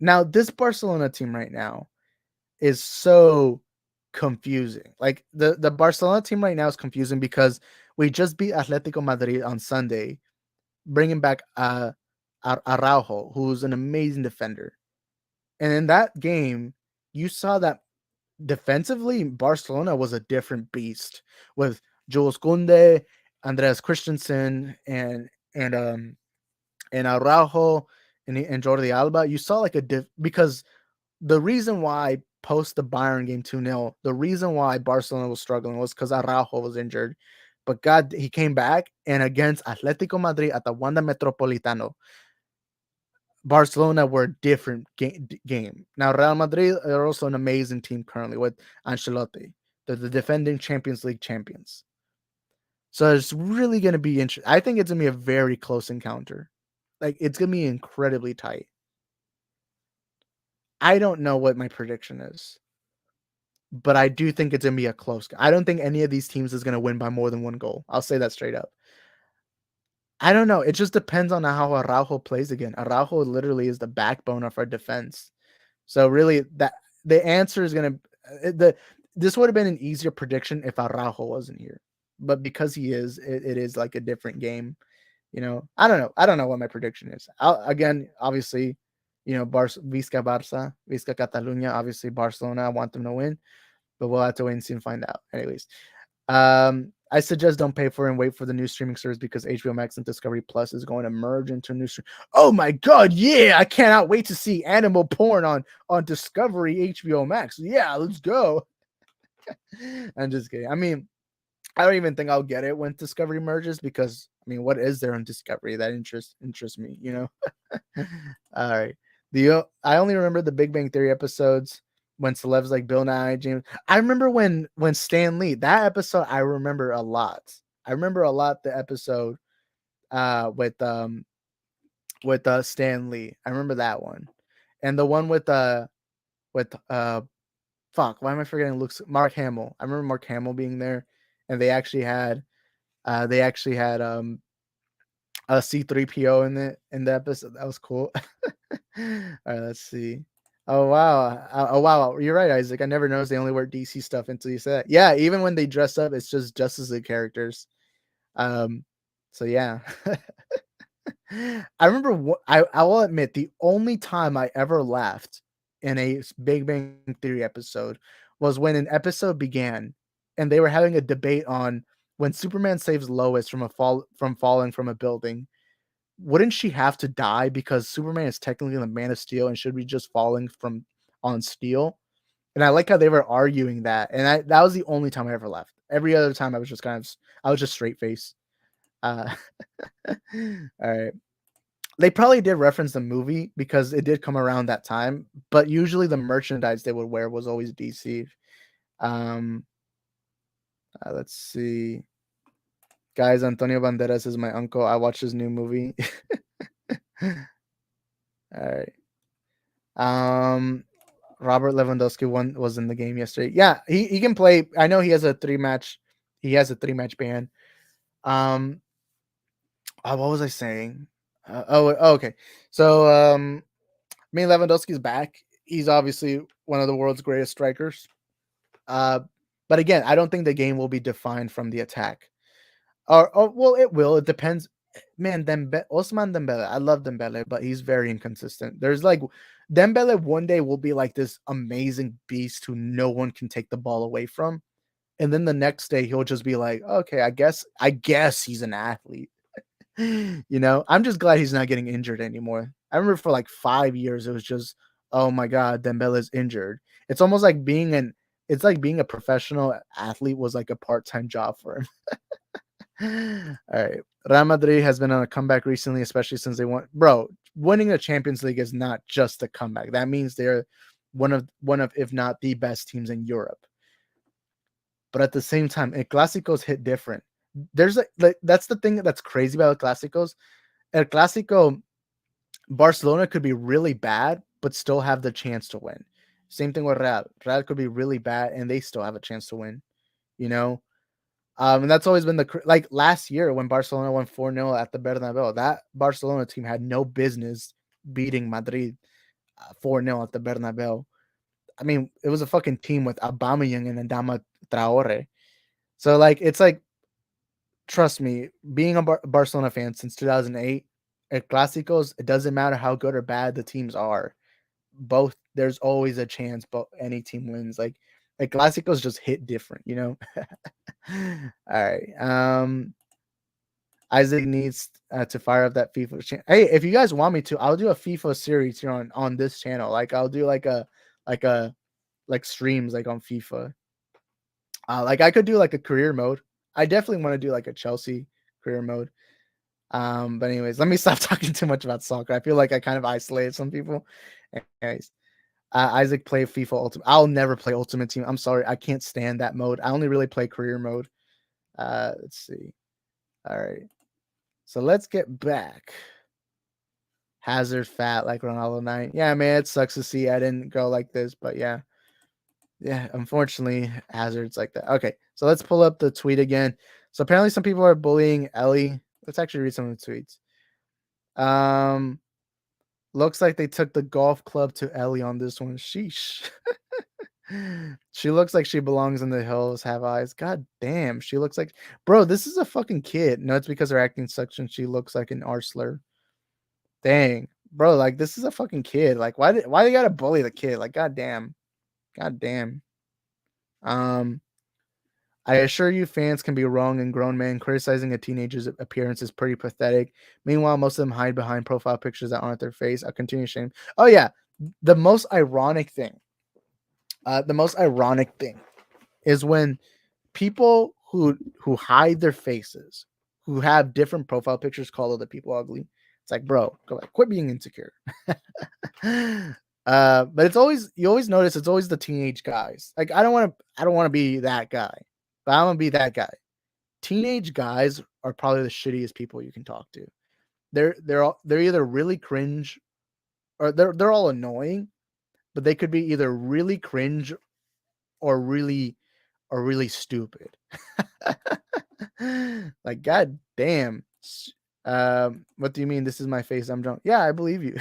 now this Barcelona team right now is so confusing. Like the Barcelona team right now is confusing because we just beat Atletico Madrid on Sunday, bringing back Araujo, who's an amazing defender. And in that game, you saw that defensively, Barcelona was a different beast with Jules Koundé, Andreas Christensen, and Araujo and Jordi Alba. You saw like because the reason why post the Bayern game 2-0, the reason why Barcelona was struggling was because Araujo was injured. But God, he came back, and against Atletico Madrid at the Wanda Metropolitano, Barcelona were a different game. Now, Real Madrid are also an amazing team currently with Ancelotti. They're the defending Champions League champions. So it's really going to be interesting. I think it's going to be a very close encounter. Like, it's going to be incredibly tight. I don't know what my prediction is, but I do think it's going to be a close game. I don't think any of these teams is going to win by more than 1 goal. I'll say that straight up. I don't know. It just depends on how Araujo plays again. Araujo literally is the backbone of our defense. So really, that the answer is going to this would have been an easier prediction if Araujo wasn't here, but because he is, it is like a different game. You know, I don't know. I don't know what my prediction is. Again, obviously, you know, Visca Barça, Visca Catalunya, obviously Barcelona. I want them to win, but we'll have to wait and see and find out. Anyways, I suggest don't pay for it and wait for the new streaming service because HBO Max and Discovery Plus is going to merge into a new stream. Oh my God, yeah! I cannot wait to see animal porn on Discovery HBO Max. Yeah, let's go. I'm just kidding. I mean, I don't even think I'll get it when Discovery merges because I mean, what is there on Discovery that interests me? You know. All right. I only remember the Big Bang Theory episodes. when celebs like Bill Nye, James. I remember when Stan Lee, that episode I remember a lot. I remember a lot the episode with Stan Lee. I remember that one. And the one with fuck, why am I forgetting Mark Hamill? I remember Mark Hamill being there, and they actually had a C3PO in the episode. That was cool. All right, let's see. Oh wow. Oh wow. You're right, Isaac. I never noticed they only wear DC stuff until you said that. Yeah, even when they dress up, it's just Justice League characters. So yeah. I remember I will admit the only time I ever laughed in a Big Bang Theory episode was when an episode began and they were having a debate on when Superman saves Lois from falling from a building. Wouldn't she have to die because Superman is technically the Man of Steel and should be just falling from on steel? And I like how they were arguing that, and that was the only time I ever laughed. Every other time I was just straight face. All right. They probably did reference the movie because it did come around that time, but usually the merchandise they would wear was always DC. Let's see. Guys, Antonio Banderas is my uncle. I watched his new movie. All right. Robert Lewandowski was in the game yesterday. Yeah, he can play. I know he has a 3-match. He has a 3-match ban. What was I saying? Okay. So Lewandowski's back. He's obviously one of the world's greatest strikers. But again, I don't think the game will be defined from the attack. Or well, it will. It depends. Man, Osman Dembele. I love Dembele, but he's very inconsistent. There's like Dembele one day will be like this amazing beast who no one can take the ball away from. And then the next day he'll just be like, okay, I guess he's an athlete. I'm just glad he's not getting injured anymore. I remember for like 5 years it was just, oh my god, Dembele's injured. It's almost like being a professional athlete was like a part-time job for him. All right. Real Madrid has been on a comeback recently, especially since they won. Bro, winning the Champions League is not just a comeback. That means they're one of, if not the best teams in Europe. But at the same time, El Clásicos hit different. There's that's the thing that's crazy about El Clásicos. El Clásico, Barcelona could be really bad, but still have the chance to win. Same thing with Real. Real could be really bad, and they still have a chance to win. And that's always been like last year when Barcelona won 4-0 at the Bernabeu. That Barcelona team had no business beating Madrid 4-0 at the Bernabeu. I mean, it was a fucking team with Aubameyang and Adama Traore. So like, it's like, trust me, being a Barcelona fan since 2008, at Clásicos, it doesn't matter how good or bad the teams are. There's always a chance, but any team wins. Like Clásicos just hit different, All right. Isaac needs to fire up that FIFA channel. Hey, if you guys want me to, I'll do a FIFA series here on this channel. Like I'll do like streams like on FIFA. Like I could do like a career mode. I definitely want to do like a Chelsea career mode. But anyways, let me stop talking too much about soccer. I feel like I kind of isolated some people. Anyways, Isaac play FIFA Ultimate. I'll never play Ultimate Team. I'm sorry, I can't stand that mode. I only really play career mode. Let's see. All right, so let's get back. Hazard fat like Ronaldo 9. Yeah, man, it sucks to see I didn't go like this, but yeah, unfortunately, Hazard's like that. Okay, so let's pull up the tweet again. So apparently, some people are bullying Ellie. Let's actually read some of the tweets. Looks like they took the golf club to Ellie on this one. Sheesh. She looks like she belongs in the hills, have eyes. God damn, she looks like, bro, this is a fucking kid. No, it's because her acting sucks and she looks like an arsler. Dang, bro, like this is a fucking kid. Like, why they gotta bully the kid? Like, god damn. I assure you, fans can be wrong, and grown men criticizing a teenager's appearance is pretty pathetic. Meanwhile, most of them hide behind profile pictures that aren't their face. A continued shame. Oh yeah, the most ironic thing is when people who hide their faces, who have different profile pictures, call other people ugly. It's like, bro, go back. Quit being insecure. But it's always you always notice it's always the teenage guys. Like I don't want to be that guy, but I'm gonna be that guy. Teenage guys are probably the shittiest people you can talk to. They're either really cringe or they're all annoying, but they could be either really cringe or really stupid. Like god damn. What do you mean this is my face? I'm drunk. Yeah, I believe you.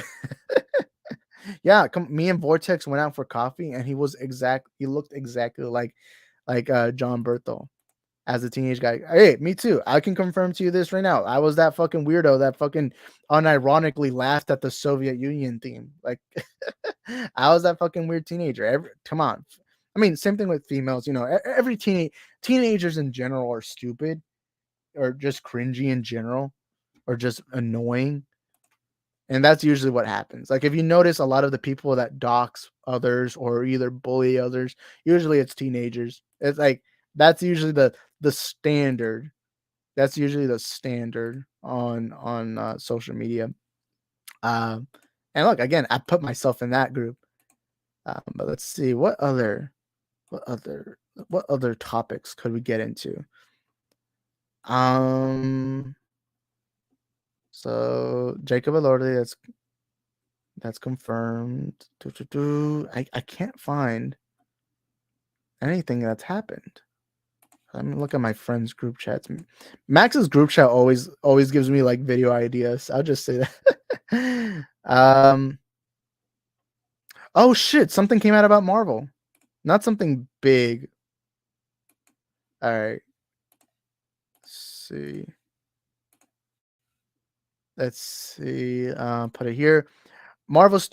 Yeah, me and Vortex went out for coffee and he looked exactly like John Berthel as a teenage guy. Hey, me too. I can confirm to you this right now. I was that fucking weirdo that fucking unironically laughed at the Soviet Union theme. Like I was that fucking weird teenager. Come on. I mean, same thing with females, every teenagers in general are stupid or just cringy in general or just annoying. And that's usually what happens. Like if you notice a lot of the people that dox others or either bully others, usually it's teenagers. It's like that's usually the standard. That's usually the standard on social media. Um, and look again, I put myself in that group. But let's see what other topics could we get into? So Jacob Elordi, that's confirmed. I can't find anything that's happened. Let me look at my friends' group chats. Max's group chat always gives me like video ideas. I'll just say that. Oh shit! Something came out about Marvel. Not something big. All right. Let's see. Put it here.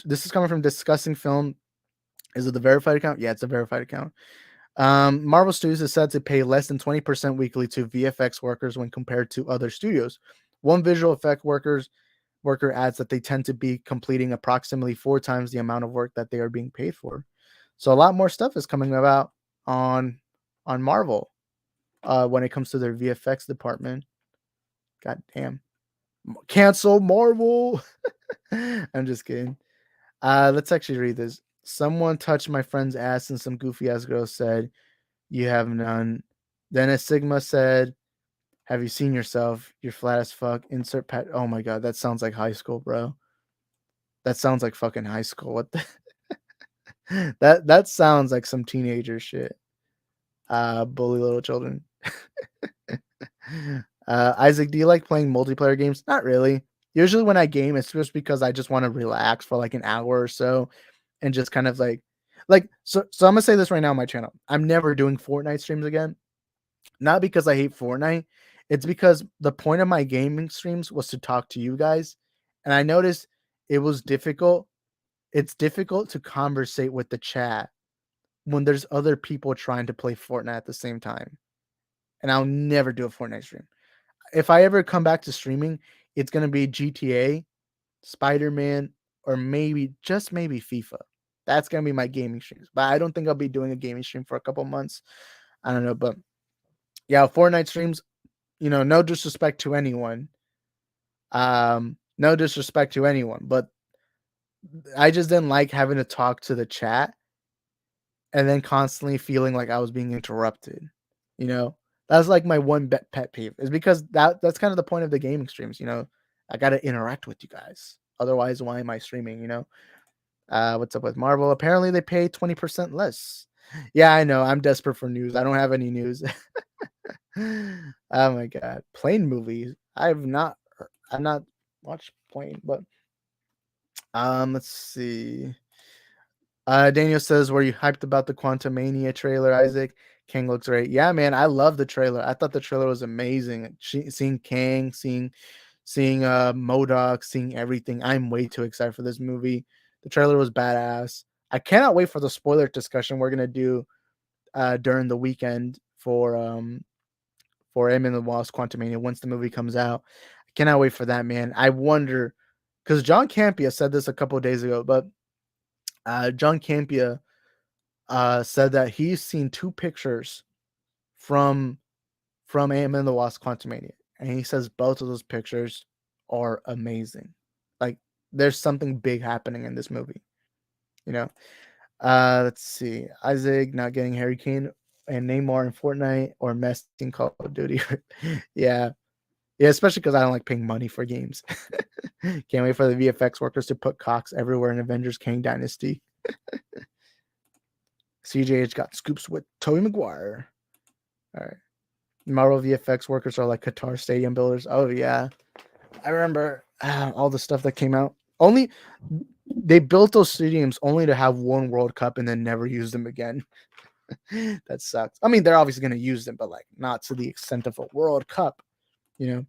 This is coming from Discussing Film. Is it the verified account? Yeah, it's a verified account. Marvel Studios is said to pay less than 20% weekly to VFX workers when compared to other studios. One visual effect worker adds that they tend to be completing approximately 4 times the amount of work that they are being paid for. So a lot more stuff is coming about on Marvel when it comes to their VFX department. God damn. Cancel Marvel. I'm just kidding. Let's actually read this. Someone touched my friend's ass and some goofy ass girl said, "You have none." Then a Sigma said, "Have you seen yourself? You're flat as fuck." Insert pet. Oh my god, that sounds like high school, bro. That sounds like fucking high school. What the that sounds like some teenager shit. Bully little children. Isaac, do you like playing multiplayer games? Not really. Usually when I game, it's just because I just want to relax for like an hour or so and just kind of so I'm gonna say this right now on my channel. I'm never doing Fortnite streams again. Not because I hate Fortnite. It's because the point of my gaming streams was to talk to you guys. And I noticed it was difficult. It's difficult to conversate with the chat when there's other people trying to play Fortnite at the same time. And I'll never do a Fortnite stream. If I ever come back to streaming, it's going to be GTA, Spider-Man, or just maybe FIFA. That's going to be my gaming streams. But I don't think I'll be doing a gaming stream for a couple months. I don't know. But yeah, Fortnite streams, no disrespect to anyone. No disrespect to anyone. But I just didn't like having to talk to the chat and then constantly feeling like I was being interrupted. That's like my one pet peeve is because that's kind of the point of the gaming streams. I got to interact with you guys. Otherwise, why am I streaming? What's up with Marvel? Apparently they pay 20% less. Yeah, I know. I'm desperate for news. I don't have any news. Oh my god. Plane movies. I've not watched Plane, but let's see. Daniel says, "Were you hyped about the Quantumania trailer, Isaac?" Kang looks great. Yeah, man, I love the trailer. I thought the trailer was amazing. Seeing Kang, seeing MODOK, seeing everything. I'm way too excited for this movie. The trailer was badass. I cannot wait for the spoiler discussion we're gonna do during the weekend for Ant-Man and the Wasp: Quantumania once the movie comes out. I cannot wait for that, man. I wonder because John Campea said this a couple of days ago, but John Campea said that he's seen 2 pictures from Ant-Man and the Wasp: Quantumania, and he says both of those pictures are amazing. Like, there's something big happening in this movie. You know. Let's see. Isaac not getting Harry Kane and Neymar in Fortnite or Messi in Call of Duty. Yeah. Yeah, especially because I don't like paying money for games. Can't wait for the VFX workers to put cocks everywhere in Avengers Kang Dynasty. CJH got scoops with Tobey Maguire. All right. Marvel VFX workers are like Qatar stadium builders. Oh, yeah. I remember all the stuff that came out. Only they built those stadiums only to have one World Cup and then never use them again. That sucks. I mean, they're obviously going to use them, but like not to the extent of a World Cup, you know.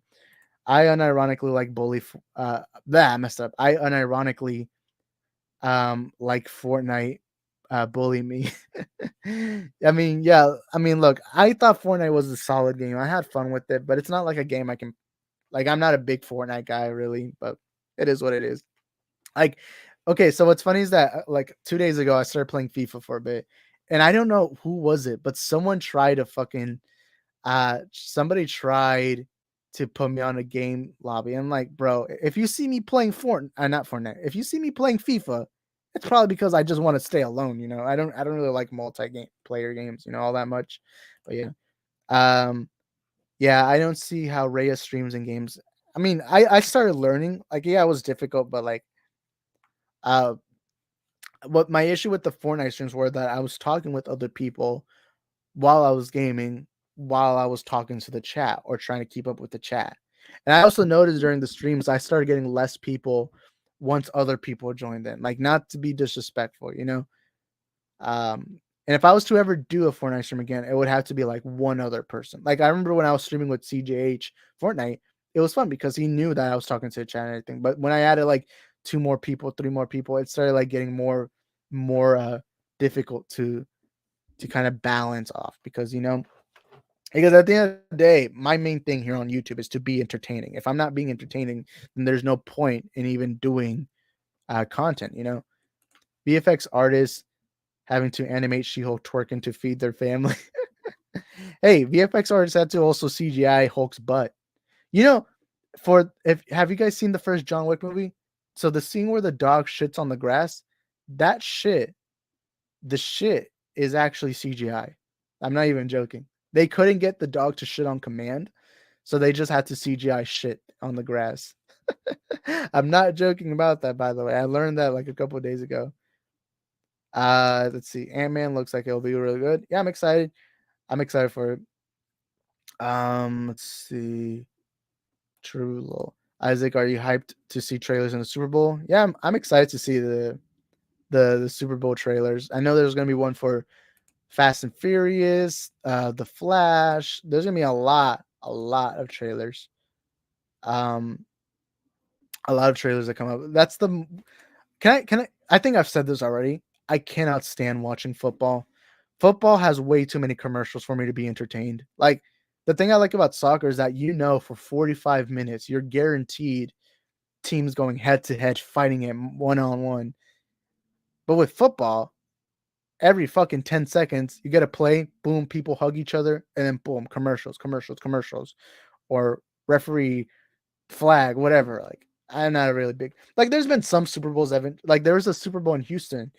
I unironically like bully. That I messed up. I unironically like Fortnite bully me. I mean, yeah. I mean, look, I thought Fortnite was a solid game. I had fun with it, but it's not like a game I can like. I'm not a big Fortnite guy, really, but it is what it is. Like, okay, so what's funny is that like 2 days ago I started playing FIFA for a bit, and I don't know who was it, but someone tried to fucking somebody tried to put me on a game lobby. I'm like, bro, if you see me playing not Fortnite, if you see me playing FIFA, it's probably because I just want to stay alone. You know, I don't really like multi-game player games, you know, all that much. But yeah, yeah, I don't see how Rhea streams in games. I mean, I started learning. Like, yeah, it was difficult, but like, uh, what my issue with the Fortnite streams were that I was talking with other people while I was gaming, while I was talking to the chat or trying to keep up with the chat. And I also noticed during the streams, I started getting less people once other people joined in. Like, not to be disrespectful, you know? And if I was to ever do a Fortnite stream again, it would have to be like one other person. Like, I remember when I was streaming with CJH Fortnite, it was fun because he knew that I was talking to the chat and everything. But when I added like 2 more people, 3 more people, it started like getting more difficult to kind of balance off because, you know, because at the end of the day, my main thing here on YouTube is to be entertaining. If I'm not being entertaining, then there's no point in even doing content, you know. VFX artists having to animate She-Hulk twerking to feed their family. Hey, VFX artists had to also CGI Hulk's butt. You know, have you guys seen the first John Wick movie? So the scene where the dog shits on the grass, that shit, the shit is actually CGI. I'm not even joking. They couldn't get the dog to shit on command, so they just had to CGI shit on the grass. I'm not joking about that, by the way. I learned that like a couple of days ago. Let's see. Ant-Man looks like it'll be really good. Yeah, I'm excited. I'm excited for it. Let's see. True lol. Isaac, are you hyped to see trailers in the Super Bowl? Yeah, I'm excited to see the Super Bowl trailers. I know there's gonna be one for Fast and Furious, The Flash. There's gonna be a lot of trailers. A lot of trailers that come up. That's the I think I've said this already. I cannot stand watching football. Football has way too many commercials for me to be entertained. Like, the thing I like about soccer is that, you know, for 45 minutes you're guaranteed teams going head to head, fighting it one on one. But with football, every fucking 10 seconds, you get a play, boom, people hug each other, and then boom, commercials, or referee flag, whatever. Like, I'm not a really big, like, there's been some Super Bowls, like, there was a Super Bowl in Houston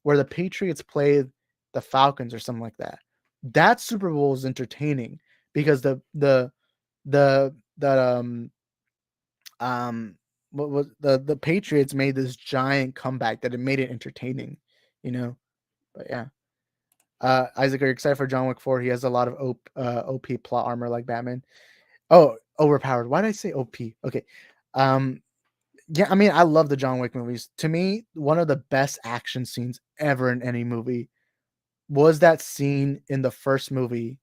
where the Patriots played the Falcons or something like that. That Super Bowl was entertaining because the what was the Patriots made this giant comeback that it made it entertaining, you know. But yeah. Isaac, are you excited for John Wick 4? He has a lot of OP plot armor like Batman. Oh, overpowered. Why did I say OP? Okay. Yeah, I mean, I love the John Wick movies. To me, one of the best action scenes ever in any movie was that scene in the first movie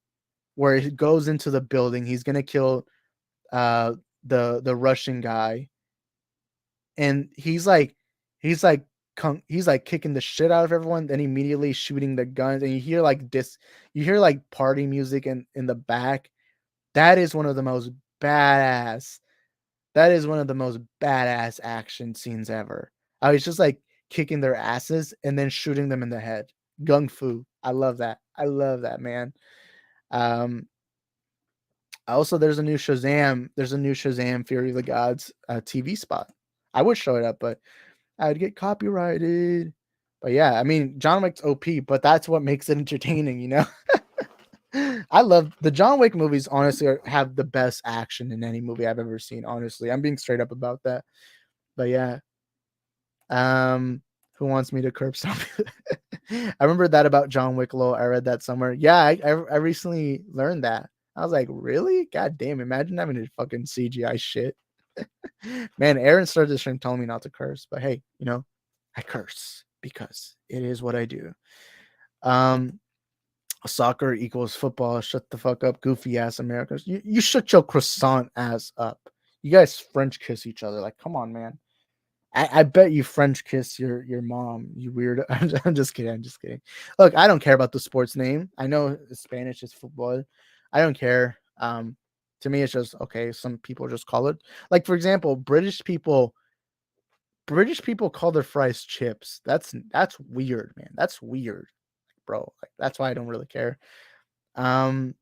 where he goes into the building. He's gonna kill uh the Russian guy, and he's like kicking the shit out of everyone, then immediately shooting the guns, and you hear like party music in the back. That is one of the most badass. That is one of the most badass action scenes ever. I was just like kicking their asses and then shooting them in the head. Gung fu. I love that. I love that, man. Um, Also, there's a new Shazam. There's a new Shazam Fury of the Gods TV spot. I would show it up, but I would get copyrighted. But yeah, I mean, John Wick's OP, but that's what makes it entertaining, you know? I love the John Wick movies, honestly, have the best action in any movie I've ever seen, honestly. I'm being straight up about that. But yeah. Who wants me to curb stomp? I remember that about John Wick. I read that somewhere. Yeah, I recently learned that. I was like, really? God damn! Imagine having to fucking CGI shit. Man, Aaron started this stream telling me not to curse, but hey, you know, I curse because it is what I do. Soccer equals football. Shut the fuck up, goofy ass Americans. You shut your croissant ass up. You guys French kiss each other. Like, come on, man. I bet you French kiss your mom, you weird. I'm just kidding. I'm just kidding. Look, I don't care about the sports name. I know Spanish is football. I don't care. To me, it's just okay. Some people just call it, like, for example, British people call their fries chips. That's weird, man. That's weird, bro. Like, that's why I don't really care. I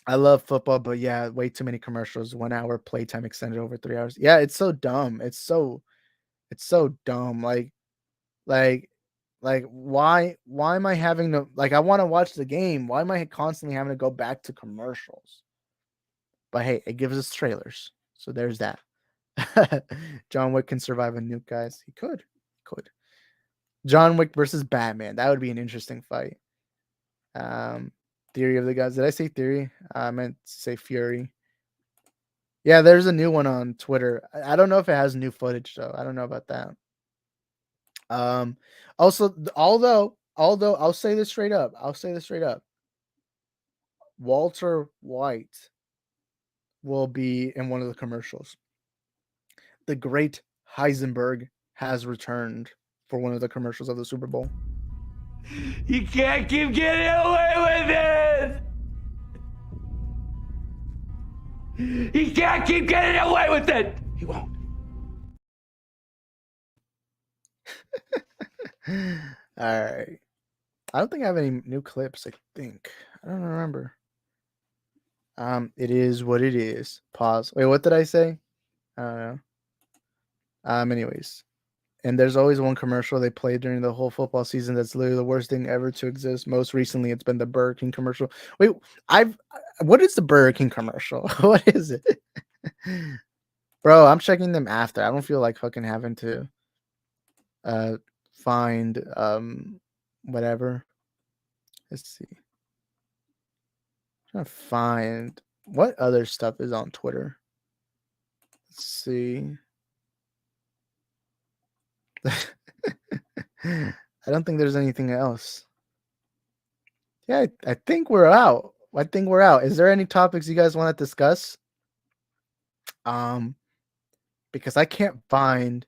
love football, but yeah, way too many commercials. 1 hour playtime extended over 3 hours. Yeah, it's so dumb. It's so dumb. Like, why am I having to, like, I want to watch the game. Why am I constantly having to go back to commercials? But hey, it gives us trailers. So there's that. John Wick can survive a nuke, guys. He could. John Wick versus Batman. That would be an interesting fight. Theory of the Gods. Did I say theory? I meant to say Fury. Yeah, there's a new one on Twitter. I don't know if it has new footage though. I don't know about that. Also, although I'll say this straight up. Walter White will be in one of the commercials. The great Heisenberg has returned for one of the commercials of the Super Bowl. You can't keep getting away with it! He can't keep getting away with it! He won't. All right. I don't think I have any new clips. I don't remember. It is what it is. Pause. Wait, what did I say? I don't know. Anyways. And there's always one commercial they play during the whole football season that's literally the worst thing ever to exist. Most recently, it's been the Burger King commercial. Wait, what is the Burger King commercial? What is it? Bro, I'm checking them after. I don't feel like fucking having to find whatever. Let's see. I'm trying to find what other stuff is on Twitter. Let's see. I don't think there's anything else. Yeah, I think we're out. Is there any topics you guys want to discuss? Because I can't find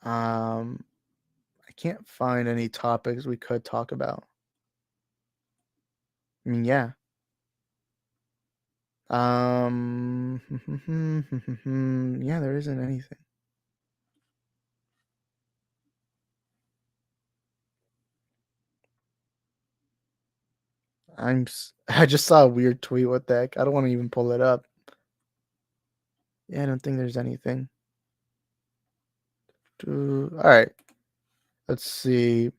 any topics we could talk about. I mean, yeah. Yeah, there isn't anything. I just saw a weird tweet. What the heck? I don't want to even pull it up. Yeah, I don't think there's anything. All right. Let's see.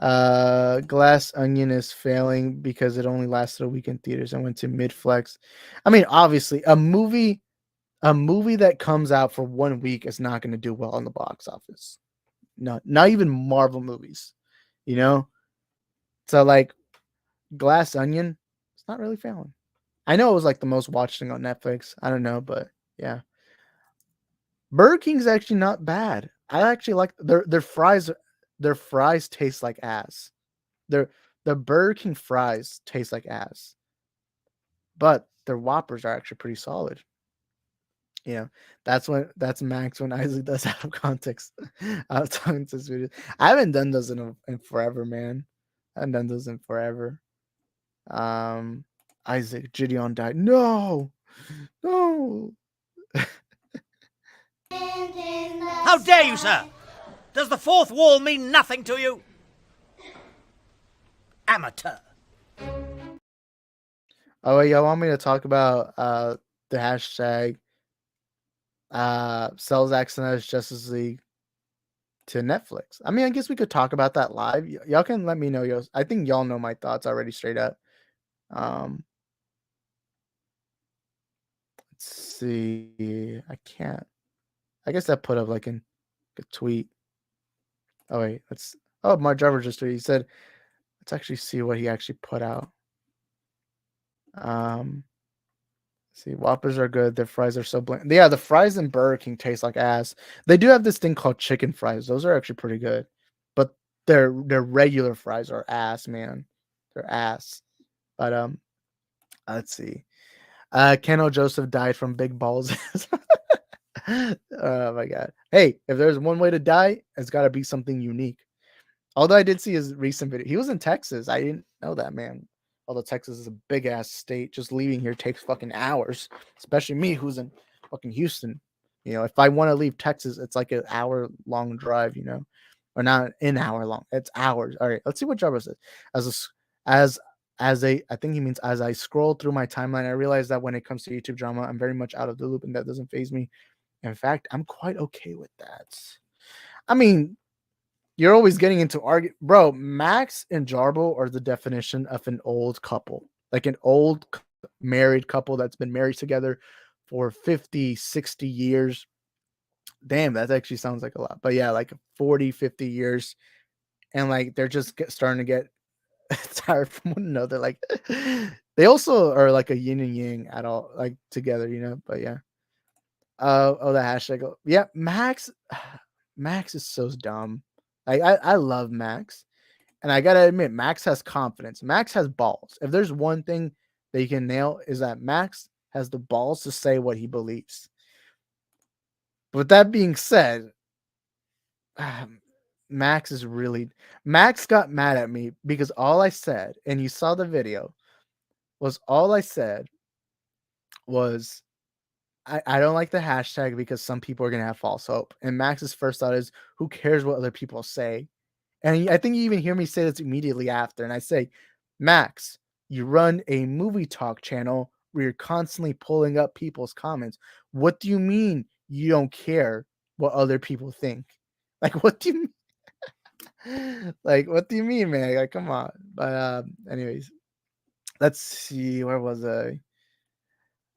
Glass Onion is failing because it only lasted a week in theaters and went to mid-flex. I mean, obviously, a movie that comes out for 1 week is not going to do well in the box office. Not even Marvel movies, you know? So, like, Glass Onion, it's not really failing. I know it was like the most watched thing on Netflix. I don't know, but yeah. Burger King's actually not bad. I actually like their fries. Their fries taste like ass. The Burger King fries taste like ass. But their Whoppers are actually pretty solid. You know, that's Max when Isaac does out of context. Out of talking to this video. I haven't done those in forever, man. I haven't done those in forever. Isaac, Gideon died. No. How dare you, sir? Does the fourth wall mean nothing to you? Amateur. Oh, wait, y'all want me to talk about the hashtag Cells Accent as Justice League to Netflix. I mean, I guess we could talk about that live. Y'all can let me know yours. I think y'all know my thoughts already straight up. Um, let's see. I can't. I guess I put up like a tweet. Oh wait, Mark Driver just tweeted. He said, let's actually see what he actually put out. See, Whoppers are good. Their fries are so bland. Yeah, the fries in Burger King taste like ass. They do have this thing called chicken fries. Those are actually pretty good, but their regular fries are ass, man. They're ass. But let's see. Keno Joseph died from big balls. Oh my god. Hey, if there's one way to die, it's got to be something unique. Although I did see his recent video. He was in Texas. I didn't know that, man. Although Texas is a big ass state, just leaving here takes fucking hours. Especially me, who's in fucking Houston. You know, if I want to leave Texas, it's like an hour long drive. You know, or not an hour long. It's hours. All right, let's see what Jarvis says. I think he means as I scroll through my timeline, I realize that when it comes to YouTube drama, I'm very much out of the loop, and that doesn't faze me. In fact, I'm quite okay with that. I mean, you're always getting into bro. Max and Jarbo are the definition of an old couple, like an old married couple that's been married together for 50, 60 years. Damn, that actually sounds like a lot. But yeah, like 40, 50 years. And like they're just starting to get tired from one another. Like they also are like a yin and yang at all, like together, you know. But yeah. Oh, the hashtag. Yeah, Max is so dumb. Like I love Max. And I gotta admit, Max has confidence. Max has balls. If there's one thing that you can nail, is that Max has the balls to say what he believes. But with that being said, Max got mad at me because all I said, and you saw the video, was I don't like the hashtag because some people are gonna have false hope. And Max's first thought is, who cares what other people say? And I think you even hear me say this immediately after. And I say, Max, you run a movie talk channel where you're constantly pulling up people's comments. What do you mean you don't care what other people think? Like, what do you mean? Like, what do you mean, man? Like, come on. But anyways, let's see. Where was I?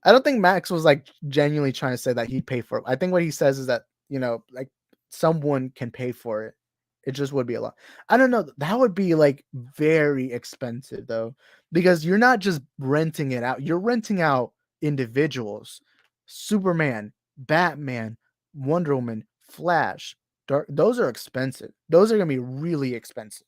I don't think Max was like genuinely trying to say that he'd pay for it. I think what he says is that, you know, like someone can pay for it. It just would be a lot. I don't know. That would be like very expensive though, because you're not just renting it out. You're renting out individuals. Superman, Batman, Wonder Woman, Flash. Those are expensive. Those are going to be really expensive.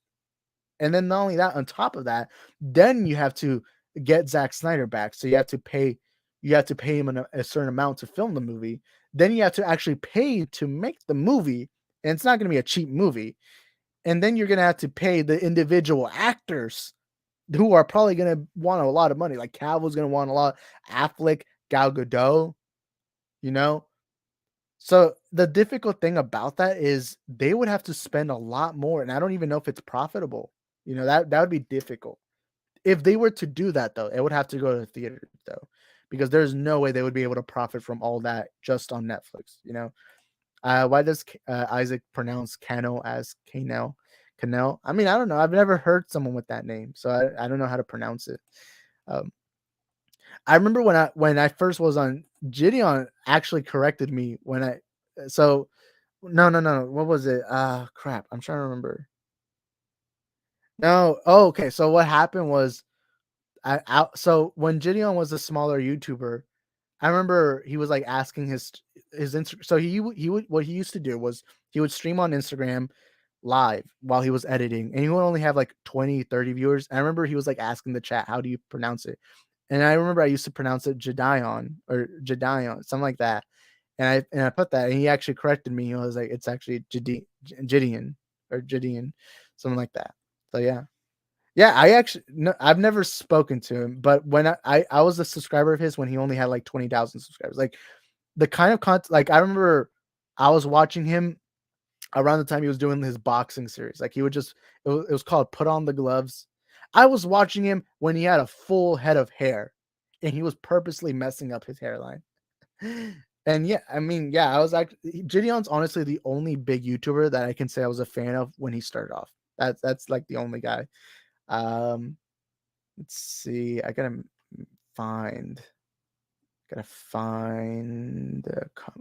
And then not only that, on top of that, then you have to get Zack Snyder back. So you have to pay him a certain amount to film the movie. Then you have to actually pay to make the movie. And it's not going to be a cheap movie. And then you're going to have to pay the individual actors who are probably going to want a lot of money. Like Cavill's going to want a lot. Affleck, Gal Gadot, you know? So the difficult thing about that is they would have to spend a lot more. And I don't even know if it's profitable. You know, that would be difficult. If they were to do that, though, it would have to go to the theater, though, because there's no way they would be able to profit from all that just on Netflix, you know? Why does Isaac pronounce Cano as Canel? Canel? I mean, I don't know. I've never heard someone with that name, so I don't know how to pronounce it. I remember when I first was on, Gideon actually corrected me when I. So, no. What was it? Crap. I'm trying to remember. No. Oh, okay. So what happened was, so when Gideon was a smaller YouTuber, I remember he was like asking his Instagram. So he would what he used to do was he would stream on Instagram live while he was editing, and he would only have like 20, 30 viewers. And I remember he was like asking the chat, how do you pronounce it? And I remember I used to pronounce it Jedion or Jedion, something like that. And I put that, and he actually corrected me. He was like, it's actually Gideon or Gideon, something like that. So yeah. Yeah, I've never spoken to him, but when I was a subscriber of his when he only had like 20,000 subscribers. Like the kind of content, like I remember I was watching him around the time he was doing his boxing series. Like he would just, it was called Put on the Gloves. I was watching him when he had a full head of hair and he was purposely messing up his hairline. And yeah, I mean, yeah, I was actually Gideon's honestly the only big YouTuber that I can say I was a fan of when he started off. That's like the only guy. Um, let's see. Find find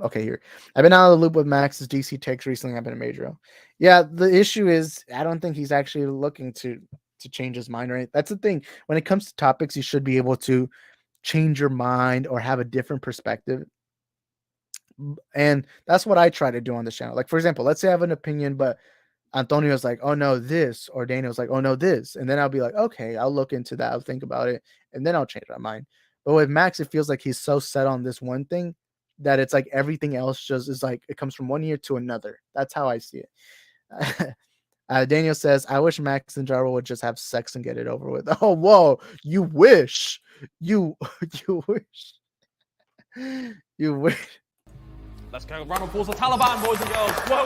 okay, here. I've been out of the loop with Max's DC takes recently. I've been a major. Yeah, the issue is I don't think he's actually looking to change his mind, right? That's the thing. When it comes to topics, you should be able to change your mind or have a different perspective. And that's what I try to do on the channel. Like, for example, let's say I have an opinion, but Antonio's like, oh no, this, or Daniel's like, oh no, this. And then I'll be like, okay, I'll look into that. I'll think about it. And then I'll change my mind. But with Max, it feels like he's so set on this one thing that it's like everything else just is like it comes from one year to another. That's how I see it. Daniel says, I wish Max and Jarvo would just have sex and get it over with. Oh, whoa. You wish. You wish. You wish. Let's go. Round of applause for Taliban, boys and girls. Whoa,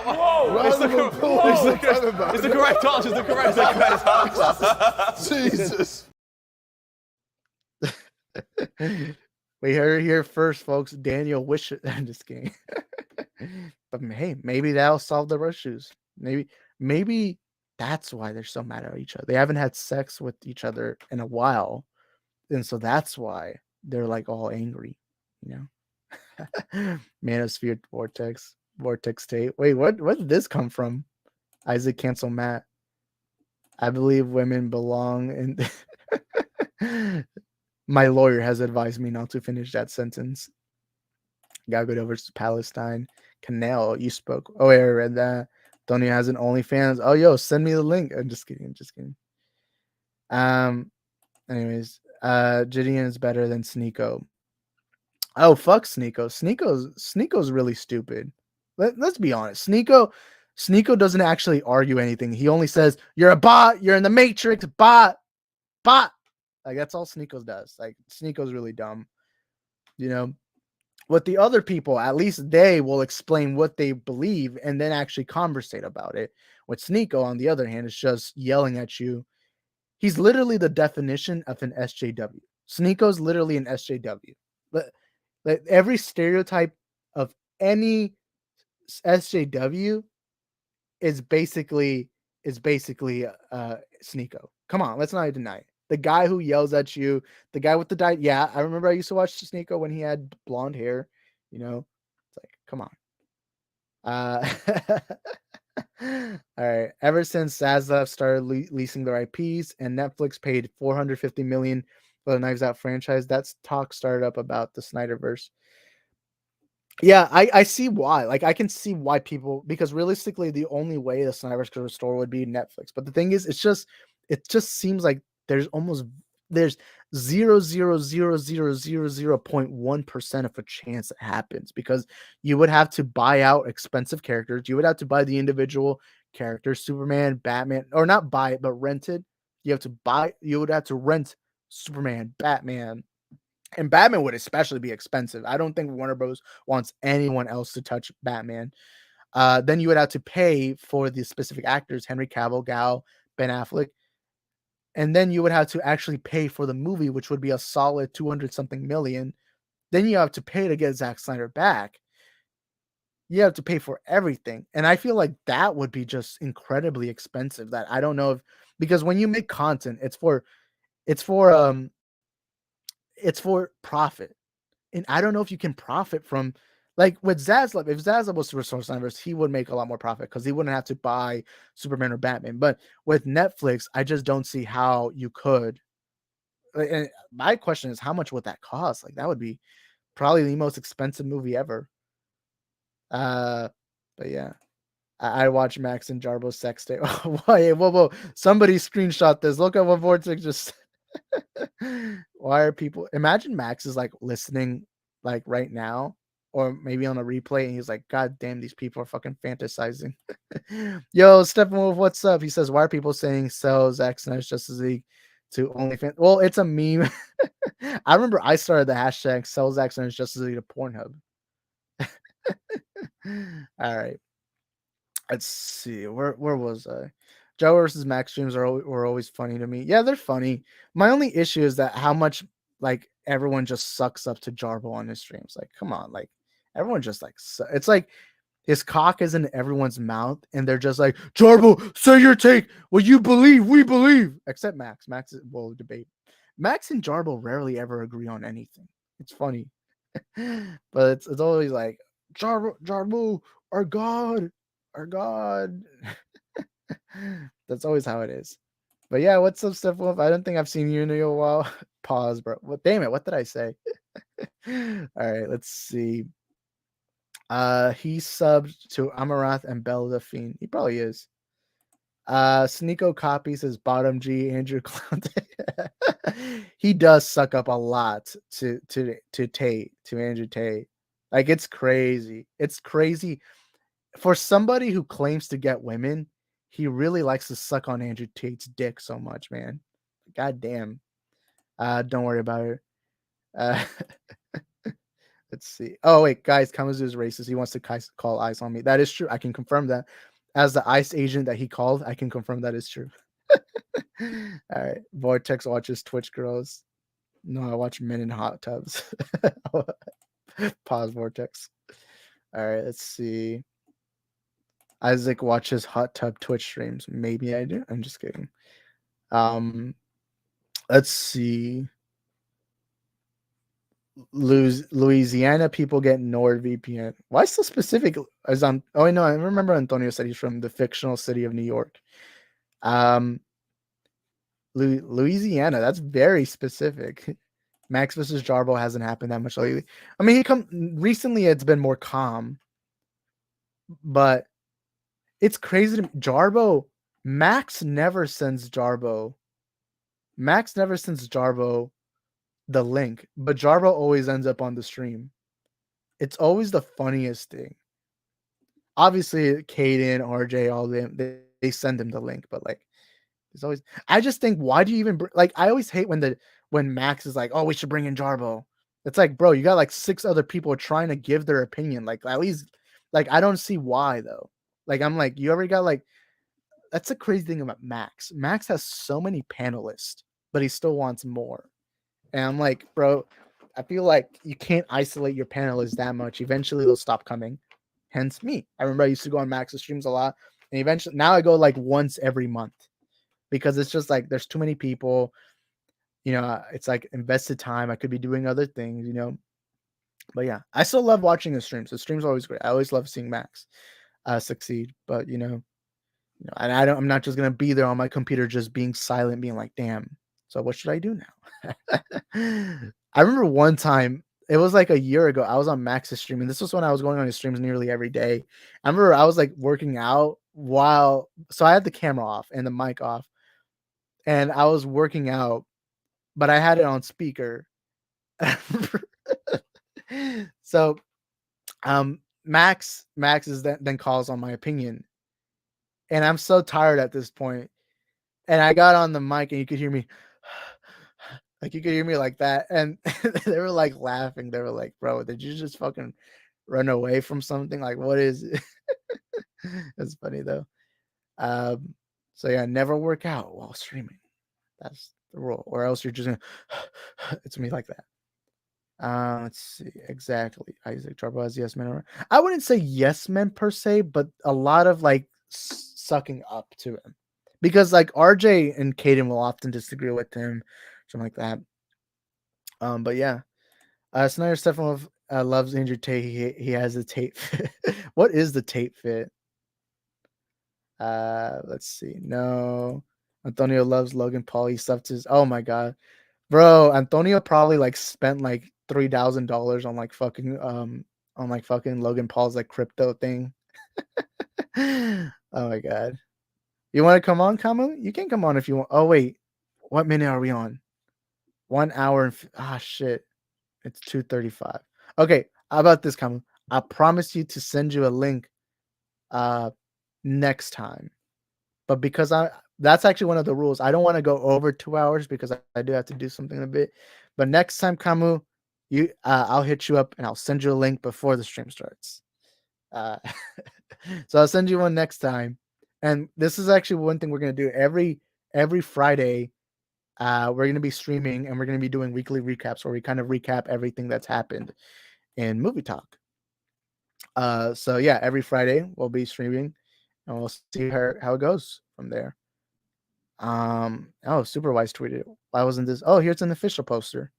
whoa. It's the correct answer. It's the correct answer. Jesus. We heard it here first, folks. Daniel wishes. I'm just kidding. But hey, maybe that'll solve the issues. Maybe that's why they're so mad at each other. They haven't had sex with each other in a while. And so that's why they're like all angry, you know? Manosphere vortex state. Wait, what did this come from? Isaac cancel Matt. I believe women belong in my lawyer has advised me not to finish that sentence. Gagoda versus Palestine. Canal, you spoke. Oh, yeah, I read that. Tony has an OnlyFans. Oh, yo, send me the link. I'm just kidding. Anyways, Gideon is better than Sneeko. Oh, fuck Sneeko. Sneeko's really stupid. Let's be honest. Sneeko doesn't actually argue anything. He only says, you're a bot, you're in the Matrix, bot. Like, that's all Sneeko does. Like, Sneeko's really dumb. You know? With the other people, at least they will explain what they believe and then actually conversate about it. With Sneeko, on the other hand, is just yelling at you. He's literally the definition of an SJW. Sneeko's literally an SJW. Like every stereotype of any SJW is basically Sneeko. Come on, let's not deny it. The guy who yells at you, the guy with the dye. Yeah, I remember I used to watch Sneeko when he had blonde hair. You know, it's like, come on. All right. Ever since Zaslav started leasing their IPs and Netflix paid $450 million for the Knives Out franchise, that's talk started up about the Snyderverse. Yeah, I see why. Like, I can see why people, because realistically, the only way the Snyderverse could restore would be Netflix. But the thing is, it just seems like there's 0.1% of a chance it happens, because you would have to buy out expensive characters. You would have to buy the individual characters, Superman, Batman, or not buy it, but rent it. You would have to rent Superman, Batman. And Batman would especially be expensive. I don't think Warner Bros. Wants anyone else to touch Batman. Then you would have to pay for the specific actors, Henry Cavill, Gal, Ben Affleck. And then you would have to actually pay for the movie, which would be a solid 200-something million. Then you have to pay to get Zack Snyder back. You have to pay for everything. And I feel like that would be just incredibly expensive. That I don't know if, because when you make content, it's for profit. And I don't know if you can profit from, like with Zaslav. If Zaslav was to restore Snyderverse, he would make a lot more profit because he wouldn't have to buy Superman or Batman. But with Netflix, I just don't see how you could. And my question is, how much would that cost? Like, that would be probably the most expensive movie ever. But yeah, I watched Max and Jarbo's sex tape. Whoa! Somebody screenshot this. Look at what Vortex just. Why are people? Imagine Max is like listening, like right now, or maybe on a replay, and he's like, "God damn, these people are fucking fantasizing." Yo, Steppenwolf, what's up? He says, "Why are people saying sell Zack Snyder's Justice League to OnlyFans?" Well, it's a meme. I remember I started the hashtag sell Zack Snyder's Justice League to Pornhub. All right. Let's see. Where was I? Joe versus Max streams were always funny to me. Yeah, they're funny. My only issue is that how much, like, everyone just sucks up to Jarbo on his streams. Like, come on, like everyone just like it's like his cock is in everyone's mouth, and they're just like, Jarbo, say your take. What you believe, we believe. Except Max. Max will debate. Max and Jarbo rarely ever agree on anything. It's funny, but it's always like Jarbo, our God, our God. That's always how it is. But yeah, what's up, Steph Wolf? I don't think I've seen you in a while. Pause, bro. What? Damn it! What did I say? All right, let's see. He subbed to Amarath and Belle the Fiend. He probably is. Sneeko copies his bottom G Andrew Clown. He does suck up a lot to Andrew Tate. Like, it's crazy. It's crazy for somebody who claims to get women. He really likes to suck on Andrew Tate's dick so much, man. God damn. Don't worry about it. Let's see. Oh wait, guys, Kamazu is racist. He wants to call ICE on me. That is true. I can confirm that. As the ICE agent that he called, I can confirm that is true. All right. Vortex watches Twitch girls. No, I watch men in hot tubs. Pause, Vortex. All right, let's see. Isaac watches hot tub Twitch streams. Maybe I do. I'm just kidding. Let's see. Louisiana people get NordVPN. Why so specific? As I know. I remember Antonio said he's from the fictional city of New York. Louisiana. That's very specific. Max versus Jarbo hasn't happened that much lately. I mean, recently. It's been more calm, but it's crazy to me. Jarbo. Max never sends Jarbo the link, but Jarbo always ends up on the stream. It's always the funniest thing. Obviously, Caden, RJ, all them, they send him the link, but like, it's always. I just think, why do you even like? I always hate when Max is like, "Oh, we should bring in Jarbo." It's like, bro, you got like 6 other people trying to give their opinion. Like, at least, like, I don't see why though. Like, I'm like, you already got like. That's the crazy thing about Max. Max has so many panelists, but he still wants more. And I'm like, bro, I feel like you can't isolate your panelists that much. Eventually, they'll stop coming. Hence me. I remember I used to go on Max's streams a lot. And eventually, now I go like once every month because it's just like there's too many people. You know, it's like invested time. I could be doing other things, you know. But yeah, I still love watching his streams. The streams are always great. I always love seeing Max succeed. But, you know, and I'm not just going to be there on my computer just being silent, being like, damn. So what should I do now? I remember one time, it was like a year ago, I was on Max's stream, and this was when I was going on his streams nearly every day. I remember I was like working out so I had the camera off and the mic off, and I was working out, but I had it on speaker. So Max is then calls on my opinion, and I'm so tired at this point. And I got on the mic, and you could hear me, like you could hear me like that, and they were like laughing. They were like, "Bro, did you just fucking run away from something? Like, what is it?" It's funny though. So yeah, never work out while streaming. That's the rule, or else you're just gonna. It's me like that. Let's see exactly. Isaac Jarbo has yes men. I wouldn't say yes men per se, but a lot of like sucking up to him. Because like RJ and Caden will often disagree with him, something like that. But yeah, Snyder Stefan loves Andrew Tate. He has a Tate fit. What is the Tate fit? Let's see. No, Antonio loves Logan Paul. He stuffed his. Oh my god, bro! Antonio probably like spent like $3,000 on like fucking Logan Paul's like crypto thing. Oh my god. You want to come on, Kamu? You can come on if you want. Oh, wait. What minute are we on? 1 hour and... shit. It's 2:35. Okay. How about this, Kamu? I promise you to send you a link next time. But because that's actually one of the rules. I don't want to go over 2 hours because I do have to do something in a bit. But next time, Kamu, I'll hit you up and I'll send you a link before the stream starts. So I'll send you one next time. And this is actually one thing we're gonna do every Friday. We're going to be streaming and we're going to be doing weekly recaps where we kind of recap everything that's happened in movie talk. So yeah, every Friday we'll be streaming and we'll see how it goes from there. Superwise tweeted, why wasn't this? Oh, here's an official poster.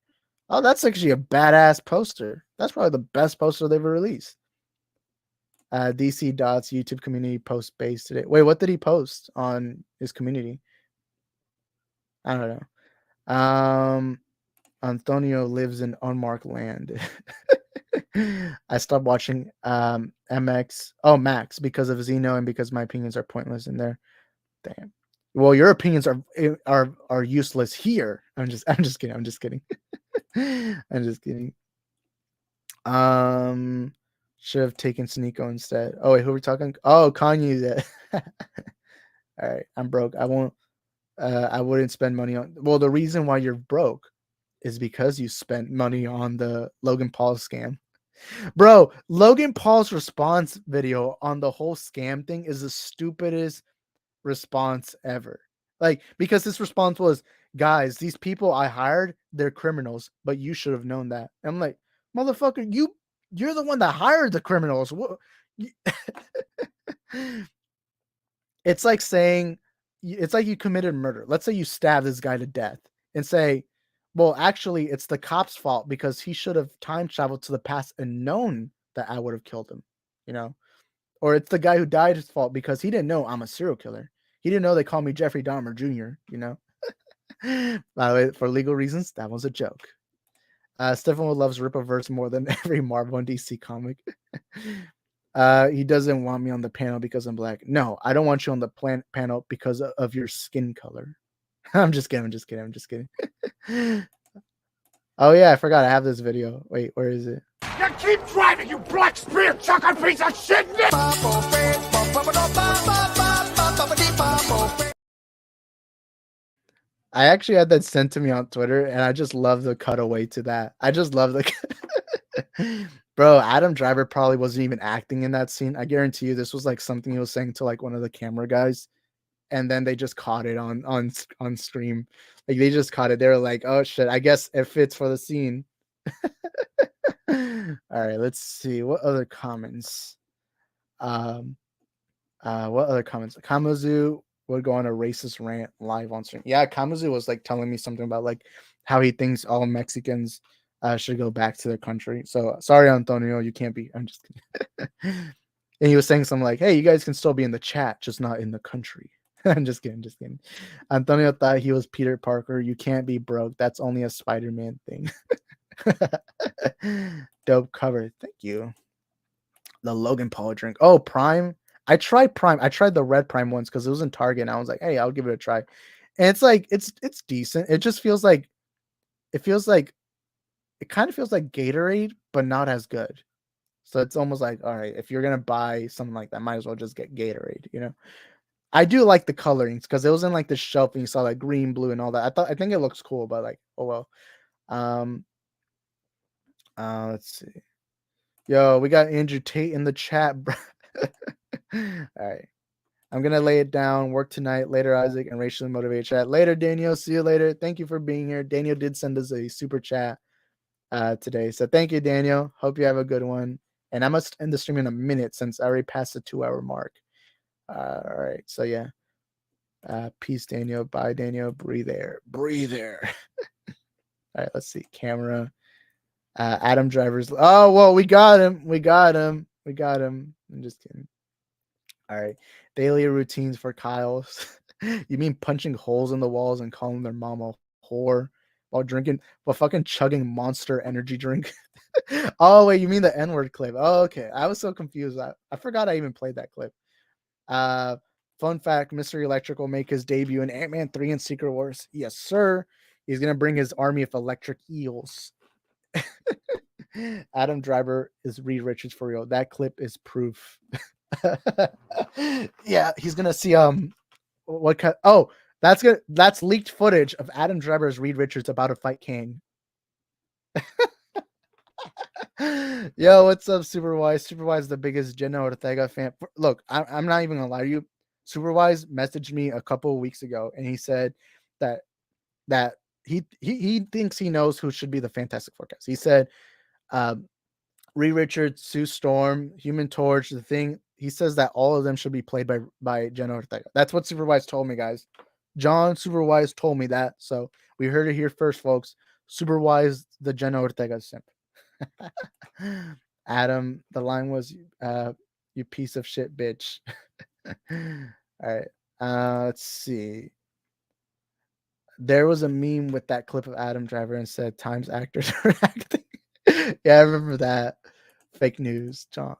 Oh, that's actually a badass poster. That's probably the best poster they've ever released. DC Dot's YouTube community post base today. Wait, what did he post on his community? I don't know. Antonio lives in unmarked land. I stopped watching Max because of Xeno and because my opinions are pointless in there. Damn. Well, your opinions are useless here. I'm just kidding. I'm just kidding. Should have taken Sneeko instead. Oh wait, who are we talking? Oh, Kanye. All right, I'm broke. I wouldn't spend money on. Well, the reason why you're broke is because you spent money on the Logan Paul scam. Bro, Logan Paul's response video on the whole scam thing is the stupidest response ever. Like, because his response was, guys, these people I hired, they're criminals, but you should have known that. And I'm like, motherfucker, you're the one that hired the criminals. It's like saying, it's like you committed murder. Let's say you stabbed this guy to death and say, well, actually, it's the cop's fault because he should have time traveled to the past and known that I would have killed him, you know? Or it's the guy who died's fault because he didn't know I'm a serial killer. He didn't know they call me Jeffrey Dahmer Jr., you know? By the way, for legal reasons, that was a joke. Stephen loves Rippaverse more than every Marvel and DC comic. He doesn't want me on the panel because I'm black. No, I don't want you on the panel because of your skin color. I'm just kidding. Oh yeah, I forgot I have this video. Wait, where is it? You keep driving, you black spear chucking piece of shit! I actually had that sent to me on Twitter, and I just love the cutaway to that. I just love the bro. Adam Driver probably wasn't even acting in that scene. I guarantee you, this was like something he was saying to like one of the camera guys, and then they just caught it on stream. Like they just caught it. They were like, "Oh shit, I guess it fits for the scene." All right, let's see what other comments. What other comments? Kamuzu would go on a racist rant live on stream. Yeah, Kamuzu was like telling me something about like how he thinks all Mexicans should go back to their country. So sorry, Antonio, you can't be. I'm just kidding. And he was saying something like, "Hey, you guys can still be in the chat, just not in the country." I'm just kidding. Antonio thought he was Peter Parker. You can't be broke. That's only a Spider-Man thing. Dope cover. Thank you. The Logan Paul drink. Oh, Prime. I tried Prime. I tried the red Prime once because it was in Target, and I was like, "Hey, I'll give it a try." And it's like it's decent. It just feels like it kind of feels like Gatorade, but not as good. So it's almost like, all right, if you're gonna buy something like that, might as well just get Gatorade, you know. I do like the colorings because it was in like the shelf and you saw like green, blue, and all that. I think it looks cool, but like, oh well. Let's see. Yo, we got Andrew Tate in the chat, bro. All right. I'm gonna lay it down. Work tonight. Later, Isaac, and racially motivated chat. Later, Daniel. See you later. Thank you for being here. Daniel did send us a super chat today. So thank you, Daniel. Hope you have a good one. And I must end the stream in a minute since I already passed the 2-hour mark. All right. So yeah. Peace, Daniel. Bye, Daniel. Breathe air. All right. Let's see. Camera. Adam Driver's. Oh, well, we got him. I'm just kidding. All right. Daily routines for Kyle's. You mean punching holes in the walls and calling their mom a whore while fucking chugging Monster energy drink? Oh, wait, you mean the N-word clip? Oh, okay. I was so confused. I forgot I even played that clip. Fun fact, Mr. Electric will make his debut in Ant-Man 3 and Secret Wars. Yes, sir. He's going to bring his army of electric eels. Adam Driver is Reed Richards for real. That clip is proof. Yeah, he's gonna see what kind. Oh, that's good. That's leaked footage of Adam Driver as Reed Richards about to fight Kang. Yo, what's up, Superwise? Superwise, the biggest Jenna Ortega fan. Look, I'm not even gonna lie to you. Superwise messaged me a couple of weeks ago, and he said that that he thinks he knows who should be the Fantastic Four cast. He said, Reed Richards, Sue Storm, Human Torch, the Thing. He says that all of them should be played by Jenna Ortega. That's what Superwise told me, guys. John Superwise told me that. So we heard it here first, folks. Superwise, the Jenna Ortega simp. Adam, the line was, "You piece of shit, bitch." All right. Let's see. There was a meme with that clip of Adam Driver and said Times actors are acting. Yeah, I remember that. Fake news, John.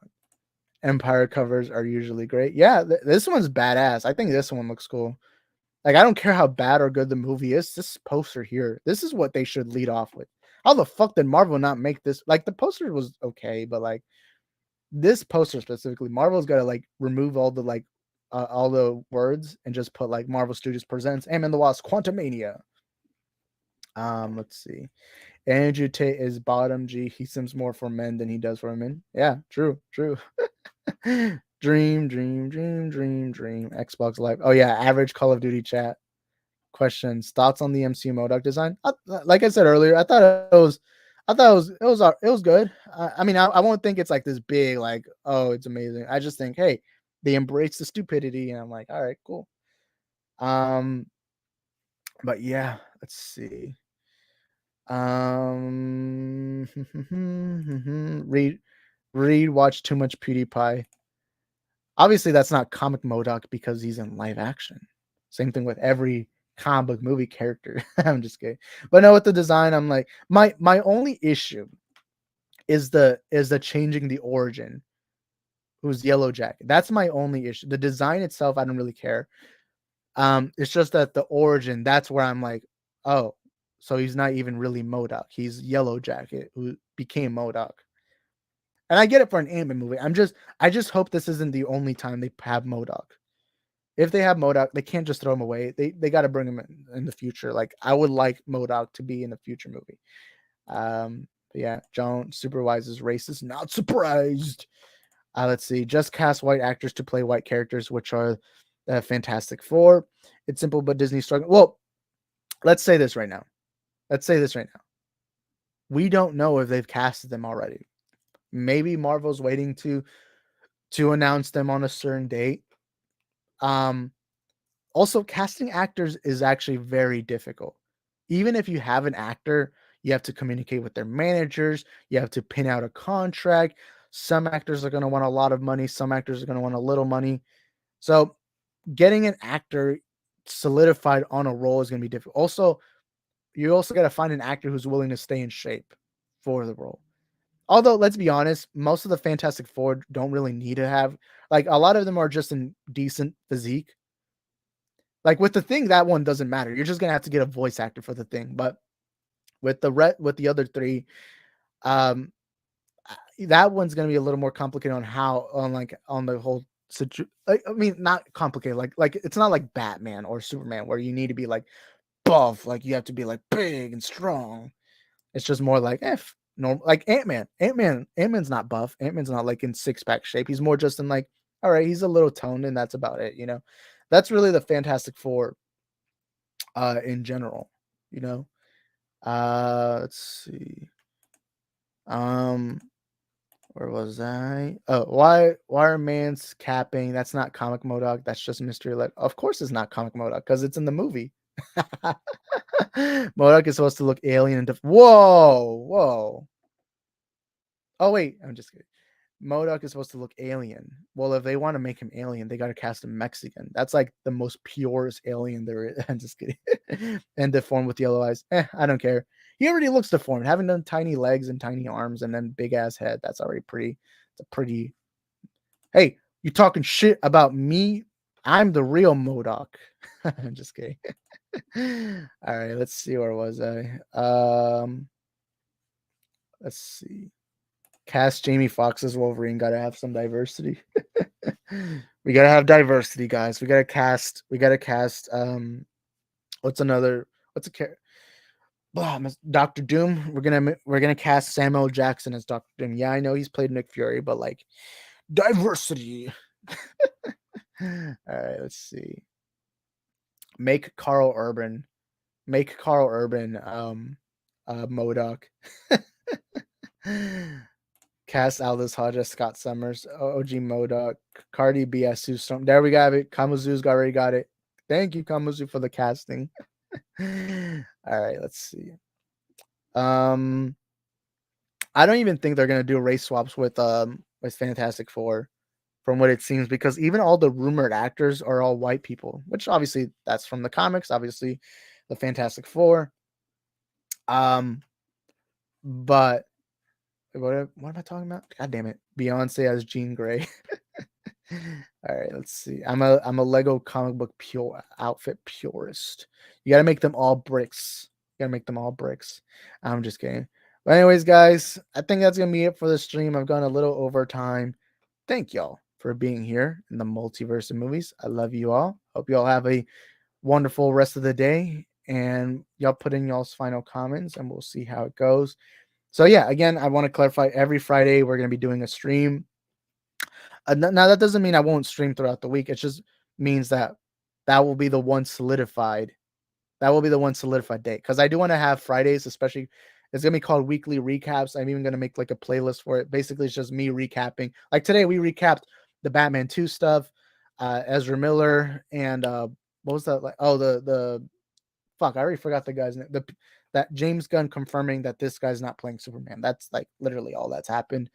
Empire covers are usually great. Yeah, this one's badass. I think this one looks cool. Like, I don't care how bad or good the movie is. This poster here, this is what they should lead off with. How the fuck did Marvel not make this? Like, the poster was okay, but like this poster specifically, Marvel's got to like remove all the all the words and just put like Marvel Studios presents Ant-Man the Wasp Quantumania. Let's see. Andrew Tate is bottom G. He seems more for men than he does for women. Yeah, true. Dream. Xbox Live. Oh yeah, average Call of Duty chat. Questions. Thoughts on the MCU MODOK design? Like I said earlier, I thought it was good. I mean, I won't think it's like this big, like, oh, it's amazing. I just think, hey, they embrace the stupidity, and I'm like, all right, cool. But yeah, let's see. Reed watched too much PewDiePie. Obviously, that's not comic MODOK because he's in live action. Same thing with every comic book movie character. I'm just kidding. But no, with the design, I'm like, my only issue is the changing the origin. Who's Yellow Jacket? That's my only issue. The design itself, I don't really care. It's just that the origin, that's where I'm like, oh, so he's not even really MODOK. He's Yellow Jacket who became MODOK. And I get it for an Ant-Man movie. I just hope this isn't the only time they have MODOK. If they have MODOK, they can't just throw him away. They got to bring him in the future. Like, I would like MODOK to be in the future movie. But yeah, John Superwise is racist. Not surprised. Let's see. Just cast white actors to play white characters, which are Fantastic Four. It's simple, but Disney's struggling. Well, let's say this right now. We don't know if they've casted them already. Maybe Marvel's waiting to announce them on a certain date. Also, casting actors is actually very difficult. Even if you have an actor, you have to communicate with their managers. You have to pin out a contract. Some actors are going to want a lot of money. Some actors are going to want a little money. So getting an actor solidified on a role is going to be difficult. Also, you also got to find an actor who's willing to stay in shape for the role. Although, let's be honest, most of the Fantastic Four don't really need to have, like, a lot of them are just in decent physique. Like with the Thing, that one doesn't matter. You're just gonna have to get a voice actor for the Thing. But with the other three, that one's gonna be a little more complicated on the whole situation. Like, I mean, not complicated. Like it's not like Batman or Superman where you need to be like buff. Like you have to be like big and strong. It's just more like normal, like Ant-Man. Ant-Man's not buff. Ant-Man's not like in six-pack shape. He's more just in like, all right, he's a little toned and that's about it, you know. That's really the Fantastic Four in general, you know. Let's see. Where was I? Oh, why are Mans capping? That's not comic MODOK. That's just mystery. Like, of course it's not comic MODOK because it's in the movie. MODOK is supposed to look alien and whoa. Oh wait, I'm just kidding. MODOK is supposed to look alien. Well, if they want to make him alien, they got to cast him Mexican. That's like the most purest alien there is. I'm just kidding. And deformed with yellow eyes. I don't care. He already looks deformed. Having done tiny legs and tiny arms and then big ass head, that's already pretty. It's a pretty. Hey, you talking shit about me? I'm the real MODOK. I'm just kidding. All right, let's see. Where was I? Let's see. Cast Jamie Foxx as Wolverine. Gotta have some diversity. We gotta have diversity, guys. We gotta cast. What's a character? Dr. Doom. We're gonna cast Samuel Jackson as Dr. Doom. Yeah, I know he's played Nick Fury, but like diversity. All right, let's see. Make Carl Urban Make Carl Urban MODOK. Cast Aldous Hodge as Scott Summers. OG MODOK. Cardi B as Sue Storm. There we got it. Kamuzu's already got it. Thank you, Kamuzu, for the casting. All right, let's see. I don't even think they're gonna do race swaps with Fantastic Four, from what it seems, because even all the rumored actors are all white people, which obviously that's from the comics, obviously the Fantastic Four. But what am I talking about? God damn it. Beyonce as Jean Grey. All right, let's see. I'm a Lego comic book pure outfit purist. You gotta make them all bricks. You gotta make them all bricks. I'm just kidding. But anyways, guys, I think that's gonna be it for the stream. I've gone a little over time. Thank y'all for being here in the multiverse of movies. I love you all. Hope you all have a wonderful rest of the day. And y'all put in y'all's final comments and we'll see how it goes. So yeah, again, I want to clarify, every Friday we're going to be doing a stream. Now that doesn't mean I won't stream throughout the week. It just means that will be the one solidified. That will be the one solidified date. Because I do want to have Fridays, especially, it's going to be called weekly recaps. I'm even going to make like a playlist for it. Basically, it's just me recapping. Like today, we recapped the Batman 2 stuff, Ezra Miller, and what was that? Like, oh, the fuck, I already forgot the guy's name. That James Gunn confirming that this guy's not playing Superman. That's like literally all that's happened.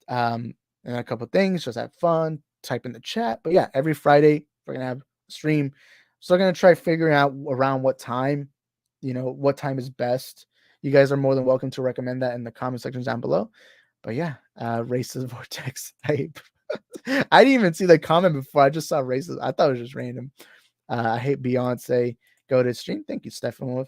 And a couple things, just have fun, type in the chat. But yeah, every Friday we're gonna have a stream. So I'm gonna try figuring out around what time, what time is best. You guys are more than welcome to recommend that in the comment sections down below. But yeah, Racist Vortex hype. I didn't even see the comment before. I just saw racist. I thought it was just random. I hate Beyonce. Go to stream. Thank you, Stefan.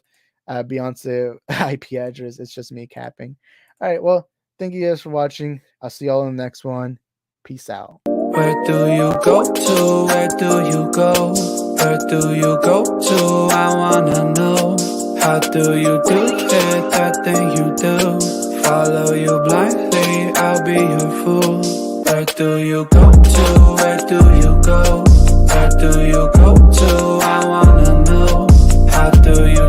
Beyonce IP address. It's just me capping. All right. Well, thank you guys for watching. I'll see y'all in the next one. Peace out. Where do you go to? Where do you go? Where do you go to? I wanna know. How do you do it? That thing you do. Follow you blindly, I'll be your fool. Where do you go to? Where do you go? Where do you go to? I wanna know. How do you